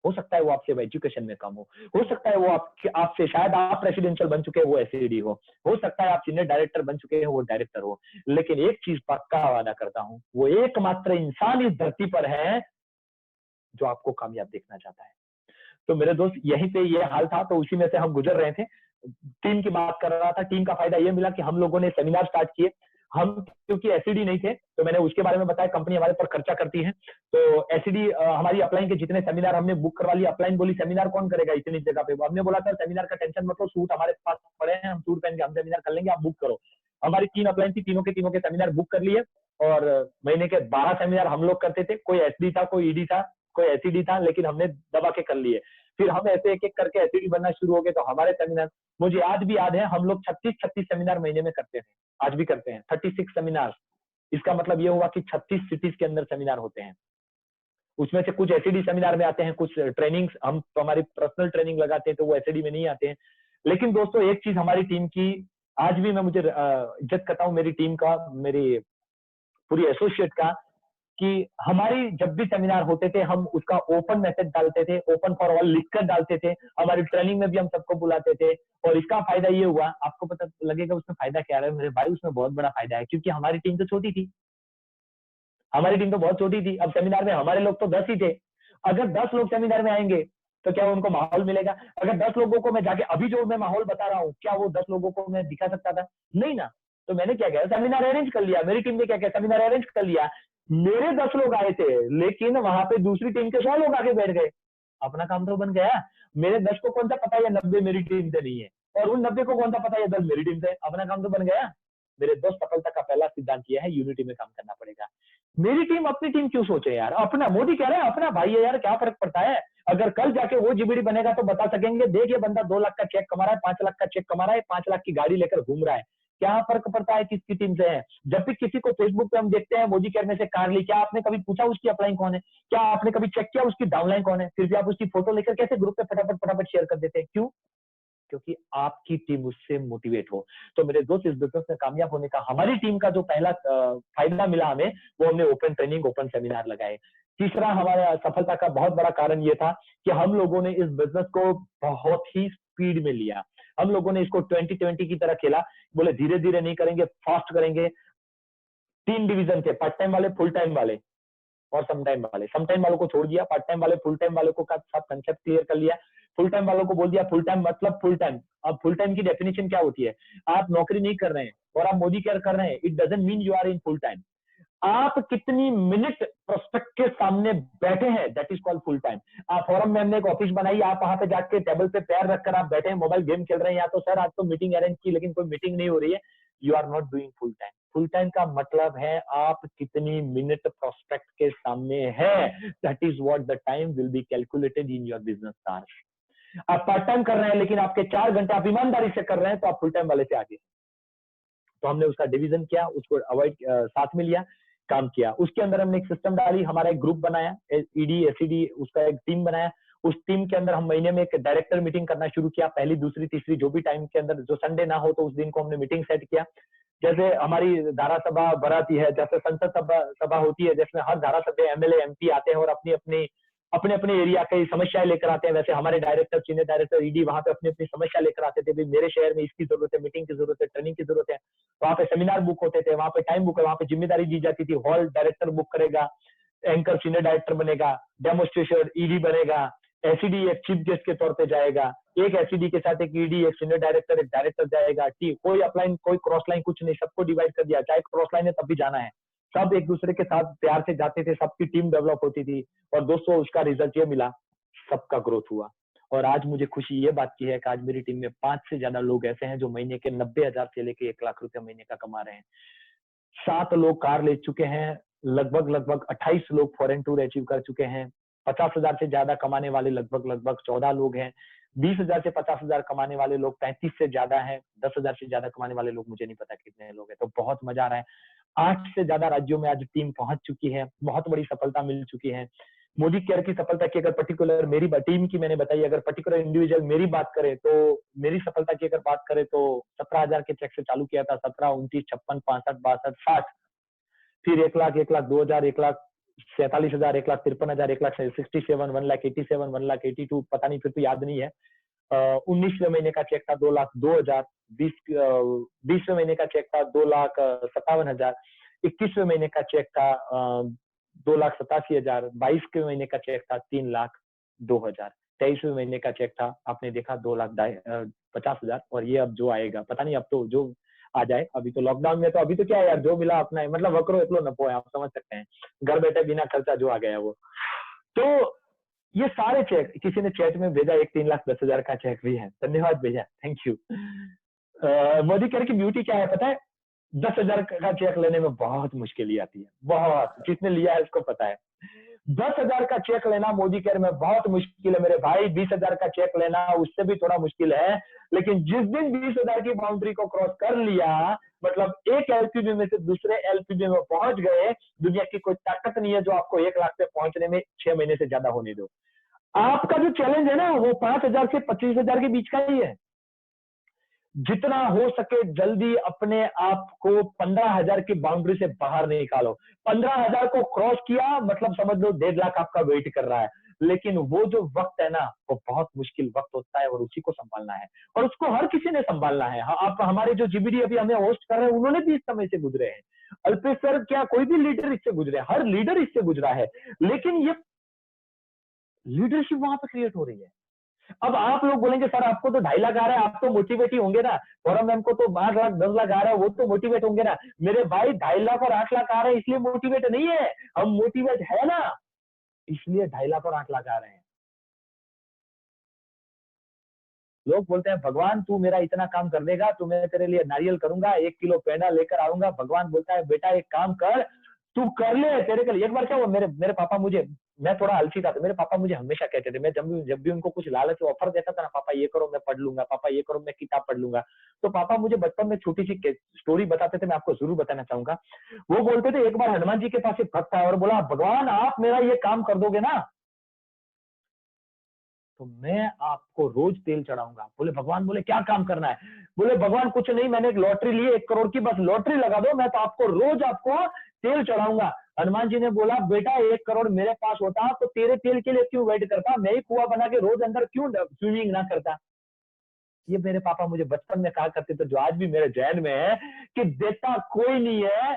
हो सकता है वो आपसे एजुकेशन में कम हो सकता है वो आपसे शायद आप प्रेसिडेंशियल बन चुके हैं, वो एसईडी हो सकता है आप सीनियर डायरेक्टर बन चुके हैं, वो डायरेक्टर हो, लेकिन एक चीज पक्का वादा करता हूं, वो एकमात्र इंसान इस धरती पर है जो आपको कामयाब देखना चाहता है। तो मेरे दोस्त यहीं पे ये हाल था, तो उसी में से हम गुजर रहे थे। टीम की बात कर रहा था, टीम का फायदा ये मिला कि हम लोगों ने सेमिनार स्टार्ट किए। हम क्योंकि एसईडी नहीं थे तो मैंने उसके बारे में बताया, कंपनी हमारे पर खर्चा करती है, तो एसईडी हमारी अपलाइन के जितने सेमिनार हमने बुक करवा लिया। अपलाइन बोली सेमिनार कौन करेगा इतनी जगह पे, हमने बोला सर सेमिनार का टेंशन मत लो, सूट हमारे पास पड़े हैं, हम सूट पहन के हम सेमिनार कर लेंगे, आप बुक करो। हमारी 3 अपलाइन थी, तीनों के सेमिनार बुक कर लिए, और महीने के 12 सेमिनार हम लोग करते थे। कोई एसडी था, कोई ईडी था, कोई एसईडी था, लेकिन हमने दबा के कर लिए। फिर हम ऐसे एक एक करके एसईडी बनना शुरू हो गए। तो हमारे सेमिनार मुझे आज भी याद है, हम लोग 36 सेमिनार महीने में करते थे, आज भी करते हैं 36 सेमिनार। इसका मतलब ये हुआ कि 36 सिटीज के अंदर सेमिनार होते हैं। उसमें से कुछ एसईडी सेमिनार में आते हैं, कुछ ट्रेनिंग्स हम तो हमारी पर्सनल ट्रेनिंग लगाते हैं तो वो एसईडी में नहीं आते हैं। लेकिन दोस्तों एक चीज हमारी टीम की आज भी मैं मुझे इज्जत करता हूँ, मेरी टीम का, मेरी पूरी एसोसिएट का, कि हमारी जब भी सेमिनार होते थे हम उसका ओपन मैसेज डालते थे, ओपन फॉर ऑल लिखकर डालते थे। हमारी ट्रेनिंग में भी हम सबको बुलाते थे, और इसका फायदा ये हुआ, आपको पता लगेगा उसमें फायदा क्या है मेरे भाई, उसमें बहुत बड़ा फायदा है, क्योंकि हमारी टीम तो छोटी थी, हमारी टीम तो बहुत छोटी थी। अब सेमिनार में हमारे लोग तो 10 ही थे। अगर 10 लोग सेमिनार में आएंगे तो क्या उनको माहौल मिलेगा? अगर 10 लोगों को मैं जाके अभी जो मैं माहौल बता रहा हूँ, क्या वो 10 लोगों को मैं दिखा सकता था? नहीं ना। तो मैंने क्या किया, सेमिनार अरेंज कर लिया। मेरी टीम ने क्या किया, सेमिनार अरेंज कर लिया। मेरे 10 लोग आए थे, लेकिन वहां पे दूसरी टीम के 100 लोग आके बैठ गए। अपना काम तो बन गया। मेरे 10 को कौन सा पता है 90 मेरी टीम से नहीं है, और उन 90 को कौन सा पता है 10 मेरी टीम से। अपना काम तो बन गया। मेरे दोस्त सफलता का पहला सिद्धांत यह है, यूनिटी में काम करना पड़ेगा। मेरी टीम अपनी टीम क्यों सोचे यार, अपना मोदी कह रहे हैं अपना भाई है यार, क्या फर्क पड़ता है। अगर कल जाके वो जीबीडी बनेगा तो बता सकेंगे, देख ये बंदा 2 लाख का चेक कमा रहा है, 5 लाख का चेक कमा रहा है, 5 लाख की गाड़ी लेकर घूम रहा है। क्या फर्क पड़ता है किसकी टीम से है। जब भी किसी को फेसबुक पे हम देखते हैं मोदी केयर में से कार ली, क्या आपने कभी पूछा उसकी अपलाइन कौन है? क्या आपने कभी चेक किया उसकी डाउनलाइन कौन है? फिर भी आप उसकी फोटो लेकर कैसे ग्रुप पे फटाफट फटाफट शेयर कर देते हैं, क्यों? क्योंकि आपकी टीम उससे मोटिवेट हो। तो मेरे दोस्त, इस बिजनेस में कामयाब होने का हमारी टीम का जो पहला फायदा मिला हमें, वो हमने ओपन ट्रेनिंग, ओपन सेमिनार लगाए। तीसरा हमारा सफलता का बहुत बड़ा कारण ये था कि हम लोगों ने इस बिजनेस को बहुत ही स्पीड में लिया। हम लोगों ने इसको 2020 की तरह खेला, बोले धीरे धीरे नहीं करेंगे, फास्ट करेंगे। 3 डिवीजन थे, पार्ट टाइम वाले, फुल टाइम वाले और सम टाइम वाले। सम टाइम वालों को छोड़ दिया, पार्ट टाइम वाले, फुल टाइम वालों को का सब कंसेप्ट क्लियर कर लिया। फुल टाइम वालों को बोल दिया फुल टाइम मतलब फुल टाइम। अब फुल टाइम की डेफिनेशन क्या होती है? आप नौकरी नहीं कर रहे हैं और आप मोदी केयर कर रहे हैं, it doesn't mean you are in full time. आप कितनी मिनट प्रोस्पेक्ट के सामने बैठे हैं, that is called full time. आप फोरम में हमने एक ऑफिस बनाई, आप वहां पे जाके टेबल पे पैर रखकर आप बैठे हैं, मोबाइल गेम खेल रहे हैं, या तो सर आज तो मीटिंग अरेंज की लेकिन कोई मीटिंग नहीं हो रही है, you are not doing full time. Full time का मतलब है आप कितनी मिनट प्रोस्पेक्ट के सामने है, that is what the time will be calculated in your business task. आप पार्ट टाइम कर रहे हैं लेकिन आपके 4 घंटे आप ईमानदारी से कर रहे हैं, तो आप फुल टाइम वाले से आगे। तो हमने उसका डिवीजन किया, उसको अवॉइड साथ में लिया, काम किया। उसके अंदर हमने एक सिस्टम डाली, हमारा एक ग्रुप बनाया, ईडी एसईडी, उसका एक टीम बनाया। उस टीम के अंदर हम महीने में एक डायरेक्टर मीटिंग करना शुरू किया, पहली दूसरी तीसरी जो भी टाइम के अंदर, जो संडे ना हो तो उस दिन को हमने मीटिंग सेट किया। जैसे हमारी धारा सभा भराती है, जैसे संसद सभा होती है, जिसमें हर धारा सभ्य एमएलए एमपी आते हैं और अपने अपने एरिया की समस्याएं लेकर आते हैं। वैसे हमारे डायरेक्टर, सीनियर डायरेक्टर, ईडी वहां पे अपनी अपनी समस्या लेकर आते थे, भाई मेरे शहर में इसकी जरूरत है, मीटिंग की जरूरत है, ट्रेनिंग की जरूरत है। वहां पे सेमिनार बुक होते थे, वहां पे टाइम बुक, वहां पे जिम्मेदारी दी जाती थी, हॉल डायरेक्टर बुक करेगा, एंकर सीनियर डायरेक्टर बनेगा, डेमोस्ट्रेशन ईडी बनेगा, एसीडी एक चीफ गेस्ट के तौर पे जाएगा, एक एसीडी के साथ एक ईडी, एक सीनियर डायरेक्टर, एक डायरेक्टर जाएगा, टी कोई अपलाइन कोई क्रॉस लाइन कुछ नहीं, सबको डिवाइड कर दिया, चाहे क्रॉस लाइन है तब भी जाना है, सब एक दूसरे के साथ प्यार से जाते थे, सबकी टीम डेवलप होती थी, और दोस्तों उसका रिजल्ट ये मिला, सबका ग्रोथ हुआ। और आज मुझे खुशी ये बात की है कि आज मेरी टीम में 5 से ज्यादा लोग ऐसे हैं जो महीने के 90,000 से लेके 1 लाख रुपए महीने का कमा रहे हैं। 7 लोग कार ले चुके हैं, लगभग 28 लोग फॉरेन टूर अचीव कर चुके हैं, 50,000 से ज्यादा कमाने वाले लगभग 14 लोग हैं, 20,000 से 50,000 कमाने वाले लोग 35 से ज्यादा हैं, 10,000 से ज्यादा कमाने वाले लोग मुझे नहीं पता कितने लोग हैं। तो बहुत मजा आ रहा है। 8 से ज्यादा राज्यों में आज टीम पहुंच चुकी है, बहुत बड़ी सफलता मिल चुकी है। मोदी केयर की सफलता की अगर पर्टिकुलर मेरी टीम की मैंने बताई, अगर पर्टिकुलर इंडिविजुअल मेरी बात करें तो मेरी सफलता की अगर बात करें तो 17,000 के चेक से चालू किया था, 17, 29, 56, 65, 62, 60, फिर 1 लाख, 1 लाख 2,000, 1 लाख 47,000, 1 लाख 53,000, 1 लाख 67, 1 लाख 87, 1 लाख 82, पता नहीं फिर तो याद नहीं है। 19वें महीने का चेक था 2 लाख 2,000, 20वें महीने का चेक था 2 लाख 57,000, 21वें महीने का चेक था 2 लाख 87,000, 22 के महीने का चेक था 3 लाख 2,000, 23वें महीने का चेक था आपने देखा 2 लाख 50,000, और ये अब जो आएगा पता नहीं, अब तो जो आ जाए, अभी तो लॉकडाउन में तो अभी तो क्या है यार, जो मिला अपना है, मतलब वक्रो इतलो नपो है, आप समझ सकते हैं, घर बैठे बिना खर्चा जो आ गया वो। तो ये सारे चेक किसी ने चैट में भेजा, एक 3,10,000 का चेक भी है, धन्यवाद भैया, थैंक यू। मोदी केयर की ब्यूटी क्या है पता है, 10,000 का चेक लेने में बहुत मुश्किल आती है, बहुत, जिसने लिया है उसको पता है। 10,000 का चेक लेना मोदी केयर में बहुत मुश्किल है मेरे भाई, 20,000 का चेक लेना उससे भी थोड़ा मुश्किल है, लेकिन जिस दिन 20,000 की बाउंड्री को क्रॉस कर लिया, मतलब एक एलपीबी में से दूसरे एलपीबी में पहुंच गए, दुनिया की कोई ताकत नहीं है जो आपको 1 लाख पे पहुंचने में 6 महीने से ज्यादा होने दो। आपका जो चैलेंज है ना वो 5,000 से 25,000 के बीच का ही है। जितना हो सके जल्दी अपने आप को 15,000 की बाउंड्री से बाहर निकालो। 15,000 को क्रॉस किया मतलब समझ लो 1.5 लाख आपका वेट कर रहा है, लेकिन वो जो वक्त है ना वो बहुत मुश्किल वक्त होता है और उसी को संभालना है, और उसको हर किसी ने संभालना है। आप हमारे जो जीबीडी अभी हमें होस्ट कर रहे हैं उन्होंने भी इस समय से गुजरे हैं, अल्पेश सर क्या कोई भी लीडर इससे गुजरे, हर लीडर इससे गुजरा है, लेकिन ये लीडरशिप वहां पर क्रिएट हो रही है। अब आप लोग बोलेंगे सर आपको तो 2.5 लाख आ रहा है, आप तो मोटिवेट ही होंगे ना, फॉरम मैम को तो 8 लाख 10 लाख आ रहा है, वो तो मोटिवेट होंगे ना। मेरे भाई 2.5 लाख और 8 लाख आ रहे हैं इसलिए मोटिवेट नहीं है, हम मोटिवेट है ना इसलिए 2.5 लाख और 8 लाख आ रहे हैं। लोग बोलते हैं भगवान तू मेरा इतना काम कर देगा तो मैं तेरे लिए नारियल करूंगा, 1 किलो पेड़ा लेकर आऊंगा। भगवान बोलता है बेटा एक काम कर, तू कर ले तेरे के लिए। एक बार क्या हुआ, मेरे पापा मुझे, मैं थोड़ा आलसी था तो मेरे पापा मुझे हमेशा कहते थे, मैं जब भी उनको कुछ लालच ऑफर देता था ना, पापा ये करो मैं पढ़ लूंगा, पापा ये करो मैं किताब पढ़ लूंगा, तो पापा मुझे बचपन में छोटी सी स्टोरी बताते थे, मैं आपको जरूर बताना चाहूंगा। वो बोलते थे एक बार हनुमान जी के पास एक भक्त था और बोला भगवान आप मेरा ये काम कर दोगे ना तो मैं आपको रोज तेल चढ़ाऊंगा। बोले भगवान, बोले क्या काम करना है? बोले भगवान कुछ नहीं, मैंने एक लॉटरी ली 1 करोड़ की, बस लॉटरी लगा दो, मैं तो आपको रोज आपको तेल चढ़ाऊंगा। हनुमान जी ने बोला बेटा 1 करोड़ मेरे पास होता तो तेरे तेल के लिए क्यों वेट करता, मैं ही कुआं बना के रोज अंदर क्यों स्विमिंग ना करता। ये मेरे पापा मुझे बचपन में कहा करते थे, जो आज भी मेरे जहन में है कि देता कोई नहीं है,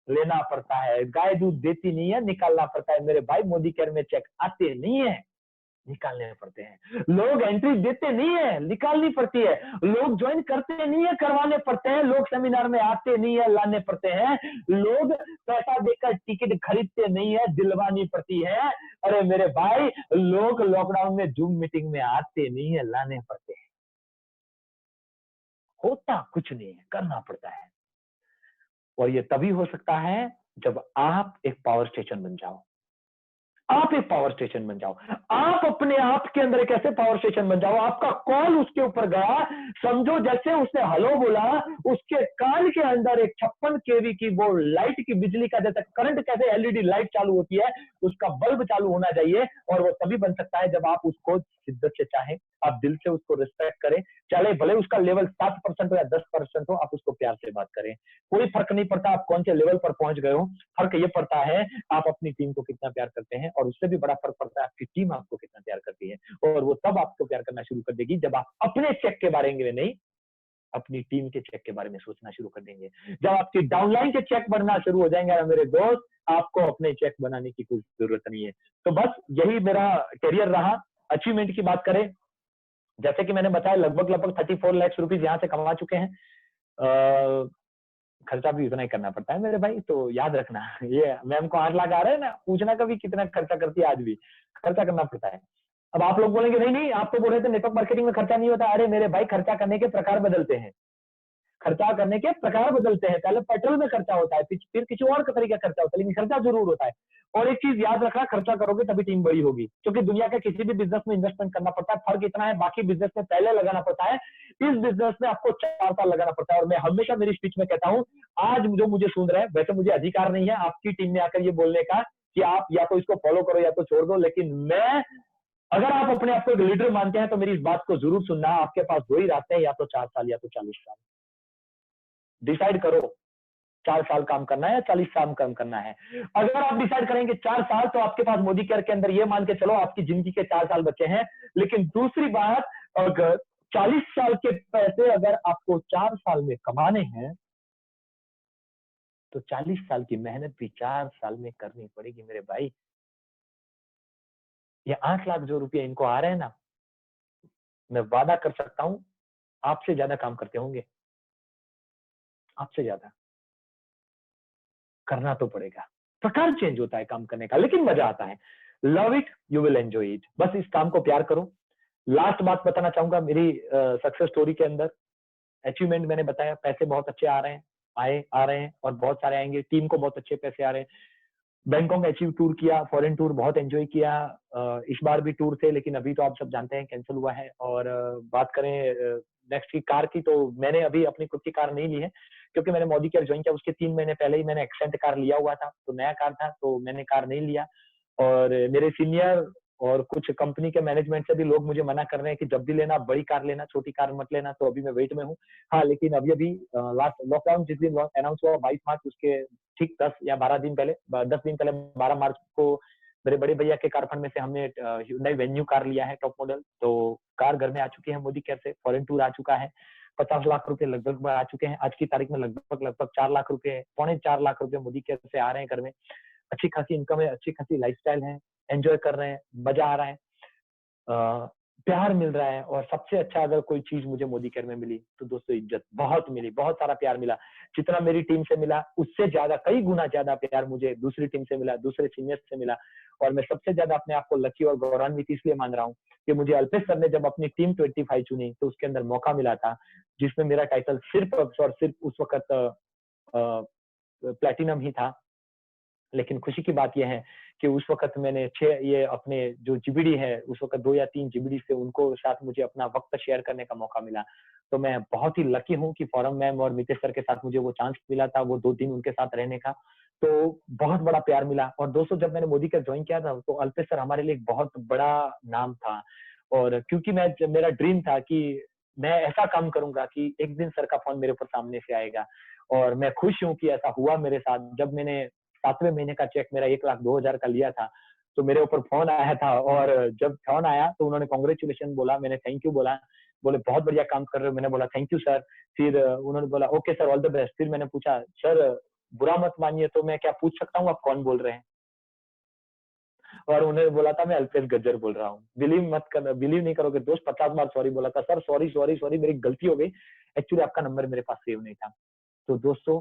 लेना पड़ता है। गाय दूध देती नहीं है, निकालना पड़ता है। मेरे भाई मोदी केयर में चेक आते नहीं है, निकालने पड़ते हैं। लोग एंट्री देते नहीं है, निकालनी पड़ती है। लोग ज्वाइन करते नहीं है, करवाने पड़ते हैं। लोग सेमिनार में आते नहीं है, लाने पड़ते हैं। लोग पैसा देकर टिकट खरीदते नहीं है, दिलवानी पड़ती है। अरे मेरे भाई लोग लॉकडाउन में जूम मीटिंग में आते नहीं है, लाने पड़ते हैं। होता कुछ नहीं है, करना पड़ता है। और ये तभी हो सकता है जब आप एक पावर स्टेशन बन जाओ। आप एक पावर स्टेशन बन जाओ, आप अपने आप के अंदर एक ऐसे पावर स्टेशन बन जाओ, आपका कॉल उसके ऊपर गया, समझो जैसे उसने हेलो बोला, उसके कान के अंदर एक 56 केवी की वो लाइट की बिजली का, जैसे करंट कैसे एलईडी लाइट चालू होती है, उसका बल्ब चालू होना चाहिए। और वो तभी बन सकता है जब आप उसको शिद्दत से चाहें, आप दिल से उसको रिस्पेक्ट करें, चाहे भले उसका लेवल 7% हो या 10% हो, आप उसको प्यार से बात करें। कोई फर्क नहीं पड़ता आप कौन से लेवल पर पहुंच गए हो, फर्क ये पड़ता है आप अपनी टीम को कितना प्यार करते हैं, और उससे भी बड़ा फर्क पड़ता है आपकी टीम आपको कितना प्यार करती है। और वो तब आपको प्यार करना शुरू कर देगी जब आप अपने चेक के बारे में नहीं, अपनी टीम के चेक के बारे में सोचना शुरू कर देंगे। जब आपकी डाउनलाइन के चेक बनना शुरू हो जाएंगे मेरे दोस्त, आपको अपने चेक बनाने की कोई जरूरत नहीं है। तो बस यही मेरा करियर रहा, अचीवमेंट की बात करें, जैसे कि मैंने बताया लगभग 34 लाख रुपीज यहाँ से कमा चुके हैं। खर्चा भी उतना ही करना पड़ता है मेरे भाई, तो याद रखना। ये मैम को 8 लाख आ रहे हैं ना, पूछना कभी कितना खर्चा करती है, आज भी खर्चा करना पड़ता है। अब आप लोग बोलेंगे नहीं नहीं, आप तो बोल रहे थे नेटवर्क मार्केटिंग में खर्चा नहीं होता। अरे मेरे भाई, खर्चा करने के प्रकार बदलते हैं, खर्चा करने के प्रकार बदलते हैं। पहले पेट्रोल में खर्चा होता है, फिर किसी और का तरीका खर्चा होता है, लेकिन खर्चा जरूर होता है। और एक चीज याद रखना, खर्चा करोगे तभी टीम बड़ी होगी, क्योंकि दुनिया के किसी भी बिजनेस में इन्वेस्टमेंट करना पड़ता है। फर्क इतना है, बाकी बिजनेस में पहले लगाना पड़ता है, इस बिजनेस में आपको 4 साल लगाना पड़ता है। और मैं हमेशा मेरी स्पीच में कहता हूँ, आज जो मुझे सुन रहे हैं, वैसे मुझे अधिकार नहीं है आपकी टीम में आकर ये बोलने का कि आप या तो इसको फॉलो करो या तो छोड़ दो, लेकिन मैं, अगर आप अपने आप को एक लीडर मानते हैं तो मेरी इस बात को जरूर सुनना। आपके पास 2 ही रास्ते हैं, या तो 4 साल या तो 40 साल। डिसाइड करो, 4 साल काम करना है या 40 साल काम करना है। अगर आप डिसाइड करेंगे 4 साल, तो आपके पास मोदी केयर के अंदर ये मान के चलो आपकी जिंदगी के 4 साल बचे हैं। लेकिन दूसरी बात, अगर 40 साल के पैसे अगर आपको 4 साल में कमाने हैं, तो 40 साल की मेहनत भी 4 साल में करनी पड़ेगी मेरे भाई। ये 8 लाख जो रुपये इनको आ रहे हैं ना, मैं वादा कर सकता हूं आपसे ज्यादा काम करते होंगे, आपसे ज्यादा। करना तो पड़ेगा, प्रकार चेंज होता है काम करने का, लेकिन मजा आता है। Love it, you will enjoy it. बस इस काम को प्यार करो। लास्ट बात बताना चाहूंगा मेरी सक्सेस स्टोरी के अंदर। अचीवमेंट मैंने बताया, पैसे बहुत अच्छे आ रहे हैं, आ रहे हैं और बहुत सारे आएंगे। टीम को बहुत अच्छे पैसे आ रहे हैं। बैंकॉक अचीव टूर किया, फॉरेन टूर बहुत एंजॉय किया। इस बार भी टूर थे, लेकिन अभी तो आप सब जानते हैं कैंसिल हुआ है। और बात करें नेक्स्ट की कार की, तो मैंने अभी अपनी खुद की कार नहीं ली है, क्योंकि मैंने मोदी केयर ज्वाइन किया उसके 3 महीने पहले ही मैंने एक्सेंट कार लिया हुआ था, तो नया कार था, तो मैंने कार नहीं लिया। और मेरे सीनियर और कुछ कंपनी के मैनेजमेंट से भी लोग मुझे मना कर रहे हैं कि जब भी लेना बड़ी कार लेना, छोटी कार मत लेना। तो अभी मैं वेट में हूँ। हाँ, लेकिन अभी लास्ट लॉकडाउन जिस दिन अनाउंस हुआ 22 मार्च, उसके ठीक 10 या 12 दिन पहले, 10 दिन पहले 12 मार्च को मेरे बड़े भैया के कार फंड में से हमने नई वेन्यू कार लिया है, टॉप मॉडल। तो कार घर में आ चुकी है मोदी केयर से, फॉरेन टूर आ चुका है, 50 लाख रुपए लगभग आ चुके हैं। आज की तारीख में लगभग 4 लाख रुपए, 4.25 लाख रुपए मोदी केयर से आ रहे हैं घर में। अच्छी खासी इनकम है, अच्छी खासी लाइफस्टाइल है, एंजॉय कर रहे हैं, मजा आ रहा है, प्यार मिल रहा है। और सबसे अच्छा अगर कोई चीज मुझे मोदी केयर में मिली, तो दोस्तों इज्जत बहुत मिली, बहुत सारा प्यार मिला। जितना मेरी टीम से मिला, उससे ज्यादा, कई गुना ज्यादा प्यार मुझे दूसरी टीम से मिला, दूसरे सीनियर से मिला। और मैं सबसे ज्यादा अपने आप को लकी और गौरवान्वित इसलिए मान रहा हूँ कि मुझे अल्पेश सर ने जब अपनी टीम 25 चुनी, तो उसके अंदर मौका मिला था, जिसमें मेरा टाइटल सिर्फ और सिर्फ उस वक्त प्लेटिनम ही था। लेकिन खुशी की बात यह है कि उस वक्त मैंने ये अपने जो जीबीडी है, उस वक्त 2 या 3 जीबीडी से उनको साथ मुझे अपना वक्त शेयर करने का मौका मिला। तो मैं बहुत ही लकी हूँ कि फॉरम मैम और मितेश सर के साथ मुझे वो चांस मिला था, वो 2 दिन उनके साथ रहने का। तो बहुत बड़ा प्यार मिला। और दोस्तों, जब मैंने मोदी केयर ज्वाइन किया था, तो अल्पेश सर हमारे लिए एक बहुत बड़ा नाम था। और क्योंकि मेरा ड्रीम था कि मैं ऐसा काम करूंगा कि एक दिन सर का फोन मेरे ऊपर सामने से आएगा। और मैं खुश हूँ कि ऐसा हुआ मेरे साथ। जब मैंने 7वें महीने का चेक मेरा 1,02,000 का लिया था, तो मेरे ऊपर फोन आया था। और जब फोन आया तो उन्होंने कांग्रेचुलेशन बोला, मैंने थैंक यू बोला। बोले बहुत बढ़िया काम कर रहे हो, मैंने बोला थैंक यू सर। फिर उन्होंने बोला okay sir, all the best. फिर मैंने पूछा सर, बुरा मत मानिए, तो मैं क्या पूछ सकता हूँ आप कौन बोल रहे हैं? और उन्होंने बोला था मैं अल्पेश गज्जर बोल रहा हूँ। बिलीव नहीं करोगे दोस्त, 50 बार सॉरी बोला था। सर सॉरी सॉरी सॉरी, मेरी गलती हो गई, एक्चुअली आपका नंबर मेरे पास सेव नहीं था। तो दोस्तों,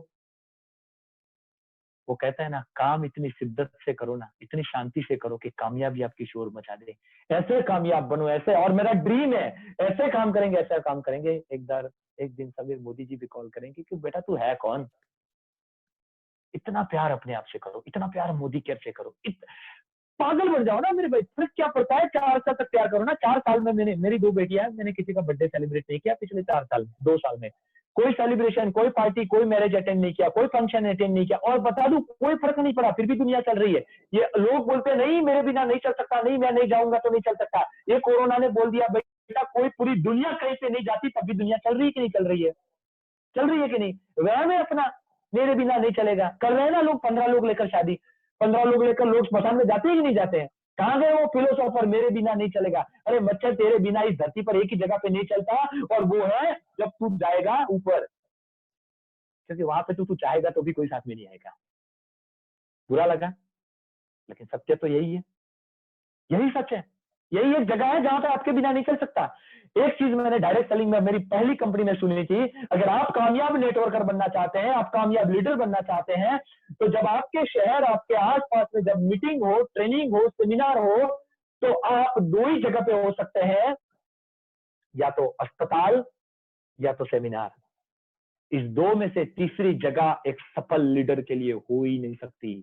वो कहता है ना, काम इतनी शिद्दत से करो ना, इतनी शांति से करो कि कामयाबी आपकी शोर मचा दे। ऐसे कामयाब बनो, ऐसे। और मेरा ड्रीम है, ऐसे काम करेंगे, ऐसा काम करेंगे। एक दिन समीर मोदी जी भी कॉल करेंगे कि बेटा तू है कौन? इतना प्यार अपने आप से करो, इतना प्यार मोदी केयर से करो, पागल बन जाओ ना मेरे भाई। फिर क्या पड़ता है, 4 साल तक प्यार करो ना। 4 साल में मेरी 2 बेटियां हैं, मैंने किसी का बर्थडे सेलिब्रेट नहीं किया पिछले 4 साल में, 2 साल में। कोई सेलिब्रेशन, कोई पार्टी, कोई मैरिज अटेंड नहीं किया, कोई फंक्शन अटेंड नहीं किया। और बता दूं, कोई फर्क नहीं पड़ा, फिर भी दुनिया चल रही है। ये लोग बोलते हैं नहीं मेरे बिना नहीं चल सकता, नहीं मैं नहीं जाऊंगा तो नहीं चल सकता। ये कोरोना ने बोल दिया बेटा, कोई पूरी दुनिया कहीं पे नहीं जाती, तब भी दुनिया चल रही है कि नहीं चल रही है? चल रही है कि नहीं? वह में अपना, मेरे बिना नहीं चलेगा। कर रहे हैं ना लोग, 15 लोग लेकर शादी, 15 लोग लेकर लोग स्मशान में जाते हैं कि नहीं जाते हैं? कहाँ गए वो फिलोसोफर, मेरे बिना नहीं चलेगा? अरे मच्छर, तेरे बिना इस धरती पर एक ही जगह पे नहीं चलता, और वो है जब तू जाएगा ऊपर। क्योंकि वहां पे तू चाहेगा तो भी कोई साथ में नहीं आएगा। बुरा लगा, लेकिन सत्य तो यही है, यही सच है। यही एक जगह है जहां पे आपके बिना नहीं चल सकता। एक चीज मैंने डायरेक्ट सेलिंग में मेरी पहली कंपनी में सुनी थी, अगर आप कामयाब नेटवर्कर बनना चाहते हैं, आप कामयाब लीडर बनना चाहते हैं, तो जब आपके शहर, आपके आसपास में जब मीटिंग हो, ट्रेनिंग हो, सेमिनार हो, तो आप दो ही जगह पे हो सकते हैं, या तो अस्पताल या तो सेमिनार। इस दो में से तीसरी जगह एक सफल लीडर के लिए हो ही नहीं सकती।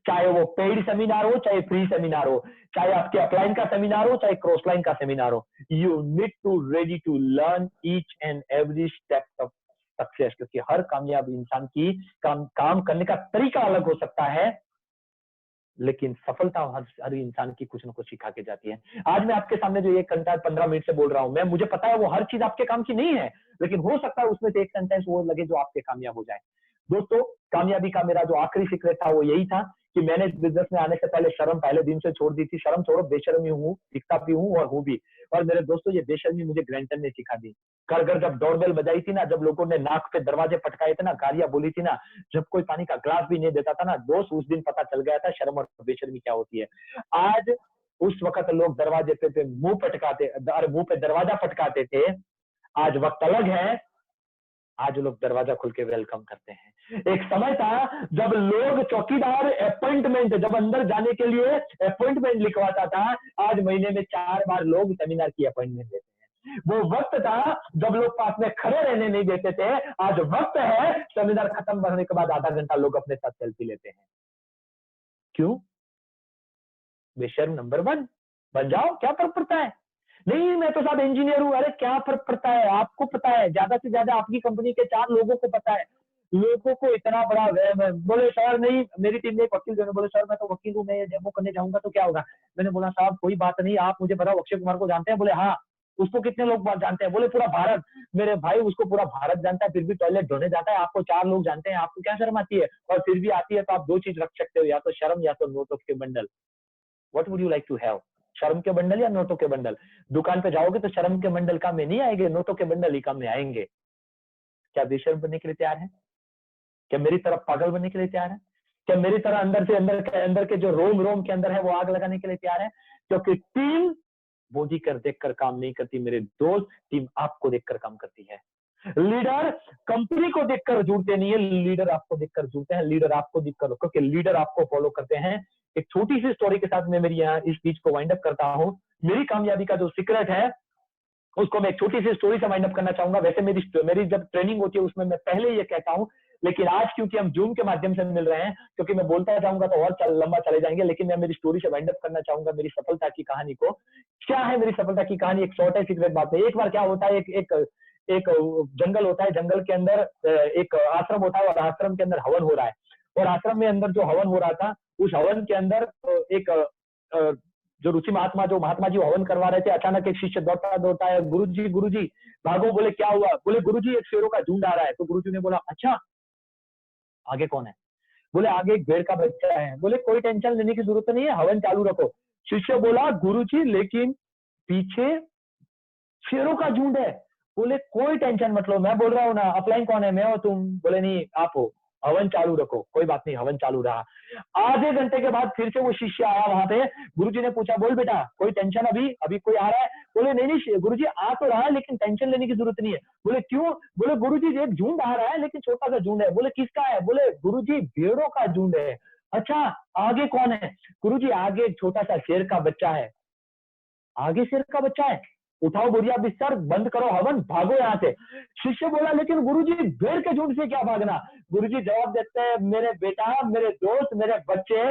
चाहे वो पेड सेमिनार हो, चाहे फ्री सेमिनार हो, चाहे आपके अपलाइन का सेमिनार हो, चाहे क्रॉसलाइन का सेमिनार हो, you need to ready to learn each and every step of success. क्योंकि हर कामयाब इंसान की काम करने का तरीका अलग हो सकता है, लेकिन सफलता हर इंसान की कुछ ना कुछ सिखा के जाती है। आज मैं आपके सामने जो ये घंटा 15 मिनट से बोल रहा हूं, मुझे पता है वो हर चीज आपके काम की नहीं है, लेकिन हो सकता है उसमें से एक सेंटेंस वो लगे जो आपके कामयाब हो जाए। दोस्तों, कामयाबी का मेरा जो आखिरी सीक्रेट था वो यही था कि मैंने इस बिजनेस में आने से पहले शर्म पहले दिन से छोड़ दी थी। शर्म छोड़ो, बेशर्मी हूँ, दिखता भी हूँ और हूँ भी। और मेरे दोस्तों, ये बेशर्मी मुझे ग्रैंटन ने सिखा दी। घर घर जब डोरबेल बजाई थी ना, जब लोगों ने नाक पे दरवाजे पटकाए थे ना, गालियां बोली थी ना, जब कोई पानी का ग्लास भी नहीं देता था ना, दोस्त उस दिन पता चल गया था शर्म और बेशर्मी क्या होती है। आज उस वक्त लोग दरवाजे पे मुंह पटकाते, अरे मुंह पे दरवाजा पटकाते थे, आज वक्त अलग है, आज लोग दरवाजा खुल के वेलकम करते हैं। एक समय था जब लोग चौकीदार अपॉइंटमेंट, जब अंदर जाने के लिए अपॉइंटमेंट लिखवाता था, आज महीने में 4 बार लोग सेमिनार की अपॉइंटमेंट देते हैं। वो वक्त था जब लोग पास में खड़े रहने नहीं देते थे, आज वक्त है सेमिनार खत्म होने के बाद आधा घंटा लोग अपने साथ सेल्फी लेते हैं। क्यों? बेशर्म नंबर 1 बन जाओ, क्या फर्क पड़ता है? नहीं, मैं तो साहब इंजीनियर हूं। अरे क्या फर्क पड़ता है? आपको पता है, ज्यादा से ज्यादा आपकी कंपनी के 4 लोगों को पता है। लोगों को इतना बड़ा वहम है। बोले सर नहीं, मेरी टीम में एक वकील जो बोले सर मैं तो वकील हूँ, मैं ये डेमो करने जाऊंगा तो क्या होगा? मैंने बोला साहब कोई बात नहीं, आप मुझे बताओ अक्षय कुमार को जानते हैं? बोले हाँ। उसको कितने लोग जानते हैं? बोले पूरा भारत। मेरे भाई उसको पूरा भारत जानता है, फिर भी टॉयलेट धोने जाता है। आपको 4 लोग जानते हैं, आपको क्या शर्म आती है? और फिर भी आती है तो आप 2 चीज रख सकते हो, या तो शर्म या तो नोटों के बंडल। What would you like to have? शर्म के बंडल या नोटों के बंडल? दुकान पे जाओगे तो शर्म के बंडल काम में नहीं आएंगे, नोटों के बंडल ही काम में आएंगे। क्या बेशर्म बनने के लिए तैयार है? क्या मेरी तरफ पागल बनने के लिए तैयार है? क्या मेरी तरह अंदर के जो रोम रोम के अंदर है वो आग लगाने के लिए तैयार है? क्योंकि टीम बॉडी कर देखकर काम नहीं करती मेरे दोस्त, टीम आपको देखकर काम करती है। लीडर कंपनी को देखकर जुड़ते नहीं है, लीडर आपको देखकर जुड़ते हैं। लीडर आपको देखकर, क्योंकि लीडर आपको फॉलो करते हैं। एक छोटी सी स्टोरी के साथ मैं मेरी यहाँ इस स्पीच को वाइंड अप करता हूँ। मेरी कामयाबी का जो सीक्रेट है उसको मैं एक छोटी सी स्टोरी से वाइंड अप करना चाहूंगा। वैसे मेरी जब ट्रेनिंग होती है उसमें मैं पहले ये कहता हूँ, लेकिन आज क्योंकि हम जूम के माध्यम से मिल रहे हैं, क्योंकि मैं बोलता जाऊंगा तो और लंबा चले जाएंगे, लेकिन मैं मेरी स्टोरी से वाइंड अप करना चाहूंगा मेरी सफलता की कहानी को। क्या है मेरी सफलता की कहानी? एक शॉर्ट है, सीक्रेट बात है। एक बार क्या होता है, एक जंगल होता है, जंगल के अंदर एक आश्रम होता है और आश्रम के अंदर हवन हो रहा है। और आश्रम में अंदर जो हवन हो रहा था, उस हवन के अंदर एक जो रुचि जो महात्मा जी हवन करवा रहे थे, अचानक एक शिष्य दौड़ता दौड़ता है, गुरुजी भागो। बोले क्या हुआ? बोले गुरुजी एक शेरों का झुंड आ रहा है। तो गुरुजी ने बोला अच्छा, आगे कौन है? बोले आगे एक भेड़ का बच्चा है। बोले कोई टेंशन लेने की जरूरत नहीं है, हवन चालू रखो। शिष्य बोला गुरुजी लेकिन पीछे शेरों का झुंड है। बोले कोई टेंशन मत लो, मैं बोल रहा हूँ ना, अपलाइन कौन है, मैं हो तुम? बोले नहीं आप हो, हवन चालू रखो। कोई बात नहीं, हवन चालू रहा। आधे घंटे के बाद फिर से वो शिष्य आया वहां पे। गुरुजी ने पूछा बोल बेटा कोई टेंशन अभी कोई आ रहा है? बोले नहीं गुरुजी आ तो रहा है लेकिन टेंशन लेने की जरूरत नहीं है। बोले क्यों? बोले गुरुजी एक झुंड आ रहा है लेकिन छोटा सा झुंड है। बोले किसका है? बोले गुरुजी भेड़ों का झुंड है। अच्छा आगे कौन है? गुरुजी आगे एक छोटा सा शेर का बच्चा है। आगे शेर का बच्चा है? उठाओ बोरिया बिस्तर, बंद करो हवन, भागो यहाँ से। शिष्य बोला लेकिन गुरुजी भेड़ के झुंड से क्या भागना? गुरुजी जवाब देते हैं मेरे बेटा, मेरे दोस्त, मेरे बच्चे,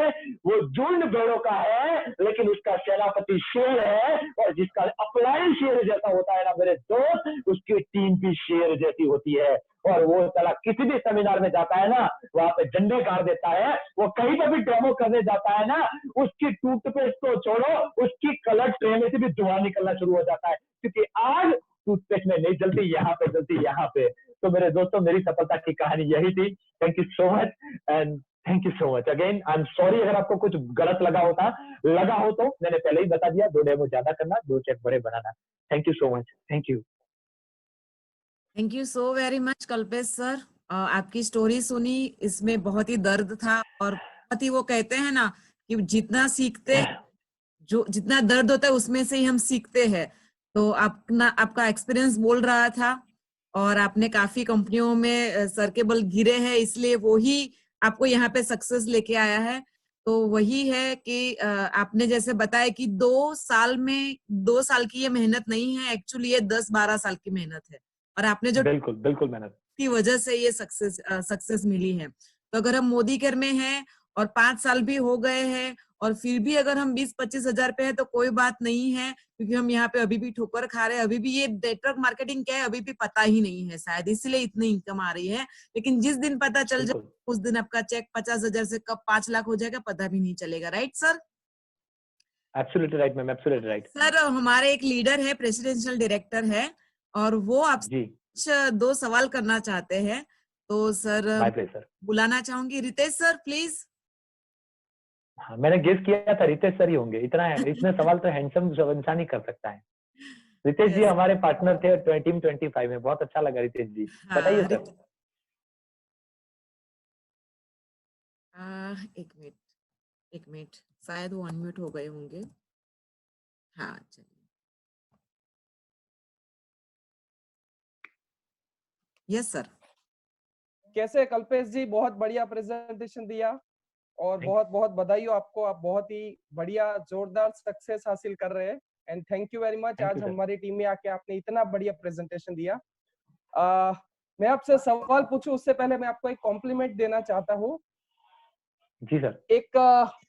वो झुंड भेड़ों का है लेकिन उसका सेनापति शेर है, और जिसका अपलाइन शेर जैसा होता है ना मेरे दोस्त, उसकी टीम भी शेर जैसी होती है। और वो साला किसी भी सेमिनार में जाता है ना, वहां पे झंडे गाड़ देता है। वो कहीं पर भी डेमो करने जाता है ना, उसकी टूथपेस्ट को छोड़ो, उसकी कलर ट्रे में से भी धुआं निकलना शुरू हो जाता है, क्योंकि आज टूथपेस्ट में नहीं जलती, यहाँ पे जलती, यहाँ पे। तो मेरे दोस्तों मेरी सफलता की कहानी यही थी। Thank you so much and thank you so much again. I am sorry अगर आपको कुछ गलत लगा हो तो मैंने पहले ही बता दिया, 2 डेमो ज्यादा करना, 2 चेक बड़े बनाना। Thank you so much. Thank you. Thank you so very much Kalpesh sir. आपकी स्टोरी सुनी, इसमें बहुत ही दर्द था और बहुत ही वो कहते हैं ना कि जितना सीखते जो जितना दर्द होता है उसमें से ही हम सीखते हैं। तो आपका एक्सपीरियंस बोल रहा था, और आपने काफी कंपनियों में सर के बल गिरे हैं, इसलिए वो ही आपको यहाँ पे सक्सेस लेके आया है। तो वही है कि आपने जैसे बताया कि 2 साल में 2 साल की ये मेहनत नहीं है, एक्चुअली ये 10-12 साल की मेहनत है, और आपने जो बिल्कुल बिल्कुल मेहनत की वजह से ये सक्सेस मिली है। तो अगर हम मोदी केयर में हैं और 5 साल भी हो गए हैं, और फिर भी अगर हम 20-25 हजार पे हैं तो कोई बात नहीं है, क्योंकि हम यहाँ पे अभी भी ठोकर खा रहे हैं, अभी भी ये नेटवर्क मार्केटिंग क्या है अभी भी पता ही नहीं है, शायद इसीलिए इतनी इनकम आ रही है। लेकिन जिस दिन पता चल जाए बिल्कुल। उस दिन आपका चेक 50 हजार से कब 5 लाख हो जाएगा पता भी नहीं चलेगा। Right sir? Absolutely right ma'am, absolutely right. Sir हमारे एक लीडर है, प्रेसिडेंशियल डायरेक्टर है, और वो आपसे जी, कुछ 2 सवाल करना चाहते हैं। तो सर माय प्लेजर। बुलाना चाहूंगी रितेश सर, प्लीज। हाँ, मैंने गेस किया था रितेश सर ही होंगे, इतने सवाल तो हैंडसम इंसान ही कर सकता है। रितेश जी यस। हमारे पार्टनर थे टीम 25 में, बहुत अच्छा लगा रितेश जी, बताइए हाँ सर। एक मिनट, एक मिनट, शायद वो अनम्यूट हो गए होंगे। हाँ चलिए। Yes sir. कैसे कल्पेश जी, बहुत बढ़िया प्रेजेंटेशन दिया और थैंक बहुत बहुत बधाई हो आपको। आप बहुत ही बढ़िया जोरदार सक्सेस हासिल कर रहे हैं and thank you very much. You आज सर। हमारी टीम में आके आपने इतना बढ़िया प्रेजेंटेशन दिया। मैं आपसे सवाल पूछूं उससे पहले मैं आपको एक कॉम्प्लीमेंट देना चाहता हूँ। जी सर। एक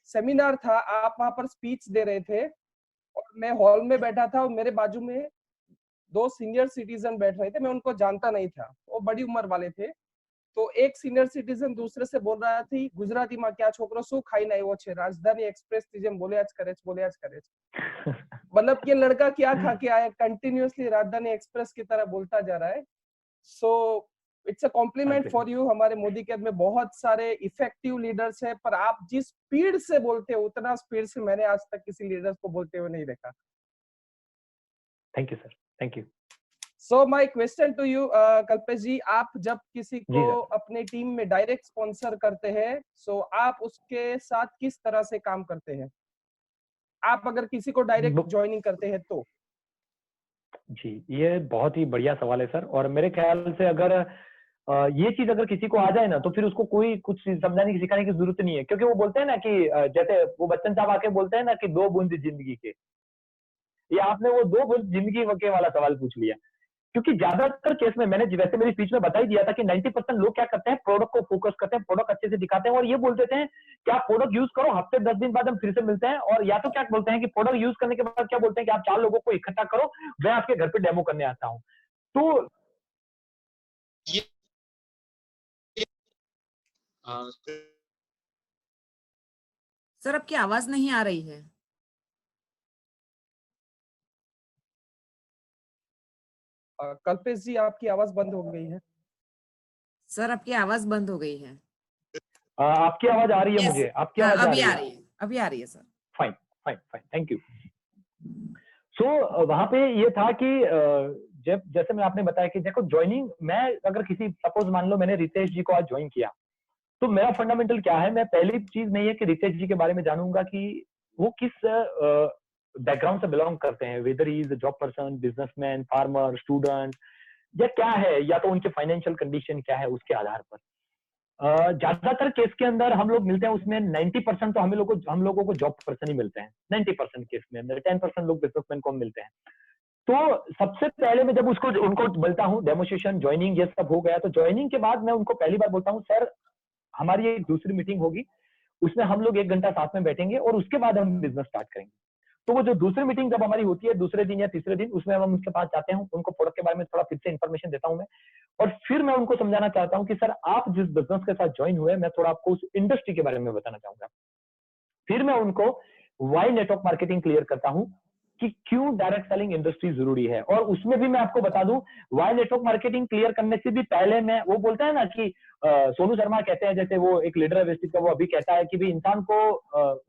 सेमिनार था, आप वहां पर स्पीच दे रहे थे और मैं हॉल में बैठा था और मेरे बाजू में 2 सीनियर सिटीजन बैठ रहे थे। मैं उनको जानता नहीं था, वो बड़ी उम्र वाले थे। तो एक सीनियर सिटीजन दूसरे से बोल रहा थी गुजराती में, क्या छोकरो शू खाई ना वो छे, राजधानी एक्सप्रेस थी जेम बोले आज करे। मतलब ये लड़का क्या खा के आया, कंटिन्यूअसली राजधानी एक्सप्रेस की तरह बोलता जा रहा है। So it's a compliment for you. हमारे मोदी केयर में बहुत सारे इफेक्टिव लीडर्स हैं, पर आप जिस स्पीड से बोलते हो उतना स्पीड से मैंने आज तक किसी लीडर्स को बोलते हुए नहीं देखा। Thank you sir, thank you. So my question to you Kalpesh ji, आप जब किसी जी को सर। अपनी टीम में डायरेक्ट स्पॉन्सर करते हैं, सो आप उसके साथ किस तरह से काम करते हैं? आप अगर किसी को डायरेक्ट ज्वाइनिंग करते हैं तो? जी, ये बहुत ही बढ़िया सवाल है सर, और मेरे ख्याल से अगर ये चीज अगर किसी को आ जाए ना तो फिर उसको कोई कुछ समझाने की सिखाने की जरूरत नहीं है, क्योंकि वो बोलते हैं ना कि जैसे वो बच्चन साहब आके बोलते हैं ना कि 2 बूंद जिंदगी के, ये आपने वो 2 बूंद जिंदगी के वाला सवाल पूछ लिया। क्योंकि ज्यादातर केस में मैंने वैसे मेरी स्पीच में बता ही दिया था कि 90% लोग क्या करते हैं, प्रोडक्ट को फोकस करते हैं, प्रोडक्ट अच्छे से दिखाते हैं और ये बोल देते हैं कि आप प्रोडक्ट यूज करो, हफ्ते 10 दिन बाद हम फिर से मिलते हैं। और या तो क्या बोलते हैं कि प्रोडक्ट यूज करने के बाद क्या बोलते हैं कि आप 4 लोगों को इकट्ठा करो, मैं आपके घर पे डेमो करने आता हूँ। तो ये सर आपकी आवाज नहीं आ रही है। कल्पेश जी, आपकी आवाज बंद हो गई है। सर आपकी आवाज बंद हो गई है। आपकी आवाज आ रही है यस। मुझे, आपकी हाँ आवाज आ अभी रही आ है। रही है, अभी आ रही है sir. Fine fine fine, thank you. So वहां पे ये था कि जब जैसे मैं आपने बताया कि देखो ज्वाइनिंग, मैं अगर किसी सपोज मान लो मैंने रितेश जी को आज ज्वाइन किया, तो मेरा फंडामेंटल क्या है, मैं पहली चीज नहीं है कि रितेश जी के बारे में जानूंगा कि वो किस बैकग्राउंड से बिलोंग करते हैं, weather he is a job person, businessman, farmer, student, या क्या है, या तो उनके फाइनेंशियल कंडीशन क्या है, उसके आधार पर ज्यादातर केस के अंदर हम लोग मिलते हैं उसमें 90% तो हम लोगों को जॉब पर्सन ही मिलते हैं। 90% केस में अंदर 10% लोग बिजनेसमैन को मिलते हैं। तो सबसे पहले मैं जब उनको मिलता हूँ, डेमोस्ट्रेशन, ज्वाइनिंग, ये सब हो गया, तो ज्वाइनिंग के बाद मैं उनको पहली बार बोलता हूँ सर हमारी एक दूसरी मीटिंग होगी, उसमें हम लोग 1 घंटा साथ में बैठेंगे और उसके बाद हम बिजनेस स्टार्ट करेंगे। तो वो जो दूसरी मीटिंग जब हमारी होती है दूसरे दिन या तीसरे दिन, उसमें हम उनके पास जाते हैं, उनको प्रोडक्ट के बारे में थोड़ा फिर से इन्फॉर्मेशन देता हूं मैं, और फिर मैं उनको समझाना चाहता हूं कि सर आप जिस बिजनेस के साथ ज्वाइन हुए, मैं थोड़ा आपको उस इंडस्ट्री के बारे में बताना चाहूंगा। फिर मैं उनको वाई नेटवर्क मार्केटिंग क्लियर करता हूं कि क्यों डायरेक्ट सेलिंग इंडस्ट्री जरूरी है, और उसमें भी मैं आपको बता दूं वाई नेटवर्क मार्केटिंग क्लियर करने से भी पहले मैं, वो बोलता है ना कि सोनू शर्मा कहते हैं, जैसे वो एक लीडर है वेस्टिज का, वो अभी कहता है कि भी इंसान को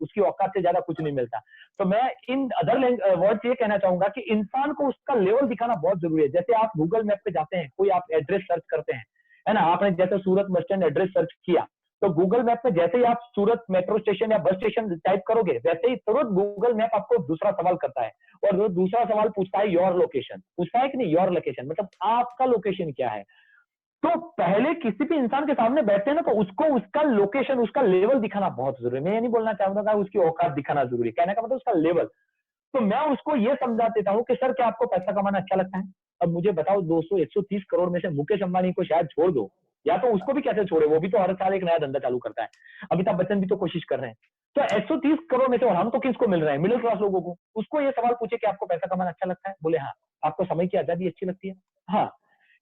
उसकी औकात से ज्यादा कुछ नहीं मिलता। तो मैं इन अदर वर्ड्स ये कहना चाहूंगा कि इंसान को उसका लेवल दिखाना बहुत जरूरी है। जैसे आप गूगल मैप पे जाते हैं, कोई आप एड्रेस सर्च करते हैं, है ना, आपने जैसे सूरत बस स्टैंड एड्रेस सर्च किया, तो गूगल मैप में जैसे ही आप सूरत मेट्रो स्टेशन या बस स्टेशन टाइप करोगे, वैसे ही तुरंत गूगल मैप आपको दूसरा सवाल करता है, और वो दूसरा सवाल पूछता है योर लोकेशन, पूछता है कि नहीं योर लोकेशन, मतलब आपका लोकेशन क्या है। तो पहले किसी भी इंसान के सामने बैठते हैं ना, तो उसको उसका लोकेशन, उसका लेवल दिखाना बहुत जरूरी है। मैं ये नहीं बोलना चाहूंगा उसकी औकात दिखाना जरूरी है, कहने का मतलब उसका लेवल। तो मैं उसको ये समझा देता हूँ कि सर क्या आपको पैसा कमाना अच्छा लगता है? अब मुझे बताओ 200-130 करोड़ में से मुकेश अंबानी को शायद छोड़ दो, या तो उसको भी कैसे छोड़े, वो भी तो हर साल एक नया धंधा चालू करता है। अमिताभ बच्चन भी तो कोशिश कर रहे हैं। तो 130 करोड़ में से, और हम तो किसको मिल रहे हैं? मिडिल क्लास लोगों को। उसको ये सवाल पूछे कि आपको पैसा कमाना अच्छा लगता है? बोले हाँ। आपको समय की आजादी अच्छी लगती है? हाँ।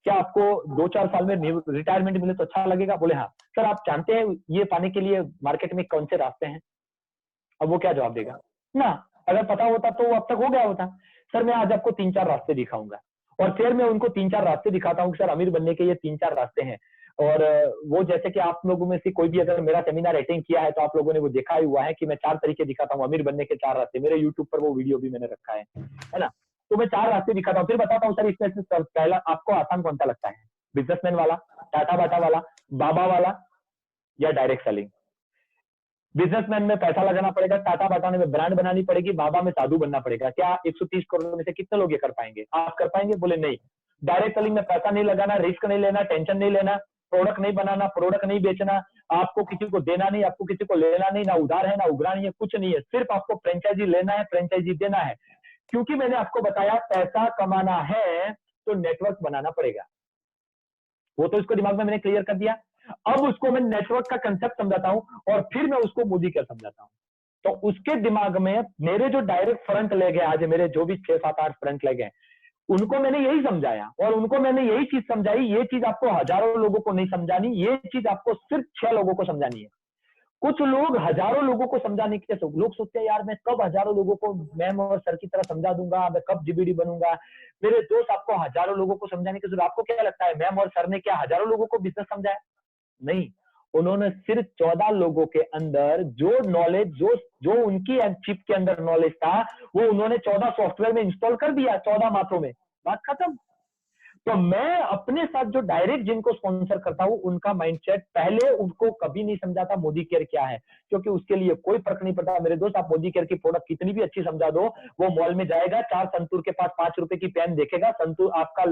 क्या आपको 2-4 साल में रिटायरमेंट मिले तो अच्छा लगेगा? बोले हाँ। सर आप जानते हैं ये पाने के लिए मार्केट में कौन से रास्ते हैं? अब वो क्या जवाब देगा? ना, अगर पता होता तो वो अब तक हो गया होता। सर मैं आज आपको 3-4 रास्ते दिखाऊंगा, और फिर मैं उनको 3-4 रास्ते दिखाता हूँ कि सर अमीर बनने के ये 3-4 रास्ते हैं। और वो जैसे कि आप लोगों में से कोई भी अगर मेरा सेमिनार अटेंड किया है तो आप लोगों ने वो देखा ही हुआ है कि मैं 4 तरीके दिखाता हूँ अमीर बनने के 4 रास्ते। मेरे यूट्यूब पर वो वीडियो भी मैंने रखा है ना? तो मैं 4 रास्ते दिखाता हूँ, फिर बताता हूँ सर इसमें से पहला आपको आसान कौन सा लगता है? बिजनेसमैन वाला, टाटा बाटा वाला, बाबा वाला, या डायरेक्ट सेलिंग? बिजनेसमैन में पैसा लगाना पड़ेगा, टाटा बाटा में ब्रांड बनानी पड़ेगी, बाबा में साधु बनना पड़ेगा। क्या 130 करोड़ में से कितने लोग ये कर पाएंगे? आप कर पाएंगे? बोले नहीं। डायरेक्ट सेलिंग में पैसा नहीं लगाना, रिस्क नहीं लेना, टेंशन नहीं लेना, प्रोडक्ट नहीं बनाना, प्रोडक्ट नहीं बेचना, आपको किसी को देना नहीं, आपको किसी को लेना नहीं, ना उधार है ना उगरा नहीं है, कुछ नहीं है, सिर्फ आपको फ्रेंचाइजी लेना है, फ्रेंचाइजी देना है। क्योंकि मैंने आपको बताया पैसा कमाना है तो नेटवर्क बनाना पड़ेगा, वो तो इसको दिमाग में मैंने क्लियर कर दिया। अब उसको मैं नेटवर्क का कंसेप्ट समझाता हूं और फिर मैं उसको मोदी क्या समझाता हूं। तो उसके दिमाग में मेरे जो डायरेक्ट फ्रंट लेग है, आज मेरे जो भी 6-7-8 फ्रंट लेग हैं, उनको मैंने यही समझाया और उनको मैंने यही चीज समझाई। ये चीज आपको हजारों लोगों को नहीं समझानी, ये चीज आपको सिर्फ 6 लोगों को समझानी है। कुछ लोग हजारों लोगों को समझाने के लोग सोचते हैं यार मैं कब हजारों लोगों को मैम और सर की तरह समझा दूंगा, मैं कब जीबीडी बनूंगा। मेरे दोस्त, आपको हजारों लोगों को समझाने की जरूरत, आपको क्या लगता है मैम और सर ने क्या हजारों लोगों को बिजनेस समझाया? नहीं, उन्होंने सिर्फ 14 लोगों के अंदर जो नॉलेज, जो उनकी चिप के अंदर नॉलेज था, वो उन्होंने 14 सॉफ्टवेयर में इंस्टॉल कर दिया, 14 माथों में, बात खत्म। तो मैं अपने साथ जो डायरेक्ट जिनको स्पॉन्सर करता हूं, उनका माइंडसेट पहले उनको कभी नहीं समझाता मोदी केयर क्या है, क्योंकि उसके लिए कोई फर्क नहीं पड़ता। मेरे दोस्त, आप मोदी केयर की प्रोडक्ट कितनी भी अच्छी समझा दो, वो मॉल में जाएगा, 4 संतूर के पास 5 रुपए की पेन देखेगा, संतूर आपका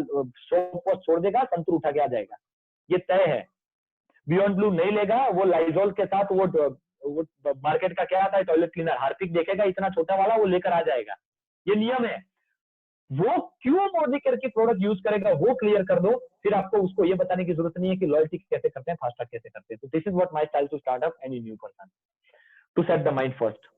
शॉप छोड़ देगा, संतूर उठा के आ जाएगा, ये तय है। बियॉन्ड ब्लू नहीं लेगा, वो लाइजोल के साथ वो मार्केट का क्या आता है टॉयलेट क्लीनर, हार्पिक देखेगा इतना छोटा वाला, वो लेकर आ जाएगा, ये नियम है। वो क्यों मोदी केयर की प्रोडक्ट यूज करेगा, वो क्लियर कर दो, फिर आपको उसको ये बताने की जरूरत नहीं है कि लॉयल्टी कैसे करते हैं, फास्ट ट्रैक कैसे करते हैं। तो this is what my style to start up any new person, to set the mind first.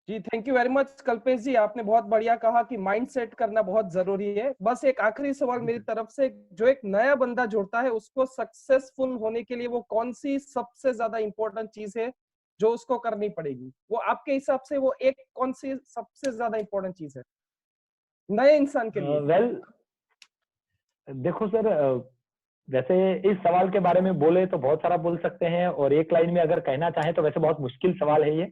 जी thank you very much Kalpesh ji, आपने बहुत बढ़िया कहा कि माइंड सेट करना बहुत जरूरी है। बस एक आखिरी सवाल मेरी तरफ से, जो एक नया बंदा जुड़ता है उसको सक्सेसफुल होने के लिए वो कौन सी सबसे ज्यादा इंपॉर्टेंट चीज है जो उसको करनी पड़ेगी? वो आपके हिसाब से वो एक कौन सी सबसे ज्यादा इंपॉर्टेंट चीज है नए इंसान के लिए? वेल देखो सर, वैसे इस सवाल के बारे में बोले तो बहुत सारा बोल सकते हैं, और एक लाइन में अगर कहना चाहें तो वैसे बहुत मुश्किल सवाल है ये,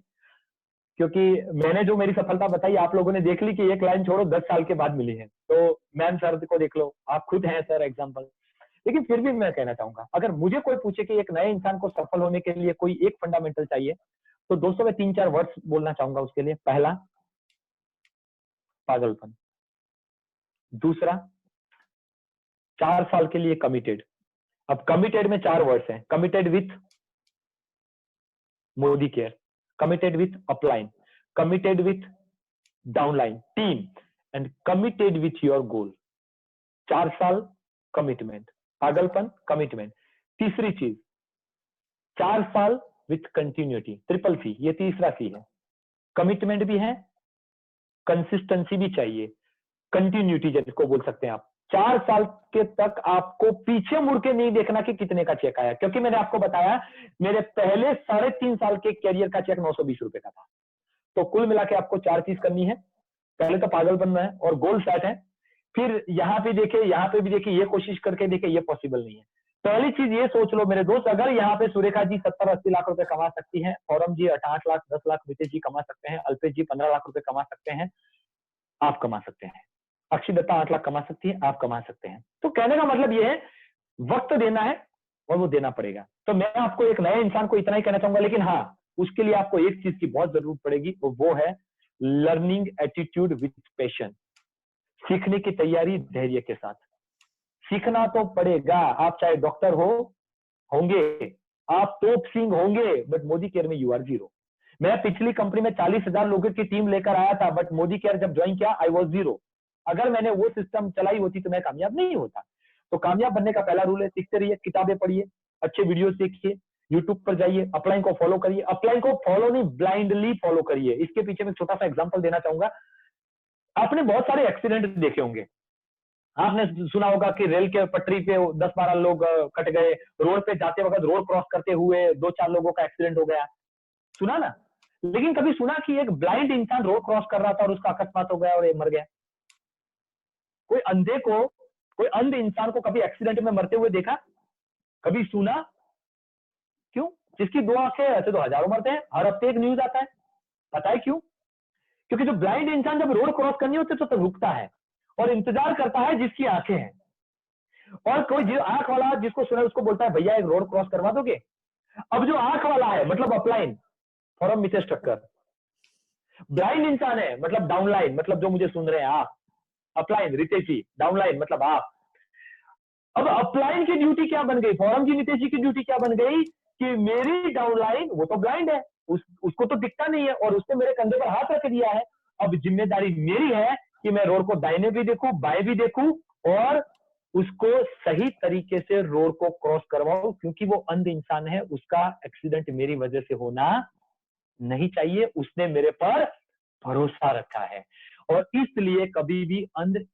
क्योंकि मैंने जो मेरी सफलता बताई आप लोगों ने देख ली कि एक लाइन छोड़ो 10 साल के बाद मिली है। तो मैम सर को देख लो, आप खुद हैं सर एग्जाम्पल। लेकिन फिर भी मैं कहना चाहूंगा, अगर मुझे कोई पूछे कि एक नए इंसान को सफल होने के लिए कोई एक फंडामेंटल चाहिए, तो दोस्तों मैं 3-4 वर्ड्स बोलना चाहूंगा उसके लिए। पहला, पागलपन। दूसरा, 4 साल के लिए कमिटेड। अब कमिटेड में 4 वर्ड्स हैं, committed with Modi care, committed with upline, committed with downline team, and committed with your goal. 4 साल कमिटमेंट, पागलपन, कमिटमेंट। तीसरी चीज, 4 साल विथ कंटिन्यूटी, ट्रिपल सी, ये तीसरा सी है। कमिटमेंट भी है, कंसिस्टेंसी भी चाहिए, कंटिन्यूटी जिसको बोल सकते हैं आप। 4 साल के तक आपको पीछे मुड़ के नहीं देखना कि कितने का चेक आया, क्योंकि मैंने आपको बताया मेरे पहले 3.5 साल के कैरियर का चेक 920 रुपए का था। तो कुल मिला के आपको 4 चीज करनी है। पहले तो पागलपन में है और गोल सेट है, फिर यहाँ पे देखे, यहाँ पे भी देखे, ये कोशिश करके देखे, ये पॉसिबल नहीं है। पहली चीज ये सोच लो मेरे दोस्त, अगर यहाँ पे सुरेखा जी 70-80 लाख रुपए कमा सकती हैं, औरम जी 8 लाख 10 लाख, नितेश जी कमा सकते हैं, अल्पेश जी 15 लाख रुपए कमा सकते हैं, आप कमा सकते हैं। अक्षय दत्ता 8 लाख कमा सकती है, आप कमा सकते हैं। तो कहने का मतलब ये है, वक्त देना है और वो देना पड़ेगा। तो मैं आपको एक नए इंसान को इतना ही कहना चाहूंगा, लेकिन हाँ, उसके लिए आपको एक चीज की बहुत जरूरत पड़ेगी, वो है लर्निंग एटीट्यूड विथ पेशेंस। सीखने की तैयारी धैर्य के साथ। सीखना तो पड़ेगा, आप चाहे डॉक्टर होंगे, आप तोप सिंह होंगे, बट मोदी केयर में यू आर जीरो। मैं पिछली कंपनी में 40,000 लोगों की टीम लेकर आया था, बट मोदी केयर जब ज्वाइन किया आई वॉज जीरो। अगर मैंने वो सिस्टम चलाई होती तो मैं कामयाब नहीं होता। तो कामयाब बनने का पहला रूल है, सीखते रहिए, किताबें पढ़िए, अच्छे वीडियो देखिए, यूट्यूब पर जाइए, अपलाइन को फॉलो करिए। अपलाइन को फॉलो नहीं, ब्लाइंडली फॉलो करिए। इसके पीछे मैं छोटा सा एग्जांपल देना चाहूंगा। आपने बहुत सारे एक्सीडेंट देखे होंगे, आपने सुना होगा कि रेल के पटरी पे 10-12 लोग कट गए, रोड पे जाते वक्त रोड क्रॉस करते हुए 2-4 लोगों का एक्सीडेंट हो गया, सुना ना? लेकिन कभी सुना कि एक ब्लाइंड इंसान रोड क्रॉस कर रहा था और उसका अकस्मात हो गया और ये मर गया? कोई अंध इंसान को कभी एक्सीडेंट में मरते हुए देखा? कभी सुना? क्यों? जिसकी 2 आंखें, ऐसे तो हजारों मरते हैं, हर हफ्ते एक न्यूज आता है। पता है क्यों? क्योंकि जो ब्लाइंड इंसान जब रोड क्रॉस करनी होती है तो रुकता है और इंतजार करता है जिसकी आंखें हैं। और कोई जो आंख वाला जिसको सुना उसको बोलता है भैया एक रोड क्रॉस करवा दोगे? अब जो आंख वाला है मतलब अपलाइन, फॉरम मिसेस टक्कर। ब्लाइंड इंसान है मतलब डाउनलाइन, मतलब जो मुझे सुन रहे हैं आप। अपलाइन रितेश जी, डाउनलाइन मतलब आप। अब अपलाइन की ड्यूटी क्या बन गई, फॉरम जी नितेश जी की ड्यूटी क्या बन गई कि मेरी डाउनलाइन, वो तो ब्लाइंड है, उसको तो दिखता नहीं है और उसने मेरे कंधे पर हाथ रख दिया है। अब जिम्मेदारी मेरी है कि मैं रोड को दाहिने भी देखूं, बाएं भी देखूं और उसको सही तरीके से रोड को क्रॉस करवाऊं, क्योंकि वो अंध इंसान है, उसका एक्सीडेंट मेरी वजह से होना नहीं चाहिए। उसने मेरे पर भरोसा रखा है और इसलिए कभी भी अंध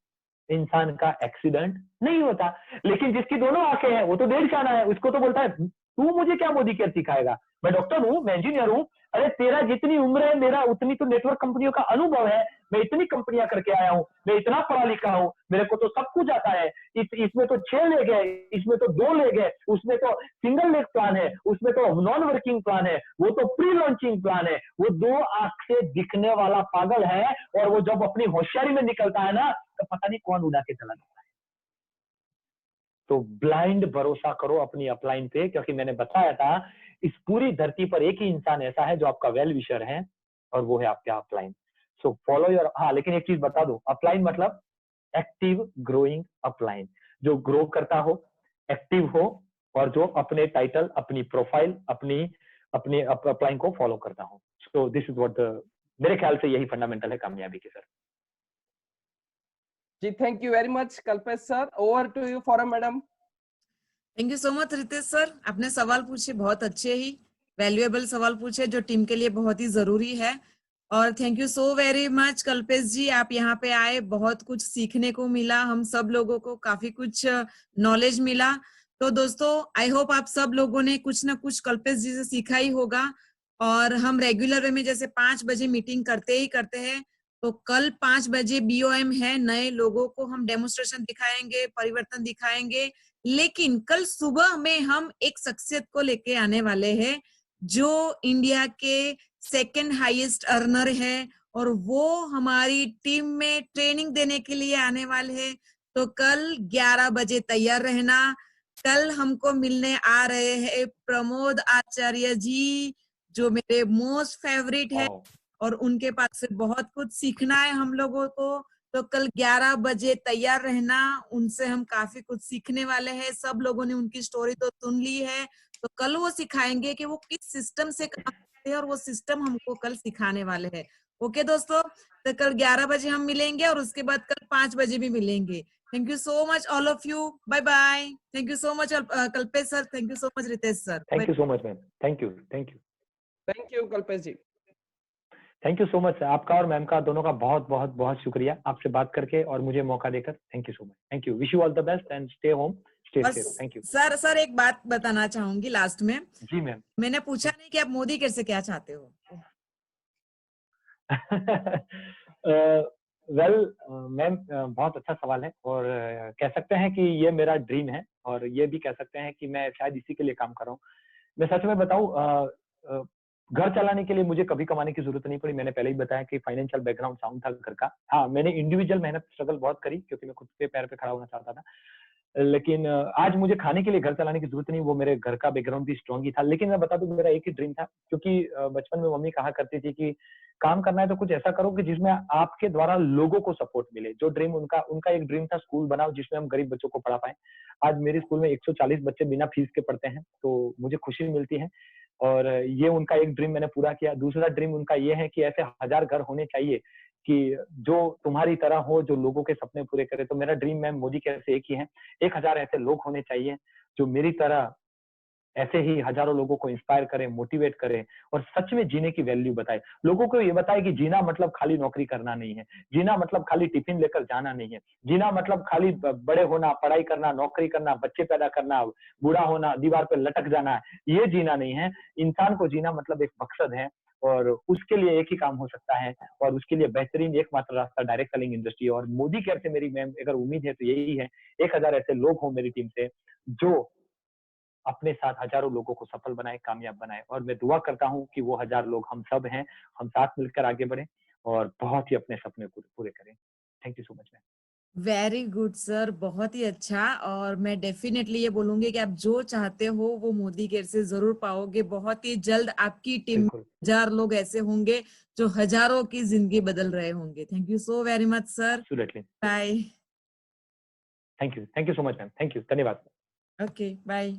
इंसान का एक्सीडेंट नहीं होता। लेकिन जिसकी दोनों आंखें हैं वो तो डेढ़ शाना है, उसको तो बोलता है तू मुझे क्या मोदी केयर सिखाएगा, मैं डॉक्टर हूं, मैं इंजीनियर हूं। अरे तेरा जितनी उम्र है मेरा उतनी तो नेटवर्क कंपनियों का अनुभव है, मैं इतनी कंपनियां करके आया हूं, मैं इतना पढ़ा लिखा हूं, मेरे को तो सब कुछ आता है। इसमें तो 6 लेग है, इसमें तो 2 लेग है, उसमें तो सिंगल लेग प्लान है, उसमें तो नॉन वर्किंग प्लान है, वो तो प्री लॉन्चिंग प्लान है। वो 2 आंख से दिखने वाला पागल है और वो जब अपनी होशियारी में निकलता है ना तो पता नहीं कौन उड़ा के चला जाता है। तो ब्लाइंड भरोसा करो अपनी अपलाइन पे, क्योंकि मैंने बताया था इस पूरी धरती पर एक ही इंसान ऐसा है जो आपका वेल विशर है और वो है आपका अपलाइन। सो फॉलो योर, हाँ लेकिन एक चीज बता दो, अपलाइन मतलब एक्टिव ग्रोइंग अपलाइन, जो ग्रो करता हो, एक्टिव हो और जो अपने टाइटल, अपनी प्रोफाइल, अपनी अपलाइन को फॉलो करता हो। सो दिस इज व्हाट मेरे ख्याल से यही फंडामेंटल है कामयाबी के। Sir ji, thank you very much Kalpesh sir. Over to you forum madam. Thank you so much Ritesh sir, आपने सवाल पूछे बहुत अच्छे ही वैल्यूएबल सवाल पूछे जो टीम के लिए बहुत ही जरूरी है। और thank you so very much Kalpesh ji, आप यहाँ पे आए, बहुत कुछ सीखने को मिला, हम सब लोगों को काफी कुछ नॉलेज मिला। तो दोस्तों आई होप आप सब लोगों ने कुछ ना कुछ कल्पेश जी से सीखा ही होगा। और हम रेगुलर वे में जैसे 5 बजे मीटिंग करते ही करते हैं, तो कल 5 बजे BOM है, नए लोगों को हम डेमोन्स्ट्रेशन दिखाएंगे, परिवर्तन दिखाएंगे। लेकिन कल सुबह में हम एक शख्सियत को लेके आने वाले हैं जो इंडिया के 2nd हाईएस्ट अर्नर है और वो हमारी टीम में ट्रेनिंग देने के लिए आने वाले हैं। तो कल 11 बजे तैयार रहना। कल हमको मिलने आ रहे हैं प्रमोद आचार्य जी, जो मेरे मोस्ट फेवरेट है और उनके पास से बहुत कुछ सीखना है हम लोगों को। तो कल 11 बजे तैयार रहना, उनसे हम काफी कुछ सीखने वाले हैं। सब लोगों ने उनकी स्टोरी तो सुन ली है, तो कल वो सिखाएंगे कि वो किस सिस्टम से काम करते हैं और वो सिस्टम हमको कल सिखाने वाले हैं। ओके दोस्तों, तो कल 11 बजे हम मिलेंगे और उसके बाद कल 5 बजे भी मिलेंगे। Thank you so much all of you, bye bye. Thank you so much Kalpesh sir, thank you so much Ritesh sir. Thank you so much ma'am, thank you thank you Kalpesh ji. Thank you so much. आपका और ma'am का दोनों का बहुत बहुत बहुत शुक्रिया आपसे बात करके और मुझे मौका देकर। Thank you so much, thank you, wish you all the best and stay home, stay safe. Thank you sir एक बात बताना चाहूंगी लास्ट में। जी मैम। मैंने पूछा नहीं कि आप मोदी केयर से क्या चाहते हो। वेल मैम, बहुत अच्छा सवाल है और कह सकते हैं कि ये मेरा ड्रीम है और ये भी कह सकते हैं कि मैं शायद इसी के लिए काम कर रहा हूँ। मैं सच में बताऊं, घर चलाने के लिए मुझे कभी कमाने की जरूरत नहीं पड़ी। मैंने पहले ही बताया कि फाइनेंशियल बैकग्राउंड साउंड था घर का। हाँ, मैंने इंडिविजुअल मेहनत स्ट्रगल बहुत करी क्योंकि मैं खुद के पैर पे खड़ा होना चाहता था। लेकिन आज मुझे खाने के लिए घर चलाने की जरूरत नहीं, वो मेरे घर का बैकग्राउंड भी स्ट्रांग ही था। लेकिन मैं बता दूं, मेरा एक ही ड्रीम था, क्योंकि बचपन में मम्मी कहा करती थी कि काम करना है तो कुछ ऐसा करो कि जिसमें आपके द्वारा लोगों को सपोर्ट मिले। जो ड्रीम उनका उनका एक ड्रीम था, स्कूल बनाओ जिसमें हम गरीब बच्चों को पढ़ा पाए। आज मेरे स्कूल में 140 बच्चे बिना फीस के पढ़ते हैं, तो मुझे खुशी मिलती है, और ये उनका एक ड्रीम मैंने पूरा किया। दूसरा ड्रीम उनका ये है कि ऐसे 1000 घर होने चाहिए कि जो तुम्हारी तरह हो, जो लोगों के सपने पूरे करे। तो मेरा ड्रीम मैम मोदी केयर से एक ही है, 1000 ऐसे लोग होने चाहिए जो मेरी तरह ऐसे ही हजारों लोगों को इंस्पायर करें, मोटिवेट करें, और सच में जीने की वैल्यू बताए। लोगों को ये बताए कि जीना मतलब खाली नौकरी करना नहीं है, जीना मतलब खाली टिफिन लेकर जाना नहीं है, जीना मतलब खाली बड़े होना, पढ़ाई करना, नौकरी करना, बच्चे पैदा करना, बूढ़ा होना, दीवार पे लटक जाना, ये जीना नहीं है। इंसान को जीना मतलब एक मकसद है, और उसके लिए एक ही काम हो सकता है, और उसके लिए बेहतरीन एकमात्र रास्ता डायरेक्ट सेलिंग इंडस्ट्री। और मोदी केयर से मेरी मैम अगर उम्मीद है तो यही है, 1000 ऐसे लोग हों मेरी टीम से जो अपने साथ हजारों लोगों को सफल बनाए, कामयाब बनाए। और मैं दुआ करता हूँ कि वो 1000 लोग हम सब हैं, हम साथ मिलकर आगे बढ़ें और बहुत ही अपने सपने पूरे करें। Thank you so much ma'am. Very good sir, बहुत ही अच्छा। और मैं डेफिनेटली ये बोलूंगी कि आप जो चाहते हो वो मोदी केयर से जरूर पाओगे। बहुत ही जल्द आपकी टीम में बिल्कुल 1000 लोग ऐसे होंगे जो हजारों की जिंदगी बदल रहे होंगे। Thank you so very much sir. Absolutely. Bye. Thank you so much ma'am. Thank you, धन्यवाद। Okay bye.